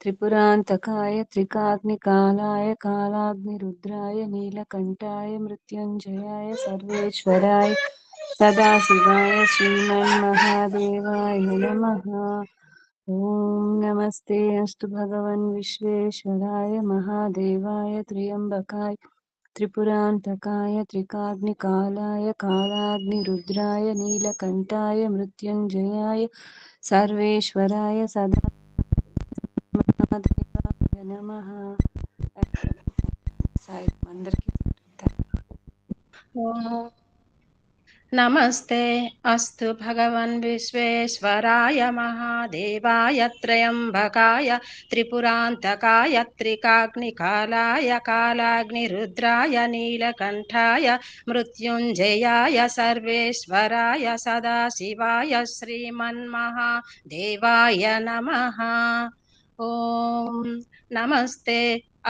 त्रिपुरान्तकाय त्रिकाग्निकालाय कालाग्निरुद्राय नीलकण्ठाय मृत्युञ्जयाय सर्वेश्वराय सदाशिवाय श्रीमन्महादेवाय नमः। ओम नमस्ते अस्तु भगवन् विश्वेश्वराय महादेवाय त्र्यंबकाय त्रिपुरान्तकाय त्रिकाग्निकालाय कालाग्निरुद्राय नीलकण्ठाय मृत्युञ्जयाय सर्वेश्वराय सदा महादेवाय नमः। नमस्ते अस्तु भगवन् विश्वेश्वराय महादेवाय त्र्यम्बकाय त्रिपुरान्तकाय त्रिकाग्निकालाय कालाग्निरुद्राय नीलकण्ठाय मृत्युञ्जयाय सर्वेश्वराय सदाशिवाय श्रीमन्महादेवाय नमः। ओम नमस्ते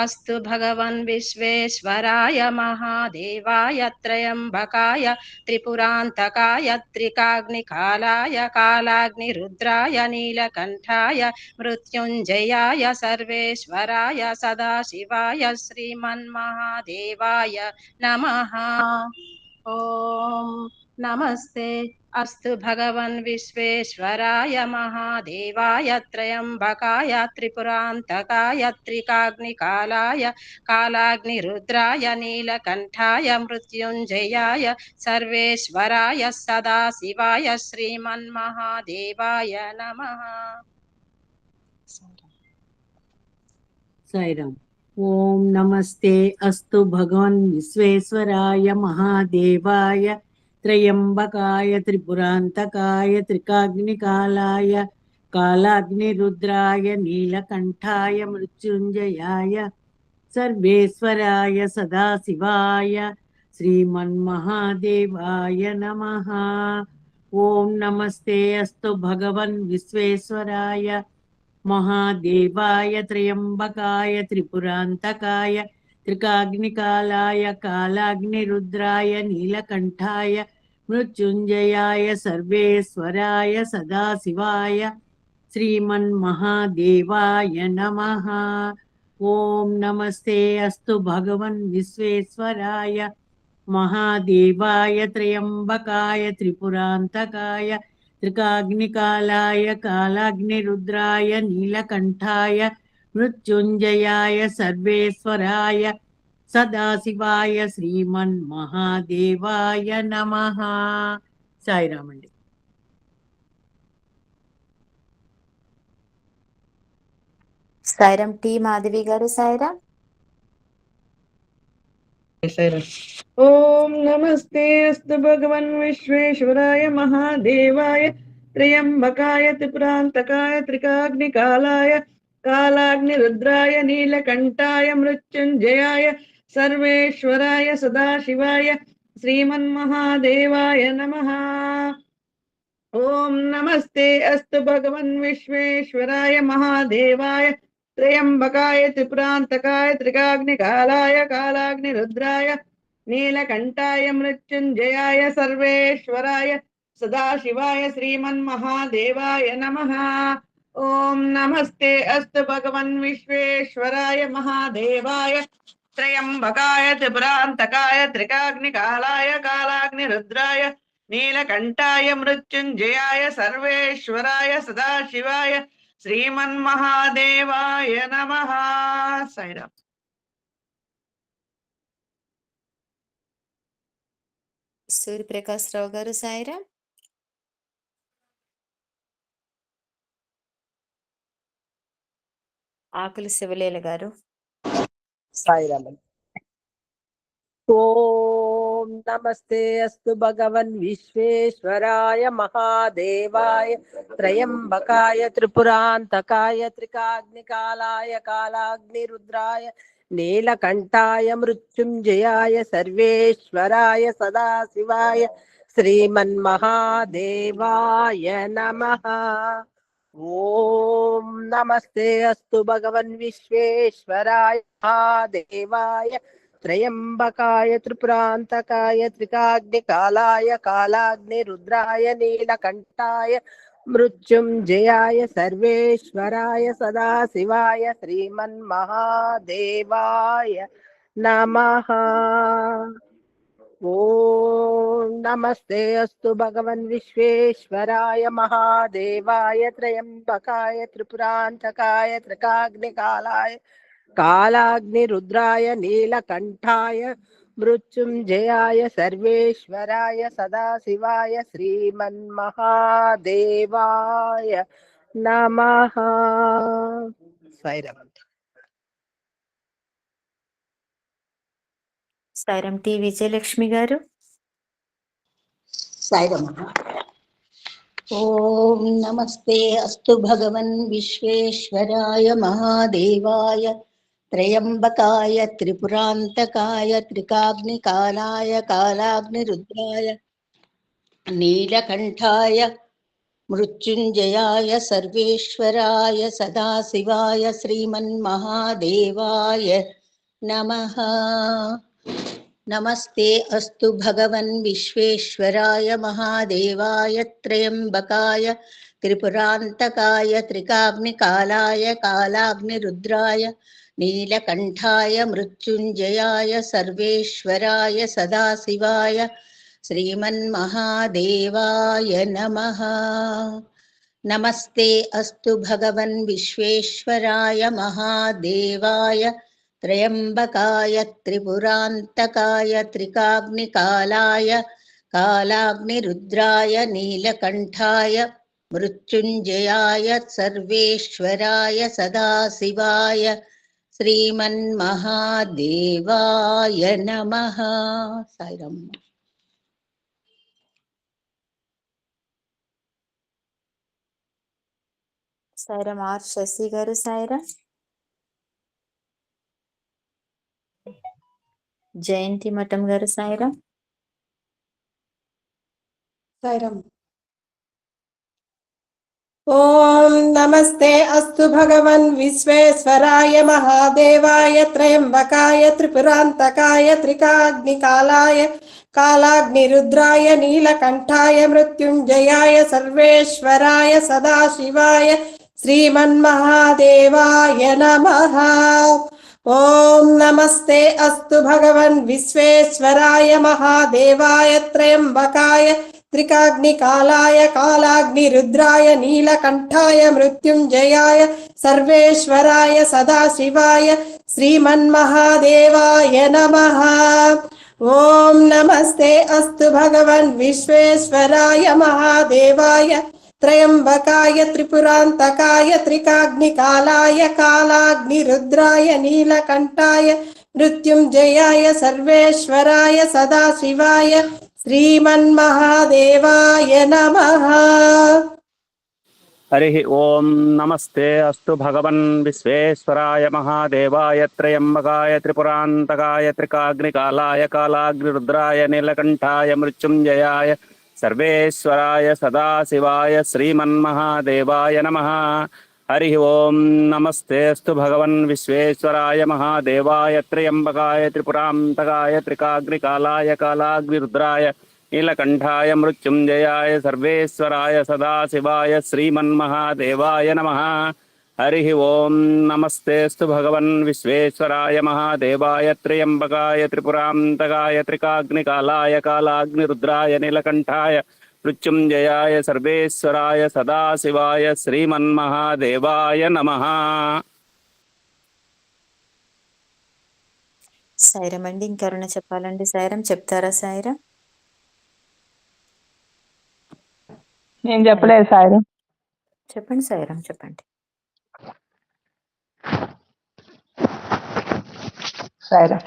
अस्तु भगवन् विश्वेश्वराय महादेवाय त्र्यम्बकाय त्रिपुरान्तकाय त्रिकाग्निकालाय कालाग्निरुद्राय नीलकण्ठाय मृत्युञ्जयाय सर्वेश्वराय सदाशिवाय श्रीमन्महादेवाय नमः। ओम नमस्ते अस्तु भगवन् विश्वेश्वराय महादेवाय त्र्यम्बकाय त्रिपुरान्तकाय त्रिकाग्निकालाय कालाग्निरुद्राय नीलकण्ठाय मृत्युञ्जयाय सर्वेश्वराय सदाशिवाय श्रीमन्महादेवाय नमः। साईराम। ओम नमस्ते अस्तु भगवन् विश्वेश्वराय महादेवाय त्रयंबकाय त्रिपुरान्तकाय त्रिकाग्निकालाय कालाग्निरुद्राय नीलकण्ठाय मृत्युञ्जयाय सर्वेश्वराय सदाशिवाय श्रीमन्महादेवाय नमः। ओम नमस्ते अस्तु भगवन् विश्वेश्वराय महादेवाय त्र्यंबकाय त्रिपुरान्तकाय त्रिकाग्निकालाय कालाग्निरुद्राय नीलकण्ठाय मृत्युञ्जयाय सर्वेश्वराय सदाशिवाय श्रीमन्महादेवाय नमः। ओम नमस्ते अस्तु भगवन् विश्वेश्वराय महादेवाय त्र्यंबकाय त्रिपुरान्तकाय त्रिकाग्निकालाय कालाग्निरुद्राय नीलकण्ठाय मृत्युञ्जयाय सर्वेश्वराय सदाशिवाय श्रीमन्महादेवाय नमः। साईराम अंडी। साईराम टी माधवी गारू। साईराम। ॐ नमस्ते अस्तु भगवन् विश्वेश्वराय महादेवाय त्र्यम्बकाय त्रिपुरान्तकाय त्रिकाग्निकालाय कालाग्निरुद्राय नीलकण्ठाय मृत्युञ्जयाय सर्वेश्वराय सदाशिवाय श्रीमन्महादेवाय नमः। ॐ नमस्ते अस्तु भगवन् विश्वेश्वराय महादेवाय त्र्यम्बकाय त्रिपुरान्तकाय त्रिकाग्निकालाय कालाग्निरुद्राय नीलकण्ठाय मृत्युञ्जयाय सर्वेश्वराय सदाशिवाय श्रीमन्महादेवाय नमः। ॐ नमस्ते अस्तु भगवन् विश्वेश्वराय महादेवाय त्र्यम्बकाय त्रिपुरान्तकाय त्रिकाग्निकालाय कालाग्निरुद्राय नीलकण्ठाय मृत्युञ्जयाय सर्वेश्वराय सदाशिवाय श्रीमन्महादेवाय नमः। साईराम। సూర్యప్రకాశ్ రావు గారు సాయిరామ్. ఆకుల శివలీల గారు. సాయిరామ్. ఓం నమస్తే అస్తు భగవన్ విశ్వేశ్వరాయ మహాదేవాయ త్రయంబకాయ త్రిపురాంతకాయ త్రికాగ్నికాలాయ కాలాగ్నిరుద్రాయ నీలకంఠాయ మృత్యుంజయాయ సర్వేశ్వరాయ సదాశివాయ శ్రీమన్మహాదేవాయ నమః. ఓం నమస్తే అస్తు భగవన్ విశ్వేశ్వరాయ మహాదేవాయ త్రయంబకాయ త్రిపురాంతకాయ త్రికాగ్నికాలాయ కాలాగ్నిరుద్రాయ నీలకంఠాయ మృత్యుంజయాయ సర్వేశ్వరాయ సదాశివాయ శ్రీమన్మహాదేవాయ నమః. ఓం నమస్తే అస్తు భగవన్ విశ్వేశ్వరాయ మహాదేవాయ త్రయంబకాయ త్రిపురాంతకాయ త్రికాగ్నికాలాయ కాలాగ్నిరుద్రాయ నీలకంఠాయ మృత్యుంజయాయ సర్వేశ్వరాయ సదాశివాయ శ్రీమన్మహాదేవాయ నమః. సాయిరామ్. సాయిరామ్ టి విజయలక్ష్మి గారు. సాయిరామ్. ఓం నమస్తే అస్తు భగవన్ విశ్వేశ్వరాయ మహాదేవాయ త్రయంబకాయ త్రిపురాంతకాయ త్రికాగ్నికాలాయ కాలాగ్నిరుద్రాయ నీలకంఠాయ మృత్యుంజయాయ సర్వేశ్వరాయ సదాశివాయ శ్రీమన్మహాదేవాయ నమః. నమస్తే అస్తు భగవన్ విశ్వేశ్వరాయ మహాదేవాయ త్రయంబకాయ త్రిపురాంతకాయ త్రికాగ్నికాలాయ కాలాగ్నిరుద్రాయ నీలకంఠాయ మృత్యుంజయాయ సర్వేశ్వరాయ సదాశివాయ శ్రీమన్మహాదేవాయ నమః. నమస్తే అస్తు భగవన్ విశ్వేశ్వరాయ మహాదేవాయ త్రయంబకాయ త్రిపురాంతకాయ త్రికాగ్నికాలాయ కాలాగ్నిరుద్రాయ నీలకంఠాయ మృత్యుంజయాయ సర్వేశ్వరాయ సదాశివాయ శ్రీమన్మహాదేవాయ నమః. సాయిరామ్. సాయిరామ్ ఆర్ శశి గారు. సాయిరామ్. జయంతి మఠం గారు. సాయిరామ్. సాయిరామ్. ఓం నమస్తే అస్తు భగవన్ విశ్వేశ్వరాయ మహాదేవాయ త్రయంబకాయ త్రిపురాంతకాయ త్రికాగ్నికాలాయ కాలాగ్నిరుద్రాయ నీలకంఠాయ మృత్యుంజయాయ సర్వేశ్వరాయ సదాశివాయ శ్రీమన్మహాదేవాయ నమః. ఓం నమస్తే అస్తు భగవన్ విశ్వేశ్వరాయ మహాదేవాయ త్రయంబకాయ త్రికాగ్నికాలాయ కాలాగ్నిరుద్రాయ నీలకంఠాయ మృత్యుంజయాయ సర్వేశ్వరాయ సదాశివాయ శ్రీమన్మహాదేవాయ నమః. ఓం నమస్తే అస్తు భగవన్ విశ్వేశ్వరాయ మహాదేవాయ త్రయంబకాయ త్రిపురాంతకాయ త్రికాగ్నికాలాయ కాలాగ్నిరుద్రాయ నీలకంఠాయ మృత్యుంజయాయ సర్వేశ్వరాయ సదాశివాయ శ్రీమన్మహాదేవాయ నమః. हरि ओम नमस्ते अस्तु भगवन् विश्वेश्वराय महादेवाय त्रयंबकाय त्रिपुरांतकाय त्रिकाग्निकालाय कालाग्निरुद्राय नीलकंठाय मृत्युंजयाय सर्वेश्वराय सदाशिवाय श्रीमन्महादेवाय नमः. हरि ओम नमस्ते अस्तु भगवन् विश्वेश्वराय महादेवाय त्र्यंबकाय त्रिपुरांतकाय त्रिकाग्निकालाय कालाग्निरुद्राय नीलकंठाय मृत्युंजयाय सर्वेश्वराय सदाशिवाय श्रीमन्महादेवाय नमः. हरि ओम नमस्तेस्तु भगवन् विश्वेश्वराय महादेवाय त्र्यंबकाय त्रिपुरांतकाय त्रिकाग्निकालाय कालाग्निरुद्राय नीलकंठाय मृत्युंजयाय सर्वेश्वराय सदाशिवाय श्रीमन्महादेवाय नमः. సాయిరామ్ అండి, ఇంకెవరైనా చెప్పాలండి? సాయిరామ్ చెప్తారా? సాయిరామ్ నేను చెప్పలేదు సాయిరామ్. చెప్పండి. సాయిరామ్ చెప్పండి. సాయిరామ్.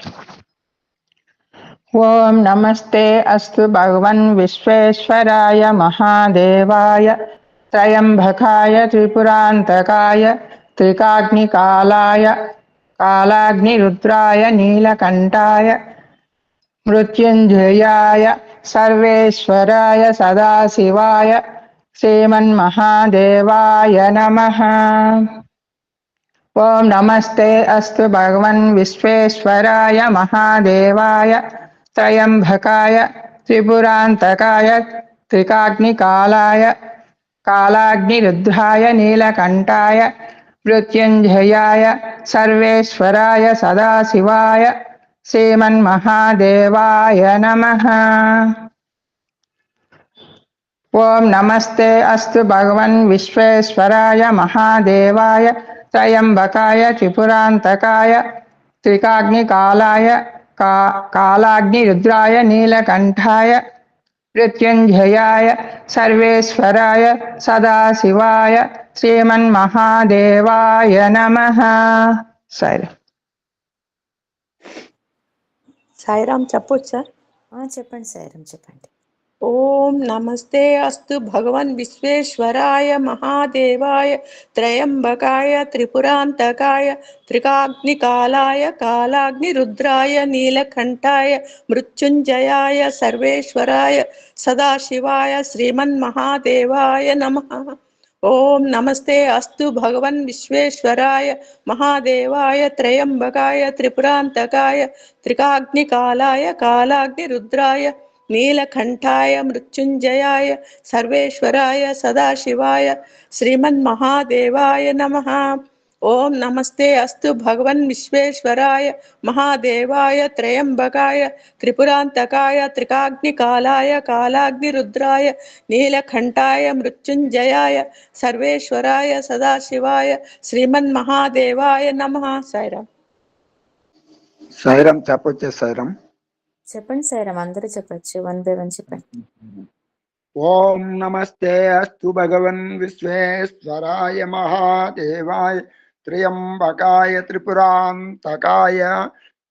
ఓం నమస్తే అస్తు భగవన్ విశ్వేశ్వరాయ మహాదేవాయ త్రయంబకాయ త్రిపురాంతకాయ త్రికాగ్నికాలాయ కాలాగ్నిరుద్రాయ నీలకంఠాయ మృత్యుంజయాయ సర్వేశ్వరాయ సదాశివాయ శ్రీమన్మహాదేవాయ నమః. ఓం నమస్తే అస్తు భగవన్ విశ్వేశ్వరాయ మహాదేవాయ త్రయంబకాయ త్రిపురాంతకాయ త్రికాగ్నికాలాయ కాలాగ్నిరుద్రాయ నీలకంఠాయ మృత్యుంజయాయ సర్వేశ్వరాయ సదాశివాయ శ్రీమన్మహాదేవాయ నమః. ఓం నమస్తే అస్తు భగవన్ విశ్వేశ్వరాయ మహాదేవాయ త్రయంబకాయ త్రిపురాంతకాయ త్రికాగ్నికాలాయ కాలాగ్నిరుద్రాయ నీలకంఠాయ మృత్యుంజయాయ సర్వేశ్వరాయ సదాశివాయ శ్రీమన్మహాదేవాయ నమః. సాయిరామ్. సాయిరామ్ చెప్పొచ్చా? చెప్పండి. సాయిరామ్ చెప్పండి. ఓం నమస్తే అస్తు భగవన్ విశ్వేశ్వరాయ మహాదేవాయ త్రయంబకాయ త్రిపురాంతకాయ త్రికాగ్నికాలాయ కాలాగ్నిరుద్రాయ నీలకంఠాయ మృత్యుంజయాయ సర్వేశ్వరాయ సదాశివాయ శ్రీమన్మహాదేవాయ నమః. ఓం నమస్తే అస్తు భగవన్ విశ్వేశ్వరాయ మహాదేవాయ త్రయంబకాయ త్రిపురాంతకాయ త్రికాగ్నికాలాయ కాలాగ్నిరుద్రాయ నీలకంఠాయ మృత్యుంజయాయ సర్వేశ్వరాయ సదాశివాయ శ్రీమన్మహాదేవాయ నమః. ఓం నమస్తే అస్తు భగవన్ విశ్వేశ్వరాయ మహాదేవాయ త్రయంబకాయ త్రిపురాంతకాయ త్రికాగ్నికాలాయ కాలాగ్నిరుద్రాయ నీలకంఠాయ మృత్యుంజయాయ సర్వేశ్వరాయ సదాశివాయ శ్రీమన్మహాదేవాయ నమః. సాయిరామ్. సాయిరామ్ చెప్పొచ్చే? సాయిరామ్ చెప్పండి. సాయిరామ్ అందరూ చెప్పచ్చు. 1 by 1 చెప్పండి. ఓం నమస్తే అస్తు భగవన్ విశ్వేశ్వరాయ మహాదేవాయ త్ర్యంబకాయ త్రిపురాంతకాయ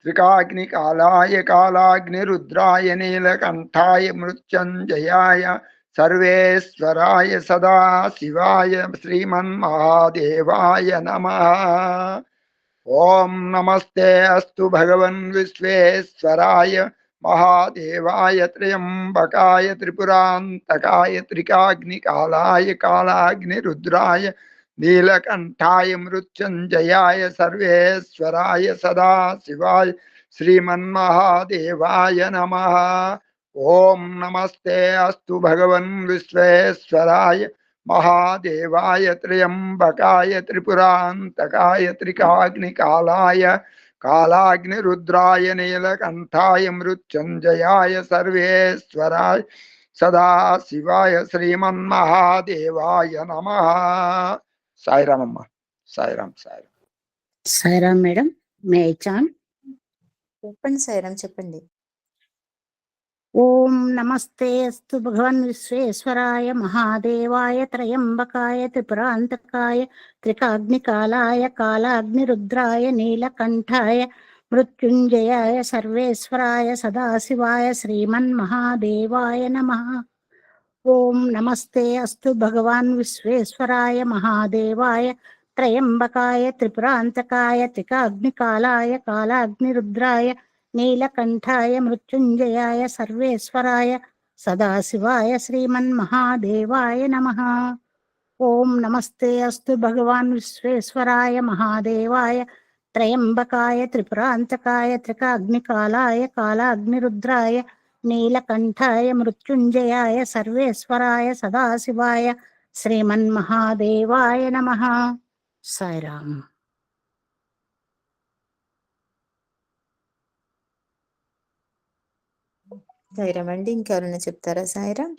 త్రికాగ్నికాలాయ కాలాగ్నిరుద్రాయ నీలకంఠాయ మృత్యుంజయాయ సర్వేశ్వరాయ సదాశివాయ శ్రీమన్మహాదేవాయ నమః. ఓం నమస్తే అస్తు భగవన్ విశ్వేశ్వరాయ మహాదేవాయ త్ర్యంబకాయ త్రిపురాంతకాయ త్రికాగ్నికాలాయ కాలాగ్నిరుద్రాయ నీలకంఠాయ మృత్యుంజయాయ సర్వేశ్వరాయ సదాశివాయ శ్రీమన్మహాదేవాయ నమః. ఓం నమస్తే అస్తు భగవన్ విశ్వేశ్వరాయ మహాదేవాయ త్ర్యంబకాయ త్రిపురాంతకాయ త్రికాగ్నికాలాయ కాలాగ్నిరుద్రాయ నీలకంఠాయ మృత్యుంజయాయ సర్వేశ్వరాయ సదాశివాయ శ్రీమన్మహాదేవాయ నమః. సాయిరామ్ అమ్మ. Sairam. Sairam. Sairam madam. May I చాన్? చెప్పండి. సాయిరామ్ చెప్పండి. ఓం నమస్తే అస్తు భగవన్ విశ్వేశ్వరాయ మహాదేవాయ త్రయంబకాయ త్రిపురాంతకాయ త్రికాగ్నికాలాయ కాలాగ్నిరుద్రాయ నీలకంఠాయ మృత్యుంజయాయ సర్వేశ్వరాయ సదాశివాయ శ్రీమన్మహాదేవాయ నమః. ఓం నమస్తే అస్తు భగవాన్ విశ్వేశ్వరాయ మహాదేవాయ త్రయంబకాయ త్రిపురాంతకాయ త్రికాగ్నికాలాయ కాలాగ్నిరుద్రాయ నీలకంఠాయ మృత్యుంజయాయ సర్వేశ్వరాయ సదాశివాయ శ్రీమన్మహాదేవాయ నమః. ఓం నమస్తే అస్తు భగవాన్ విశ్వేశ్వరాయ మహాదేవాయ త్రయంబకాయ త్రిపురాంతకాయ త్రికాగ్నికాలాయ కాలాగ్నిరుద్రాయ నీలకంఠాయ మృత్యుంజయాయ సర్వేశ్వరాయ సదాశివాయ శ్రీమన్మహాదేవాయ నమః. సాయిరామ్. సాయిరామ్ అండి. ఇంకెవరైనా చెప్తారా సాయిరామ్?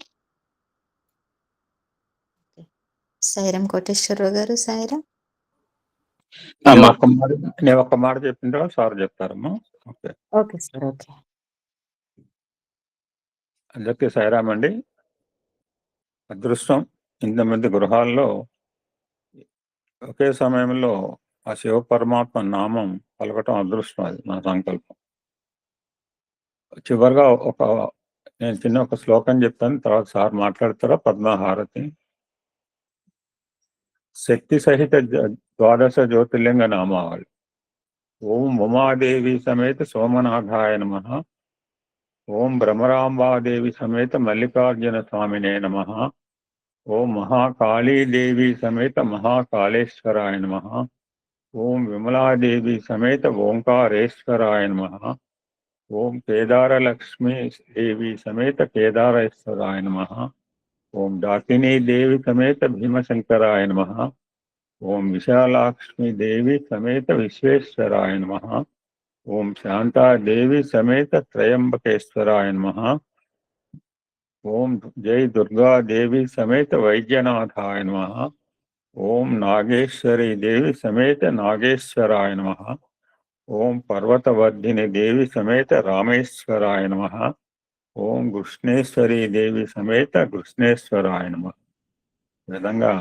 సాయిరామ్ కోటేశ్వరరావు గారు. సాయిరామ్. నేను ఒక్క మాట చెప్పిన తర్వాత సార్ చెప్తారమ్మా. Okay okay sir. ఓకే. అందరికీ సాయిరామ్ అండి. అదృష్టం ఇంతమంది గృహాల్లో ఒకే సమయంలో ఆ శివ పరమాత్మ నామం పలకటం అదృష్టం. అది నా సంకల్పం. చివరిగా నేను చిన్న ఒక శ్లోకం చెప్తాను, తర్వాత సార్ మాట్లాడతారా. పద్మహారతి. శక్తి సహిత ద్వాదశ జ్యోతిర్లింగ నామావళి. ఓం ఉమాదేవి సమేత సోమనాథాయ నమః. ఓం భ్రమరాంబాదేవి సమేత మల్లికార్జున స్వామినే నమః. ఓం మహాకాళీదేవి సమేత మహాకాళేశ్వరాయ నమః. ఓం విమలాదేవి సమేత ఓంకారేశ్వరాయ నమః. ఓం కేదారలక్ష్మీ దేవి సమేత కేదారేశ్వరాయ నమః. ఓం డాకినీ దేవి సమేత భీమశంకరాయ నమః. ఓం విశాలాక్ష్మీ దేవి సమేత విశ్వేశ్వరాయ నమః. ఓం శాంతాదేవి సమేత త్రయంబకేశ్వరాయ నమః. ఓం జై దుర్గాదేవి సమేత వైద్యనాథాయ నమః. ఓం నాగేశ్వరి దేవి సమేత నాగేశ్వరాయ నమః. ఓం పర్వతవర్ధిని దేవి సమేత రామేశ్వరాయ నమః. ఓం కృష్ణేశ్వరి దేవి సమేత కృష్ణేశ్వరాయ నమః. ఈ విధంగా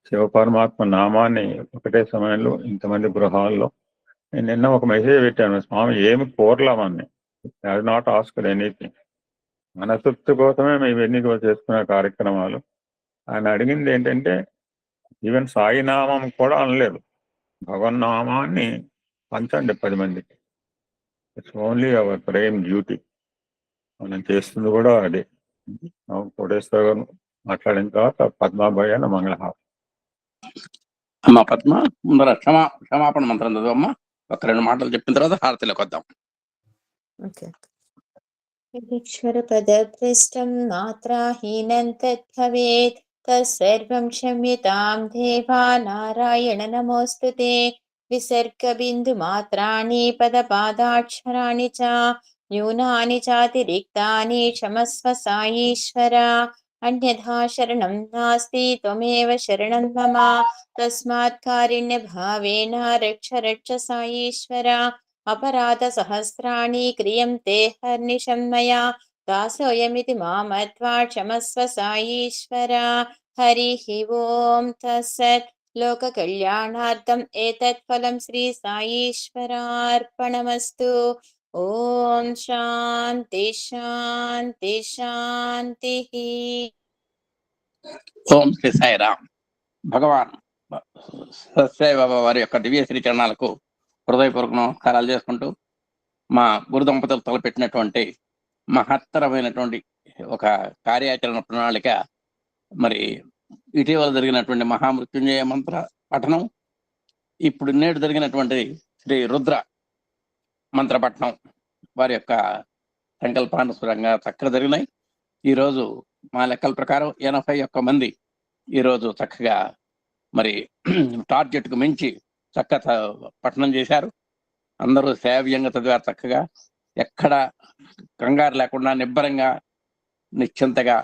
శివపరమాత్మ నామాన్ని ఒకటే సమయంలో ఇంతమంది గృహాల్లో. నేను నిన్న ఒక మెసేజ్ పెట్టాను, స్వామి ఏమి కోరలేమని. Have not asked anything. మనతృప్తి కోసమే మేము ఇవన్నీ చేసుకునే కార్యక్రమాలు. ఆయన అడిగింది ఏంటంటే ఈవెన్ సాయినామం కూడా అనలేదు. భగవన్నామాన్ని పంచండి 10 మందికి. It's only our prime duty. మనం చేస్తుంది కూడా అదే. కోటేశ్వర గారు మాట్లాడిన తర్వాత పద్మాభయ మంగళహారం. అమ్మ పద్మ, ముందర క్షమాపణ మంత్రం చదువమ్మా. ఒక 2 మాటలు చెప్పిన తర్వాత హారతిలోకి వద్దాం. ఓకే. ఈశ్వర పదభ్రష్టం మాత్రాహీనం తద్భవేత్ తత్సర్వం క్షమ్యతాం దేవా నారాయణ నమోస్తుతే. విసర్గ బిందు మాత్రాణి పదపాదాక్షరాణి చ న్యూనాని చాతిరిక్తాని క్షమస్వ సాయీశ్వర. అన్యథా శరణం నాస్తి త్వమేవ శరణం మమ. తస్మాత్ కారుణ్య భావేన రక్ష రక్ష సాయీశ్వర. అపరాధ సహస్రాణి క్రియంతే హర్నిశం మయా. దాసోయమితి మామత్వా క్షమస్వ సాయీశ్వర. హరిః ఓం తత్సత్. లోక కళ్యాణార్థం ఏతత్ ఫలం శ్రీ సాయీశ్వరార్పణమస్తు. ఓం శాంతి శాంతి శాంతి. ఓం శ్రీ సాయిరామ్. భగవాన్ సత్యసాయి బాబా వారి యొక్క దివ్య శ్రీచరణాలకు హృదయపూర్వక నమస్కారాలు చేసుకుంటూ, మా గురు దంపతులు తలపెట్టినటువంటి మహత్తరమైనటువంటి ఒక కార్యాచరణ ప్రణాళిక, మరి ఇటీవల జరిగినటువంటి మహామృత్యుంజయ మంత్ర పఠనం, ఇప్పుడు నేడు జరిగినటువంటి శ్రీ రుద్ర మంత్ర పఠనం వారి యొక్క సంకల్పానుసారంగా చక్కగా జరిగినాయి. ఈరోజు మా లెక్కల ప్రకారం 81 మంది ఈరోజు చక్కగా మరి టార్గెట్కు మించి చక్కగా పఠనం చేశారు. అందరూ శ్రావ్యంగా చదివారు. చక్కగా ఎక్కడ కంగారు లేకుండా నిబ్బరంగా నిశ్చింతగా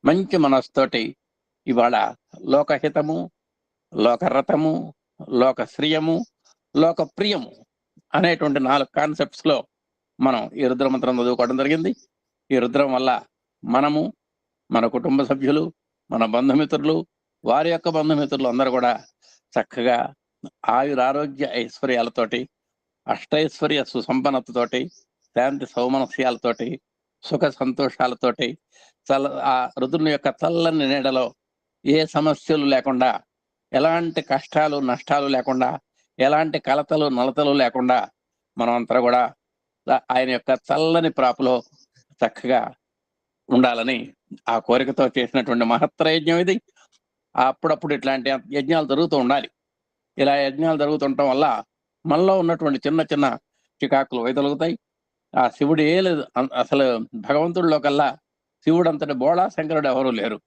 మంచి మనస్తోటి ఇవాళ లోకహితము, లోకరథము, లోకశ్రియము, లోకప్రియము అనేటువంటి 4 కాన్సెప్ట్స్లో మనం ఈ రుద్రమంత్రం చదువుకోవడం జరిగింది. ఈ రుద్రం వల్ల మనము, మన కుటుంబ సభ్యులు, మన బంధుమిత్రులు, వారి యొక్క బంధుమిత్రులు అందరూ కూడా చక్కగా ఆయురారోగ్య ఐశ్వర్యాలతోటి అష్టైశ్వర్య సుసంపన్నతతోటి, శాంతి సౌమనస్యాలతోటి, సుఖ సంతోషాలతోటి, ఆ రుద్రుని యొక్క చల్లని నీడలో ఏ సమస్యలు లేకుండా, ఎలాంటి కష్టాలు నష్టాలు లేకుండా, ఎలాంటి కలతలు నలతలు లేకుండా మనం అంతా కూడా ఆయన యొక్క చల్లని ప్రాపులో చక్కగా ఉండాలని ఆ కోరికతో చేసినటువంటి మహత్తర యజ్ఞం ఇది. అప్పుడప్పుడు ఇట్లాంటి యజ్ఞాలు జరుగుతూ ఉండాలి. ఇలా యజ్ఞాలు జరుగుతుండటం వల్ల మనలో ఉన్నటువంటి చిన్న చిన్న చికాకులు వైదొలుగుతాయి. ఆ శివుడు లేదు, అసలు భగవంతుడిలో కల్లా శివుడు అంతటి బోళా శంకరుడు ఎవరూ లేరు.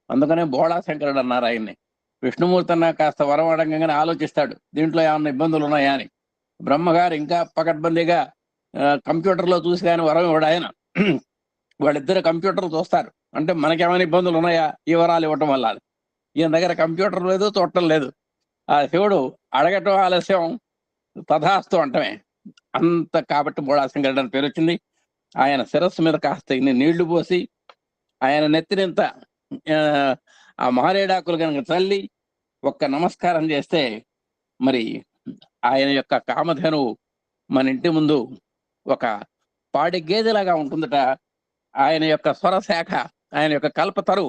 అందుకనే బోళా శంకరుడు అన్నారు ఆయన్ని. విష్ణుమూర్తి అన్న కాస్త వరం అడగంగానే ఆలోచిస్తాడు, దీంట్లో ఏమన్నా ఇబ్బందులు ఉన్నాయా అని. బ్రహ్మగారు ఇంకా పకడ్బందీగా కంప్యూటర్లో చూసి కానీ వరం ఇవ్వడు ఆయన. వాళ్ళిద్దరు కంప్యూటర్ చూస్తారు, అంటే మనకేమైనా ఇబ్బందులు ఉన్నాయా ఈ వరాలు ఇవ్వటం వల్ల. ఈయన దగ్గర కంప్యూటర్ లేదు, చూడటం లేదు. ఆ శివుడు అడగటం ఆలస్యం, తథాస్తు అంటమే అంత. కాబట్టి బోళాశంకరుడు అని పేరు వచ్చింది. ఆయన శిరస్సు మీద కాస్త ఇన్ని నీళ్లు పోసి ఆయన నెత్తినింత ఆ మారేడాకులు కనుక చల్లి ఒక్క నమస్కారం చేస్తే మరి ఆయన యొక్క కామధేనువు మన ఇంటి ముందు ఒక పాడి గేదెలాగా ఉంటుందట. ఆయన యొక్క స్వరశాఖ, ఆయన యొక్క కల్పతరు,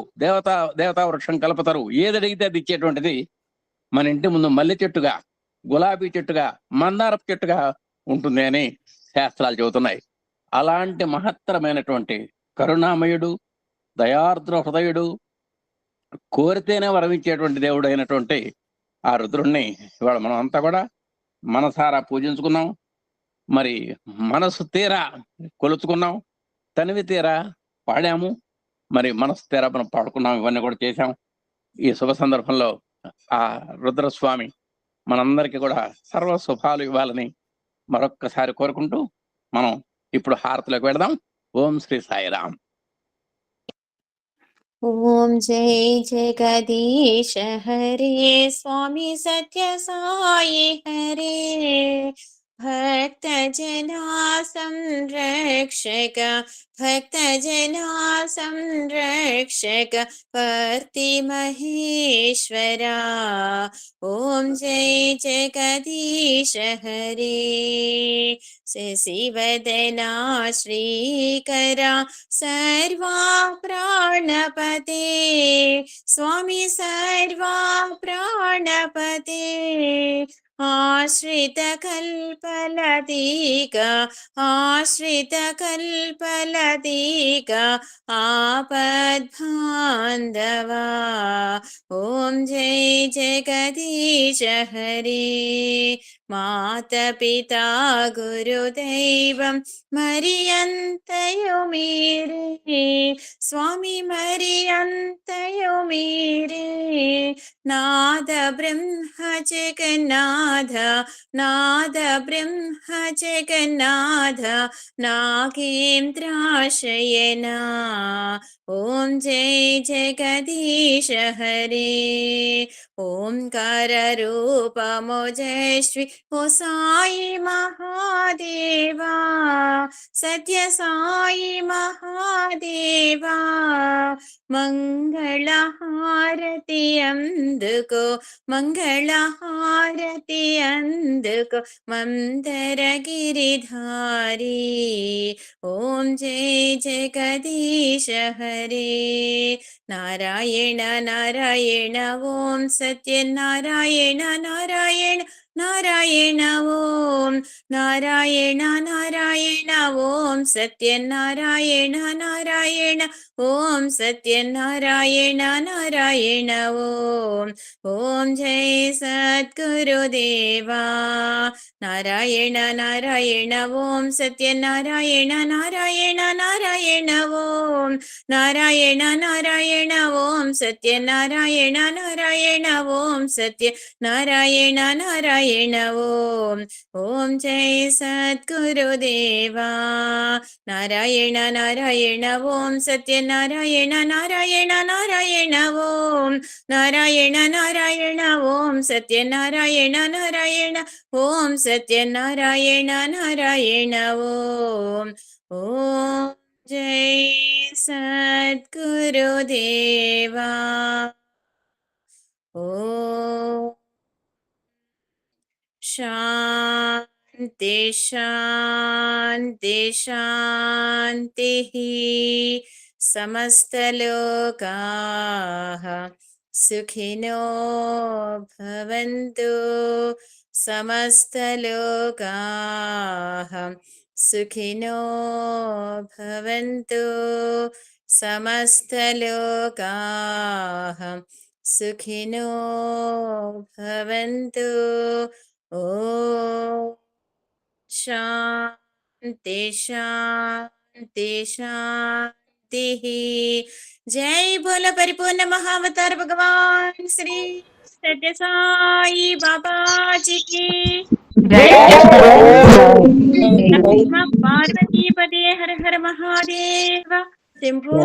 దేవతా వృక్షం కల్పతరు ఏదడిగితే అది ఇచ్చేటువంటిది మన ఇంటి ముందు మల్లె చెట్టుగా, గులాబీ చెట్టుగా, మందారపు చెట్టుగా ఉంటుంది అని శాస్త్రాలు చెబుతున్నాయి. అలాంటి మహత్తరమైనటువంటి కరుణామయుడు, దయార్ద్ర హృదయుడు, కోరితేనే వరమించేటువంటి దేవుడు అయినటువంటి ఆ రుద్రుణ్ణి ఇవాళ మనం అంతా కూడా మనసారా పూజించుకున్నాం. మరి మనసు తీరా కొలుచుకున్నాం, తనివి తీరా పాడాము, మరి మనసు తీరా మనం పాడుకున్నాం, ఇవన్నీ కూడా చేశాం. ఈ శుభ సందర్భంలో ఆ రుద్రస్వామి మనందరికీ కూడా సర్వ శుభాలు ఇవ్వాలని మరొక్కసారి కోరుకుంటూ మనం ఇప్పుడు హారతిలోకి వెళదాం. ఓం శ్రీ సాయిరామ్. ఓం జై జగదీశ హరే స్వామి సత్య సాయి హరే భక్త జనా సంరక్షక భక్త జనా సంరక్షక పర్తి మహేశ్వరా ఓం జై జగదీశ హరే శశివదనా శ్రీకరా సర్వా ప్రాణపతే స్వామి సర్వా ప్రాణపతే ఆశ్రిత కల్పలతీక ఆశ్రిత కల్పలతీక ఆపద్బాంధవా ఓం జై జగదీశ హరే మాత పితా గురుదైవం మరియంతయు మీరే స్వామి మరియంతయు మీరే నాద బ్రహ్మ జగన్నాథ నాద బ్రహ్మ జగన్నాథ నాగేంద్రాశయనా ఓం జై జగదీశ హరే ఓంకార రూపమోజస్వి ఓ సాయి మహాదేవా సత్య సాయి మహాదేవా మంగళహారతి అందుకో మంగళహారతి అందుకో మందరగిరిధారి ఓం జై జగదీశ హరే నారాయణ నారాయణ ఓం సత్యనారాయణ నారాయణ నారాయణ ఓం నారాయణ నారాయణ ఓం సత్యనారాయణ నారాయణ ఓం సత్యనారాయణ నారాయణ ఓం ఓం జై సద్గురుదేవా నారాయణ నారాయణ ఓం సత్యనారాయణ నారాయణ నారాయణ ఓం నారాయణ నారాయణ ఓం సత్యనారాయణ నారాయణ ఓం సత్యనారాయణ నారాయణ ఓం ఓం జై సద్గురుదేవా నారాయణ నారాయణ ఓం సత్యనారాయణ నారాయణ నారాయణ ఓం నారాయణ నారాయణ ఓం సత్యనారాయణ నారాయణ ఓం సత్యనారాయణ నారాయణ ఓం ఓం జై సద్గురుదేవా ఓం శాంతి शान्ति शान्तिः समस्तलोकाः सुखिनो भवन्तु समस्तलोकाः सुखिनो भवन्तु समस्तलोकाः सुखिनो भवन्तु ॐ शान्ति शान्ति शान्तिः जय बोलो परिपूर्ण महाअवतार भगवान श्री सत्य साई बाबा जी की पार्वती पदे हर हर महादेव शंभो